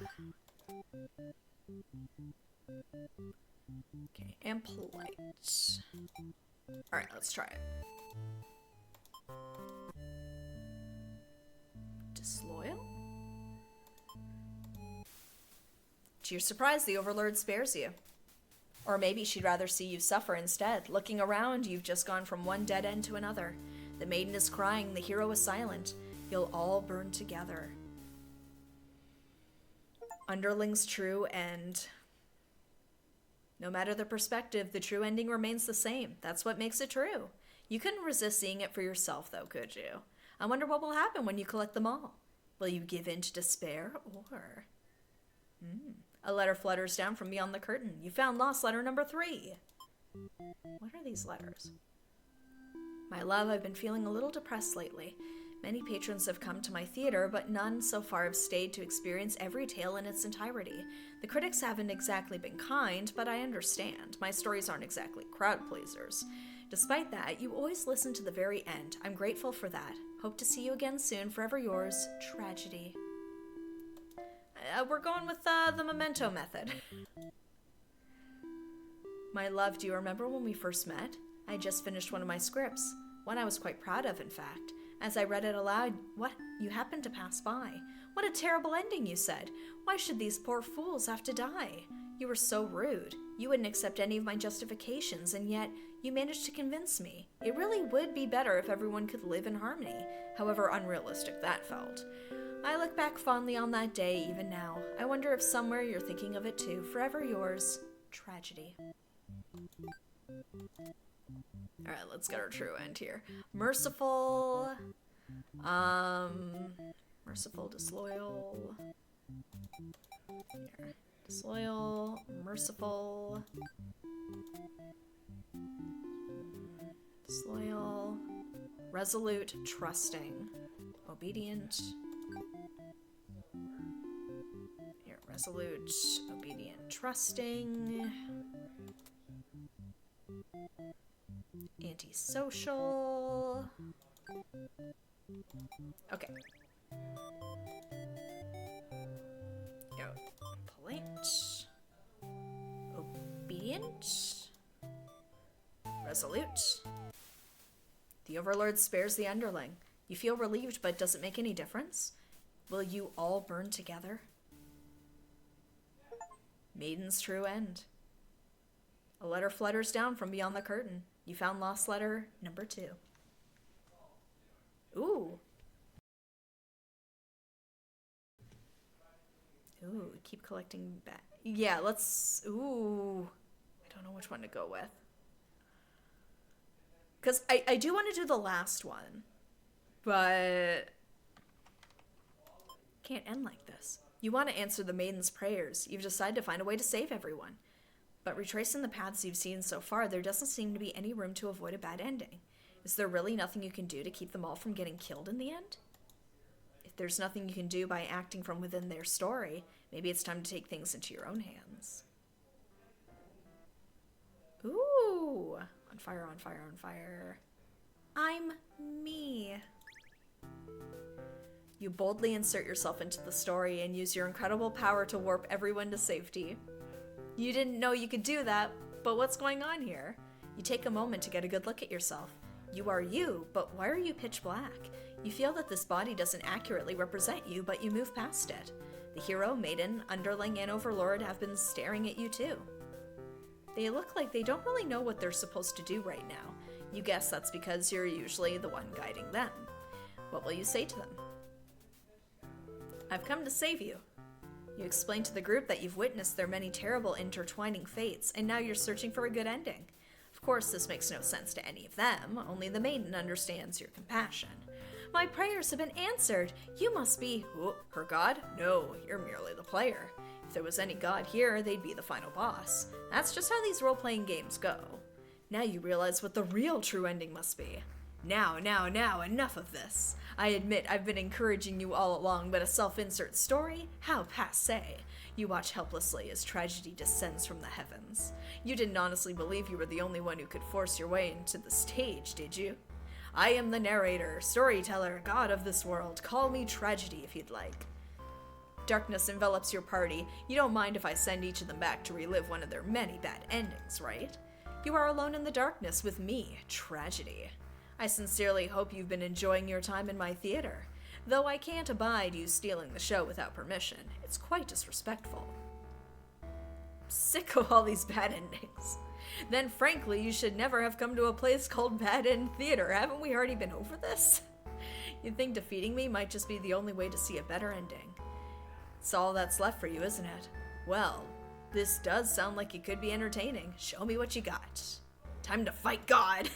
Okay, and polite. Alright, let's try it. Disloyal? To your surprise, the Overlord spares you. Or maybe she'd rather see you suffer instead. Looking around, you've just gone from one dead end to another. The maiden is crying, the hero is silent. You'll all burn together. Underling's true end. No matter the perspective, the true ending remains the same. That's what makes it true. You couldn't resist seeing it for yourself, though, could you? I wonder what will happen when you collect them all. Will you give in to despair, or... A letter flutters down from beyond the curtain. You found lost letter number 3. What are these letters? My love, I've been feeling a little depressed lately. Many patrons have come to my theater, but none so far have stayed to experience every tale in its entirety. The critics haven't exactly been kind, but I understand. My stories aren't exactly crowd pleasers. Despite that, you always listen to the very end. I'm grateful for that. Hope to see you again soon. Forever yours, Tragedy. We're going with the memento method. My love, do you remember when we first met? I had just finished one of my scripts. One I was quite proud of, in fact. As I read it aloud, what? You happened to pass by. What a terrible ending, you said. Why should these poor fools have to die? You were so rude. You wouldn't accept any of my justifications, and yet you managed to convince me. It really would be better if everyone could live in harmony, however unrealistic that felt. I look back fondly on that day, even now. I wonder if somewhere you're thinking of it too. Forever yours, Tragedy. Alright, let's get our true end here. Merciful. Merciful, disloyal. Here. Disloyal, merciful. Disloyal. Resolute, trusting. Obedient. Here, resolute, obedient, trusting. Antisocial. Okay. Yo, polite. Obedient. Resolute. The Overlord spares the underling. You feel relieved, but does it make any difference? Will you all burn together? Maiden's true end. A letter flutters down from beyond the curtain. You found lost letter number 2. Ooh. Ooh, keep collecting back. Yeah, let's... Ooh. I don't know which one to go with. Because I do want to do the last one. But... Can't end like this. You want to answer the maiden's prayers. You've decided to find a way to save everyone. But retracing the paths you've seen so far, there doesn't seem to be any room to avoid a bad ending. Is there really nothing you can do to keep them all from getting killed in the end? If there's nothing you can do by acting from within their story, maybe it's time to take things into your own hands. Ooh! On fire, on fire, on fire. I'm me. You boldly insert yourself into the story and use your incredible power to warp everyone to safety. You didn't know you could do that, but what's going on here? You take a moment to get a good look at yourself. You are you, but why are you pitch black? You feel that this body doesn't accurately represent you, but you move past it. The hero, maiden, underling, and overlord have been staring at you too. They look like they don't really know what they're supposed to do right now. You guess that's because you're usually the one guiding them. What will you say to them? I've come to save you. You explain to the group that you've witnessed their many terrible intertwining fates, and now you're searching for a good ending. Of course, this makes no sense to any of them, only the maiden understands your compassion. My prayers have been answered. You must be her god? No, you're merely the player. If there was any god here, they'd be the final boss. That's just how these role-playing games go. Now you realize what the real true ending must be. Now, enough of this. I admit I've been encouraging you all along, but a self-insert story? How passé. You watch helplessly as tragedy descends from the heavens. You didn't honestly believe you were the only one who could force your way into the stage, did you? I am the narrator, storyteller, god of this world. Call me Tragedy if you'd like. Darkness envelops your party. You don't mind if I send each of them back to relive one of their many bad endings, right? You are alone in the darkness with me, Tragedy. I sincerely hope you've been enjoying your time in my theater, though I can't abide you stealing the show without permission. It's quite disrespectful. Sick of all these bad endings. Then frankly, you should never have come to a place called Bad End Theater. Haven't we already been over this? You'd think defeating me might just be the only way to see a better ending. It's all that's left for you, isn't it? Well, this does sound like it could be entertaining. Show me what you got. Time to fight God!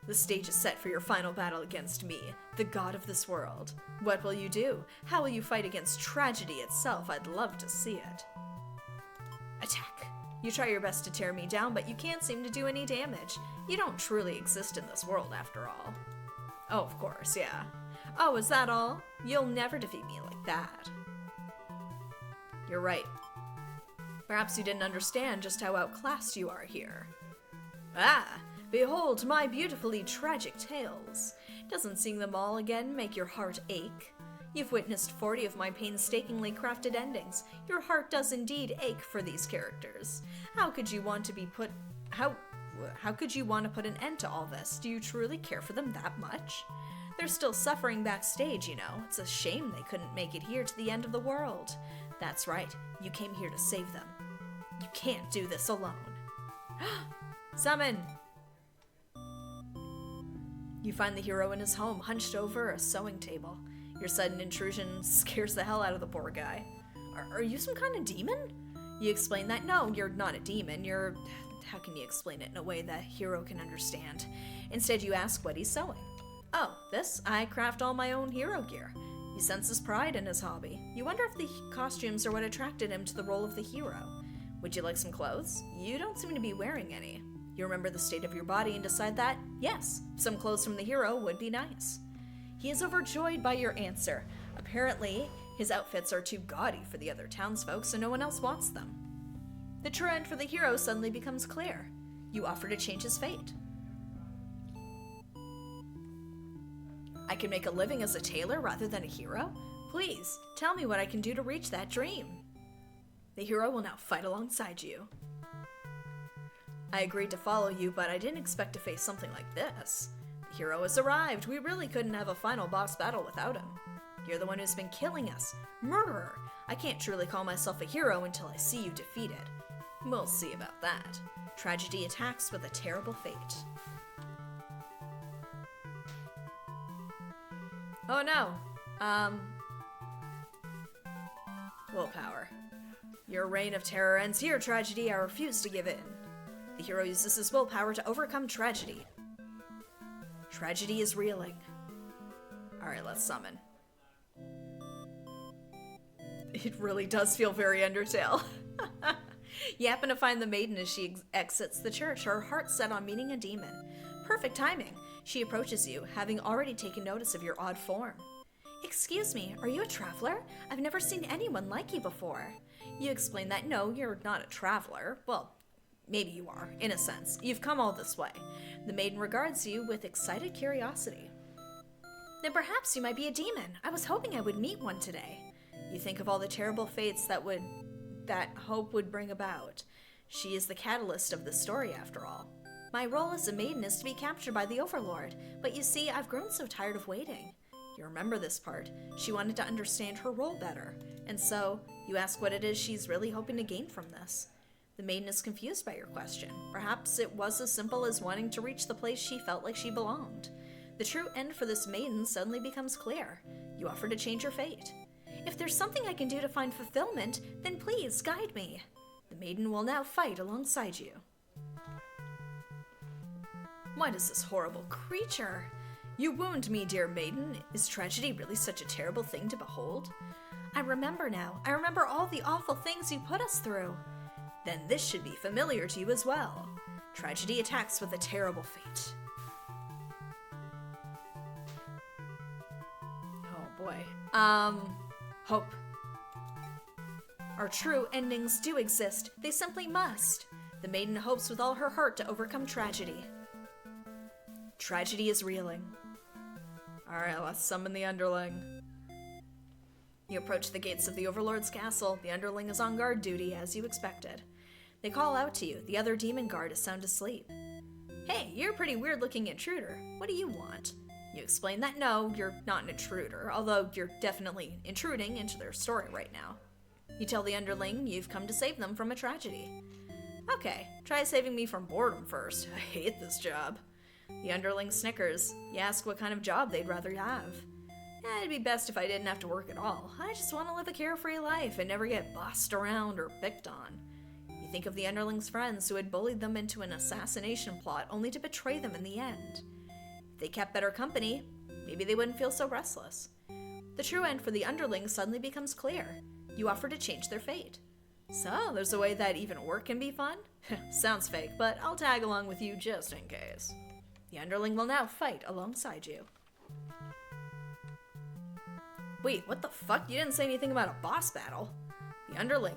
The stage is set for your final battle against me, the god of this world. What will you do? How will you fight against tragedy itself? I'd love to see it. Attack. You try your best to tear me down, but you can't seem to do any damage. You don't truly exist in this world, after all. Oh, of course, yeah. Oh, is that all? You'll never defeat me like that. You're right. Perhaps you didn't understand just how outclassed you are here. Ah! Behold my beautifully tragic tales. Doesn't seeing them all again make your heart ache? You've witnessed 40 of my painstakingly crafted endings. Your heart does indeed ache for these characters. How could you want to put an end to all this? Do you truly care for them that much? They're still suffering backstage, you know. It's a shame they couldn't make it here to the end of the world. That's right, you came here to save them. You can't do this alone. Summon! You find the hero in his home, hunched over a sewing table. Your sudden intrusion scares the hell out of the poor guy. Are you some kind of demon? You explain that no, you're not a demon. You're... How can you explain it in a way the hero can understand? Instead, you ask what he's sewing. Oh, this? I craft all my own hero gear. He senses pride in his hobby. You wonder if the costumes are what attracted him to the role of the hero. Would you like some clothes? You don't seem to be wearing any. You remember the state of your body and decide that, yes, some clothes from the hero would be nice. He is overjoyed by your answer. Apparently, his outfits are too gaudy for the other townsfolk, so no one else wants them. The true end for the hero suddenly becomes clear. You offer to change his fate. I can make a living as a tailor rather than a hero? Please, tell me what I can do to reach that dream. The hero will now fight alongside you. I agreed to follow you, but I didn't expect to face something like this. The hero has arrived. We really couldn't have a final boss battle without him. You're the one who's been killing us. Murderer! I can't truly call myself a hero until I see you defeated. We'll see about that. Tragedy attacks with a terrible fate. Oh no. Willpower. Your reign of terror ends here, Tragedy. I refuse to give in. The hero uses his willpower to overcome tragedy. Tragedy is reeling. Alright, let's summon. It really does feel very Undertale. You happen to find the maiden as she exits the church, her heart set on meeting a demon. Perfect timing. She approaches you, having already taken notice of your odd form. Excuse me, are you a traveler? I've never seen anyone like you before. You explain that no, you're not a traveler. Well, maybe you are, in a sense. You've come all this way. The maiden regards you with excited curiosity. Then perhaps you might be a demon. I was hoping I would meet one today. You think of all the terrible fates that hope would bring about. She is the catalyst of the story, after all. My role as a maiden is to be captured by the Overlord, but you see, I've grown so tired of waiting. You remember this part. She wanted to understand her role better, and so you ask what it is she's really hoping to gain from this. The maiden is confused by your question. Perhaps it was as simple as wanting to reach the place she felt like she belonged. The true end for this maiden suddenly becomes clear. You offer to change her fate. If there's something I can do to find fulfillment, then please guide me. The maiden will now fight alongside you. What is this horrible creature? You wound me, dear maiden. Is tragedy really such a terrible thing to behold? I remember now. I remember all the awful things you put us through. Then this should be familiar to you as well. Tragedy attacks with a terrible fate. Oh boy. Hope. Our true endings do exist. They simply must. The maiden hopes with all her heart to overcome tragedy. Tragedy is reeling. Alright, let's summon the underling. You approach the gates of the Overlord's castle. The underling is on guard duty, as you expected. They call out to you. The other demon guard is sound asleep. Hey, you're a pretty weird-looking intruder. What do you want? You explain that no, you're not an intruder, although you're definitely intruding into their story right now. You tell the underling you've come to save them from a tragedy. Okay, try saving me from boredom first. I hate this job. The underling snickers. You ask what kind of job they'd rather have. It'd be best if I didn't have to work at all. I just want to live a carefree life and never get bossed around or picked on. You think of the underling's friends who had bullied them into an assassination plot only to betray them in the end. If they kept better company, maybe they wouldn't feel so restless. The true end for the underling suddenly becomes clear. You offer to change their fate. So, there's a way that even work can be fun? Sounds fake, but I'll tag along with you just in case. The underling will now fight alongside you. Wait, what the fuck? You didn't say anything about a boss battle. The underling,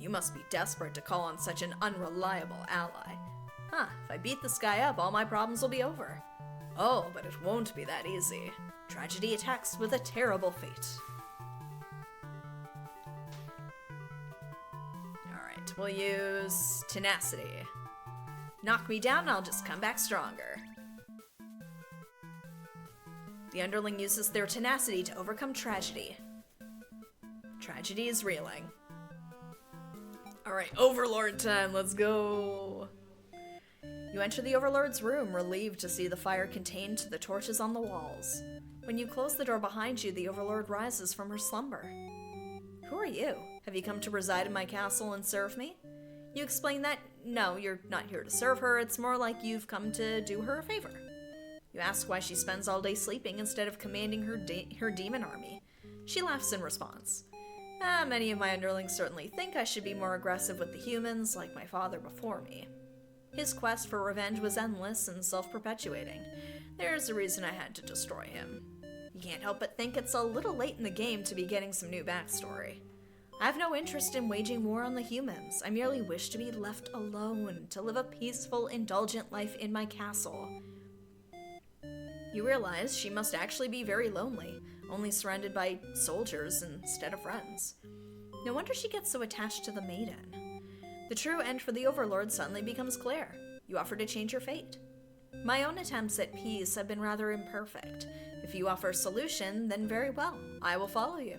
You must be desperate to call on such an unreliable ally. Huh, if I beat this guy up, all my problems will be over. Oh, but it won't be that easy. Tragedy attacks with a terrible fate. Alright, we'll use tenacity. Knock me down and I'll just come back stronger. The underling uses their tenacity to overcome tragedy. Tragedy is reeling. Alright, Overlord time, let's go! You enter the Overlord's room, relieved to see the fire contained to the torches on the walls. When you close the door behind you, the Overlord rises from her slumber. Who are you? Have you come to reside in my castle and serve me? You explain that, no, you're not here to serve her, it's more like you've come to do her a favor. You ask why she spends all day sleeping instead of commanding her demon army. She laughs in response. Many of my underlings certainly think I should be more aggressive with the humans, like my father before me. His quest for revenge was endless and self-perpetuating. There's a reason I had to destroy him. You can't help but think it's a little late in the game to be getting some new backstory. I have no interest in waging war on the humans. I merely wish to be left alone, to live a peaceful, indulgent life in my castle. You realize she must actually be very lonely, only surrounded by soldiers instead of friends. No wonder she gets so attached to the maiden. The true end for the Overlord suddenly becomes clear. You offer to change your fate. My own attempts at peace have been rather imperfect. If you offer a solution, then very well, I will follow you.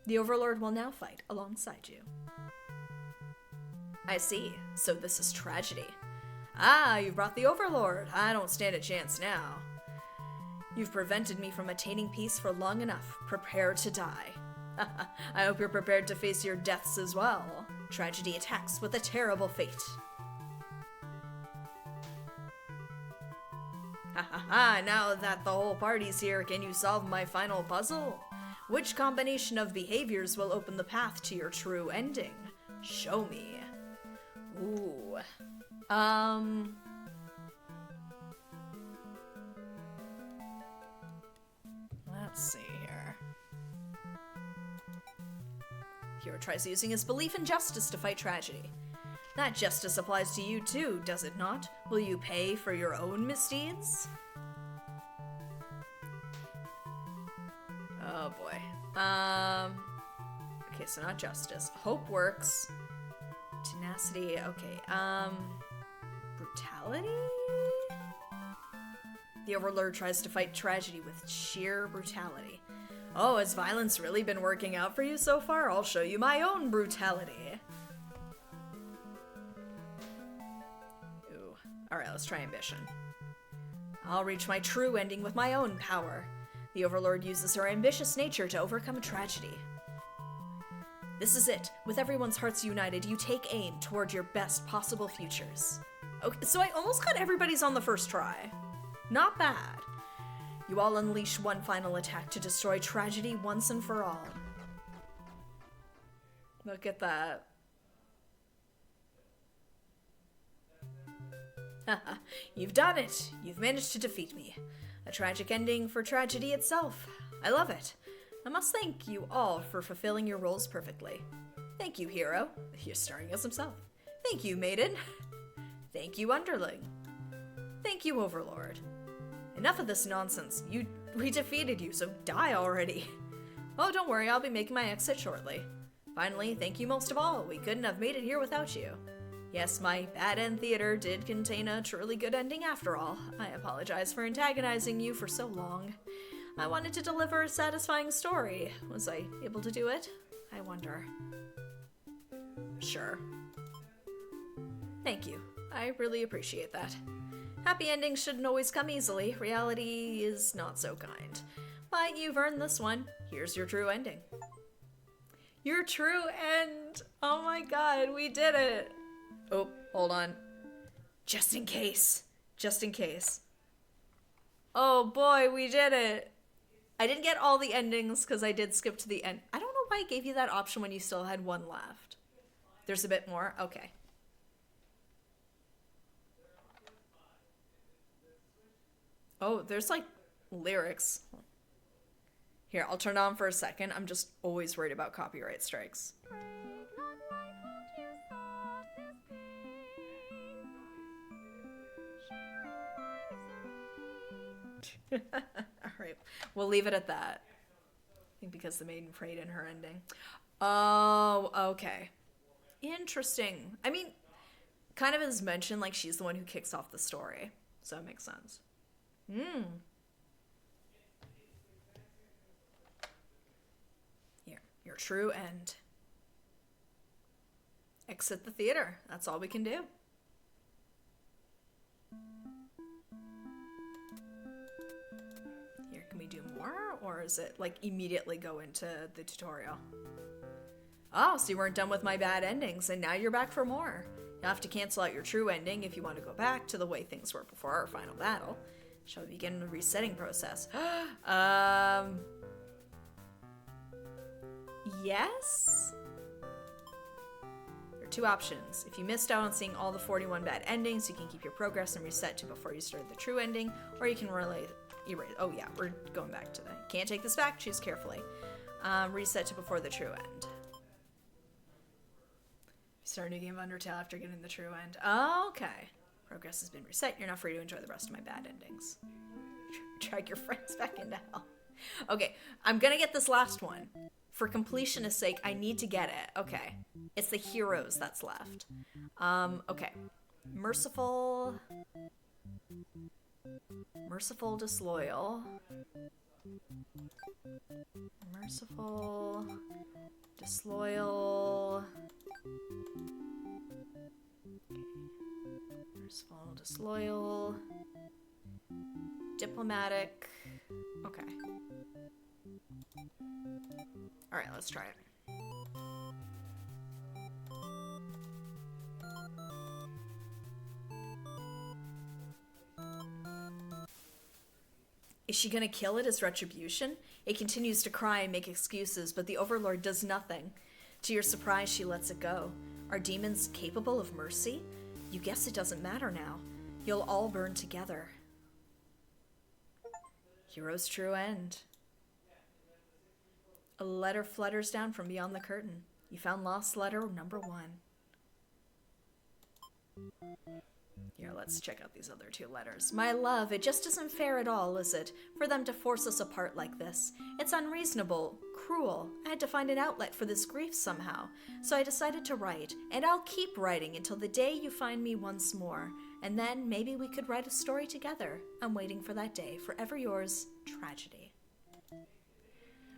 The Overlord will now fight alongside you. I see, so this is tragedy. You brought the Overlord. I don't stand a chance now. You've prevented me from attaining peace for long enough. Prepare to die. I hope you're prepared to face your deaths as well. Tragedy attacks with a terrible fate. Now that the whole party's here, can you solve my final puzzle? Which combination of behaviors will open the path to your true ending? Show me. Ooh. Let's see here. Hero tries using his belief in justice to fight tragedy. That justice applies to you too, does it not? Will you pay for your own misdeeds? Oh boy. Okay, so not justice. Hope works. Tenacity, okay. Brutality? The Overlord tries to fight tragedy with sheer brutality. Oh, has violence really been working out for you so far? I'll show you my own brutality. Ooh. Alright, let's try ambition. I'll reach my true ending with my own power. The Overlord uses her ambitious nature to overcome tragedy. This is it. With everyone's hearts united, you take aim toward your best possible futures. Okay, so I almost got everybody's on the first try. Not bad. You all unleash one final attack to destroy tragedy once and for all. Look at that. You've done it. You've managed to defeat me. A tragic ending for tragedy itself. I love it. I must thank you all for fulfilling your roles perfectly. Thank you, Hero. You're starring as himself. Thank you, Maiden. Thank you, Underling. Thank you, Overlord. Enough of this nonsense. We defeated you, so die already. Oh, don't worry, I'll be making my exit shortly. Finally, thank you most of all. We couldn't have made it here without you. Yes, my bad end theater did contain a truly good ending after all. I apologize for antagonizing you for so long. I wanted to deliver a satisfying story. Was I able to do it? I wonder. Sure. Thank you. I really appreciate that. Happy endings shouldn't always come easily. Reality is not so kind. But you've earned this one. Here's your true ending. Your true end! Oh my god, we did it! Oh, hold on. Just in case. Just in case. Oh boy, we did it! I didn't get all the endings because I did skip to the end. I don't know why I gave you that option when you still had one left. There's a bit more? Okay. Oh, there's like lyrics. Here, I'll turn it on for a second. I'm just always worried about copyright strikes. Alright, we'll leave it at that. I think because the maiden prayed in her ending. Oh, okay. Interesting. I mean, kind of as mentioned, like she's the one who kicks off the story. So that makes sense. Here, your true end. Exit the theater. That's all we can do. Here, can we do more? Or is it like immediately go into the tutorial? Oh, so you weren't done with my bad endings and now you're back for more. You'll have to cancel out your true ending if you want to go back to the way things were before our final battle. Shall we begin the resetting process? Yes? There are two options. If you missed out on seeing all the 41 bad endings, you can keep your progress and reset to before you start the true ending, or you can erase. Oh yeah, we're going back to the... Can't take this back, choose carefully. Reset to before the true end. Start a new game of Undertale after getting the true end. Okay. Progress has been reset. You're now free to enjoy the rest of my bad endings. Drag your friends back into hell. Okay, I'm gonna get this last one. For completionist sake, I need to get it. Okay. It's the heroes that's left. Okay. Merciful... Merciful Disloyal. Merciful... Disloyal... Merciful, disloyal, diplomatic. Okay. All right, let's try it. Is she gonna kill it as retribution? It continues to cry and make excuses, but the Overlord does nothing. To your surprise, she lets it go. Are demons capable of mercy? You guess it doesn't matter now. You'll all burn together. Hero's true end. A letter flutters down from beyond the curtain. You found lost letter number 1. Here, let's check out these other 2 letters. My love, it just isn't fair at all, is it? For them to force us apart like this. It's unreasonable, cruel. I had to find an outlet for this grief somehow. So I decided to write, and I'll keep writing until the day you find me once more. And then maybe we could write a story together. I'm waiting for that day. Forever yours, Tragedy.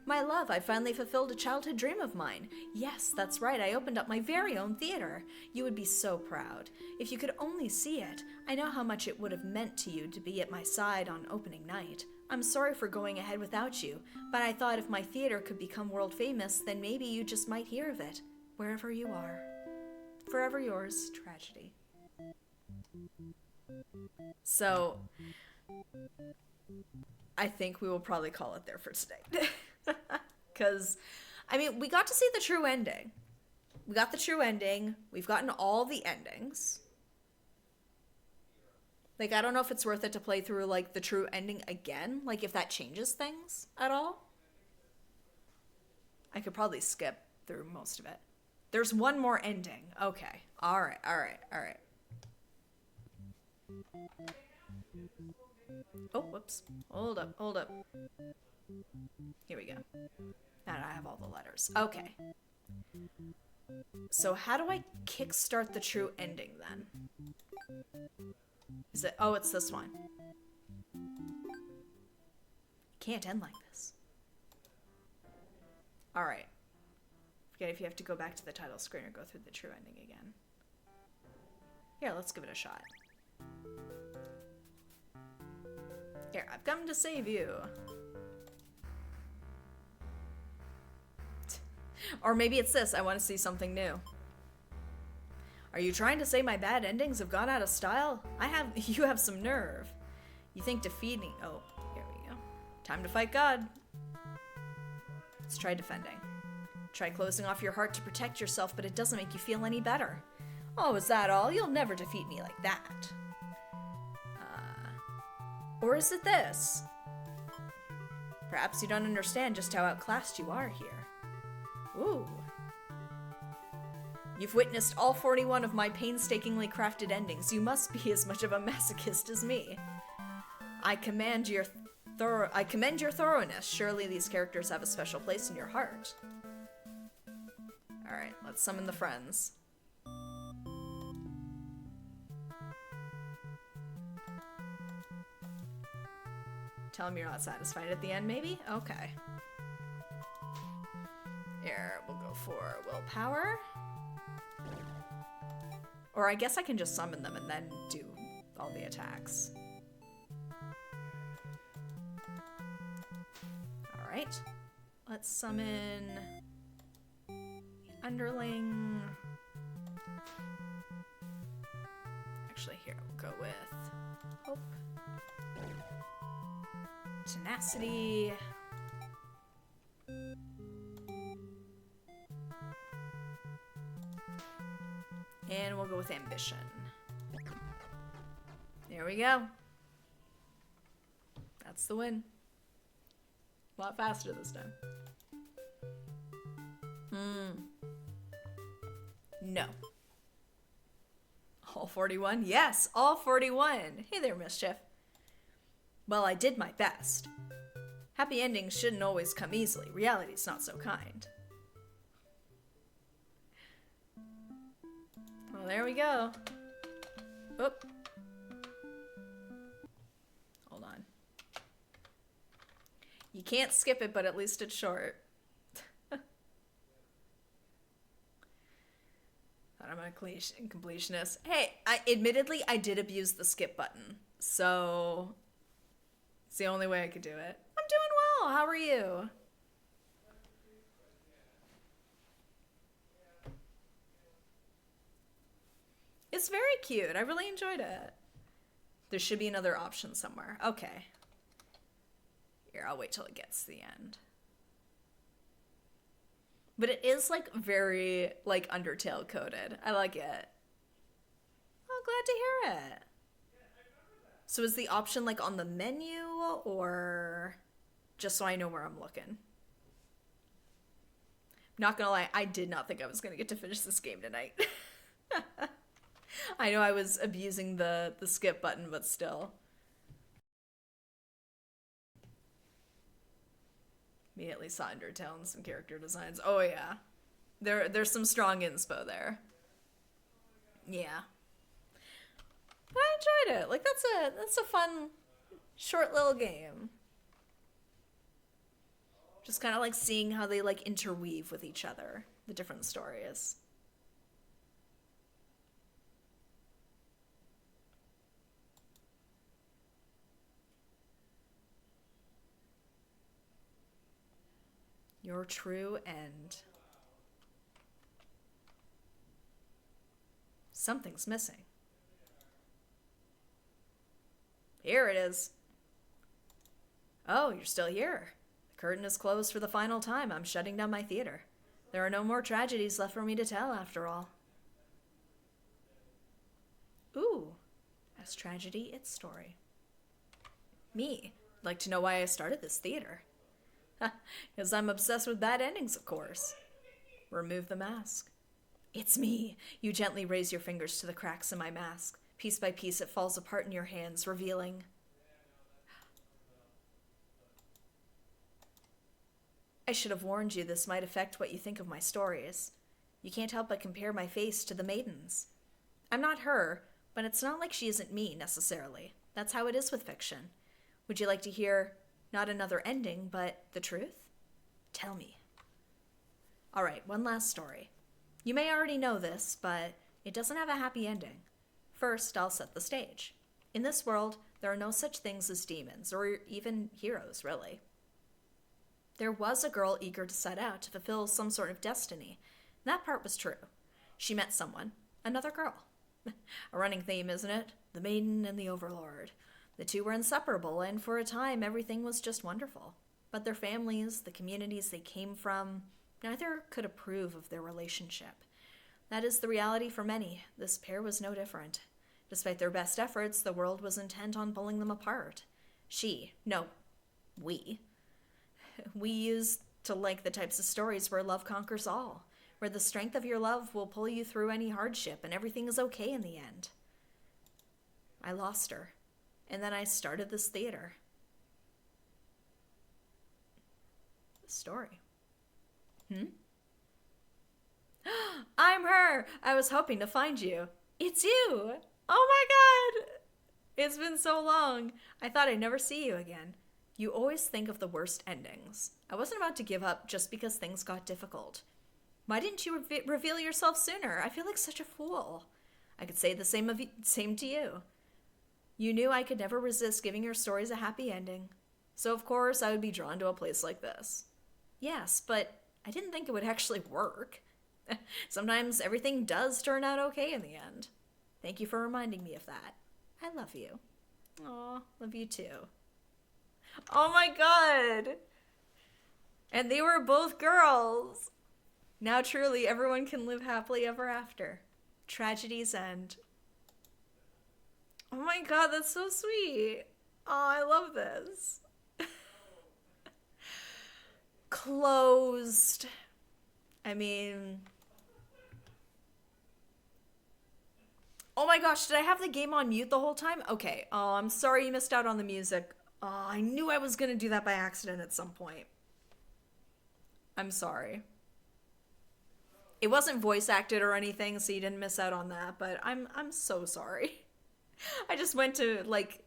My love, I finally fulfilled a childhood dream of mine. Yes, that's right, I opened up my very own theater. You would be so proud. If you could only see it, I know how much it would have meant to you to be at my side on opening night. I'm sorry for going ahead without you, but I thought if my theater could become world famous, then maybe you just might hear of it, wherever you are. Forever yours, Tragedy. So... I think we will probably call it there for today. Because, I mean, we got to see the true ending. We got the true ending. We've gotten all the endings. Like, I don't know if it's worth it to play through, like, the true ending again. Like, if that changes things at all. I could probably skip through most of it. There's one more ending. Okay. Alright. Oh, whoops. Hold up. Here we go. Now I have all the letters. Okay. So how do I kickstart the true ending then? Is it? Oh, it's this one. Can't end like this. Alright. Forget if you have to go back to the title screen or go through the true ending again. Here, let's give it a shot. Here, I've come to save you. Or maybe it's this, I want to see something new. Are you trying to say my bad endings have gone out of style? You have some nerve. You think defeating... Oh, here we go. Time to fight God. Let's try defending. Try closing off your heart to protect yourself, but it doesn't make you feel any better. Oh, is that all? You'll never defeat me like that. Or is it this? Perhaps you don't understand just how outclassed you are here. Ooh. You've witnessed all 41 of my painstakingly crafted endings. You must be as much of a masochist as me. I commend your thoroughness. Surely these characters have a special place in your heart. Alright, let's summon the friends. Tell them you're not satisfied at the end, maybe? Okay. Here, we'll go for willpower. Or I guess I can just summon them and then do all the attacks. Alright. Let's summon the underling. Actually, here, we'll go with hope. Tenacity. And we'll go with ambition. There we go. That's the win. A lot faster this time. No. All 41? Yes, all 41. Hey there, Mischief. Well, I did my best. Happy endings shouldn't always come easily. Reality's not so kind. Well, there we go. Oop. Hold on. You can't skip it, but at least it's short. I'm a completionist. Hey, admittedly, I did abuse the skip button. So... it's the only way I could do it. I'm doing well. How are you? It's very cute. I really enjoyed it. There should be another option somewhere. Okay. Here, I'll wait till it gets to the end. But it is, like, very, like, Undertale coded. I like it. Oh, glad to hear it. So is the option, like, on the menu, or just so I know where I'm looking? Not gonna lie, I did not think I was gonna get to finish this game tonight. I know I was abusing the skip button, but still. Immediately saw Undertale and some character designs. Oh yeah. There's some strong inspo there. Yeah. But I enjoyed it. Like, that's a fun, short little game. Just kind of like seeing how they, like, interweave with each other, the different stories. Your true end. Something's missing. Here it is. Oh, you're still here. The curtain is closed for the final time. I'm shutting down my theater. There are no more tragedies left for me to tell, after all. Ooh, as tragedy, its story. Me, like to know why I started this theater. Because I'm obsessed with bad endings, of course. Remove the mask. It's me. You gently raise your fingers to the cracks in my mask. Piece by piece, it falls apart in your hands, revealing... I should have warned you this might affect what you think of my stories. You can't help but compare my face to the maiden's. I'm not her, but it's not like she isn't me, necessarily. That's how it is with fiction. Would you like to hear, not another ending, but the truth? Tell me. All right, one last story. You may already know this, but it doesn't have a happy ending. First, I'll set the stage. In this world, there are no such things as demons, or even heroes, really. There was a girl eager to set out to fulfill some sort of destiny. That part was true. She met someone, another girl. A running theme, isn't it? The maiden and the overlord. The two were inseparable, and for a time everything was just wonderful. But their families, the communities they came from, neither could approve of their relationship. That is the reality for many. This pair was no different. Despite their best efforts, the world was intent on pulling them apart. We used to like the types of stories where love conquers all, where the strength of your love will pull you through any hardship and everything is okay in the end. I lost her, and then I started this theater. The story. I'm her! I was hoping to find you. It's you! Oh my god! It's been so long. I thought I'd never see you again. You always think of the worst endings. I wasn't about to give up just because things got difficult. Why didn't you reveal yourself sooner? I feel like such a fool. I could say the same to you. You knew I could never resist giving your stories a happy ending. So of course I would be drawn to a place like this. Yes, but I didn't think it would actually work. Sometimes everything does turn out okay in the end. Thank you for reminding me of that. I love you. Aw, love you too. Oh my god! And they were both girls! Now truly everyone can live happily ever after. Tragedies end. Oh my god, that's so sweet. Oh, I love this. Closed. I mean... Oh my gosh, did I have the game on mute the whole time? Okay, oh, I'm sorry you missed out on the music. Oh, I knew I was gonna do that by accident at some point. I'm sorry. It wasn't voice acted or anything, so you didn't miss out on that, but I'm so sorry. I just went to, like,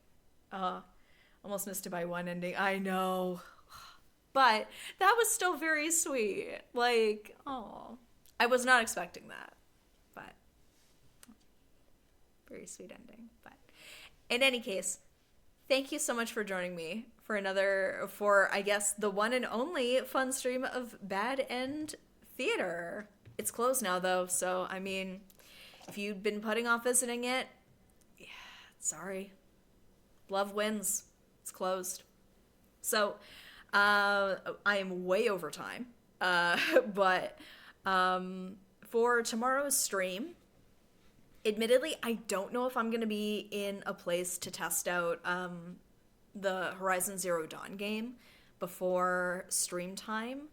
almost missed it by one ending. I know. But that was still very sweet. Like, oh. I was not expecting that. But very sweet ending. But in any case, thank you so much for joining me for I guess, the one and only fun stream of Bad End Theater. It's closed now, though, so, I mean, if you'd been putting off visiting it, yeah, sorry. Love wins. It's closed. So, I am way over time, but for tomorrow's stream, admittedly, I don't know if I'm going to be in a place to test out the Horizon Zero Dawn game before stream time.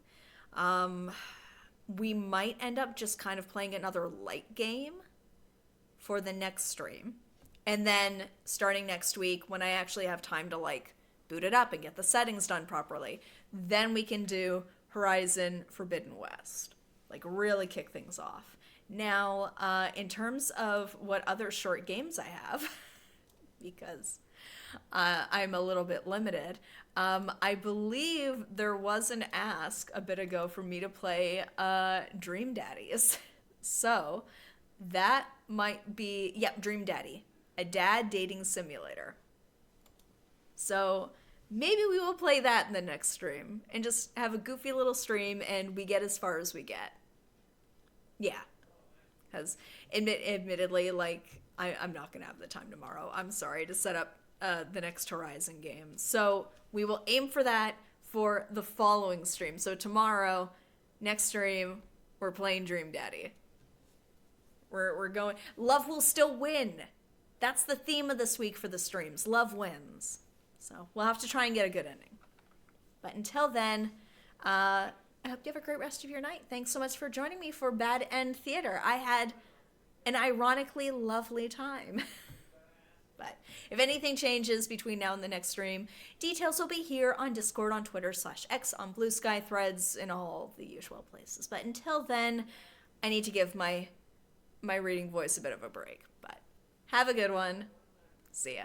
We might end up just kind of playing another light game for the next stream. And then starting next week, when I actually have time to, like, boot it up and get the settings done properly, then we can do Horizon Forbidden West. Like, really kick things off. Now, in terms of what other short games I have, because I'm a little bit limited, I believe there was an ask a bit ago for me to play Dream Daddies. So that might be, yep, Dream Daddy, a dad dating simulator. So maybe we will play that in the next stream and just have a goofy little stream and we get as far as we get. Yeah. Because admittedly, like, I'm not going to have the time tomorrow. I'm sorry to set up the next Horizon game. So we will aim for that for the following stream. So tomorrow, next stream, we're playing Dream Daddy. We're going. Love will still win. That's the theme of this week for the streams. Love wins. So we'll have to try and get a good ending. But until then, I hope you have a great rest of your night. Thanks so much for joining me for Bad End Theater. I had an ironically lovely time. But if anything changes between now and the next stream, details will be here on Discord, on Twitter, /X, on Blue Sky, Threads, in all the usual places. But until then, I need to give my reading voice a bit of a break. But have a good one. See ya.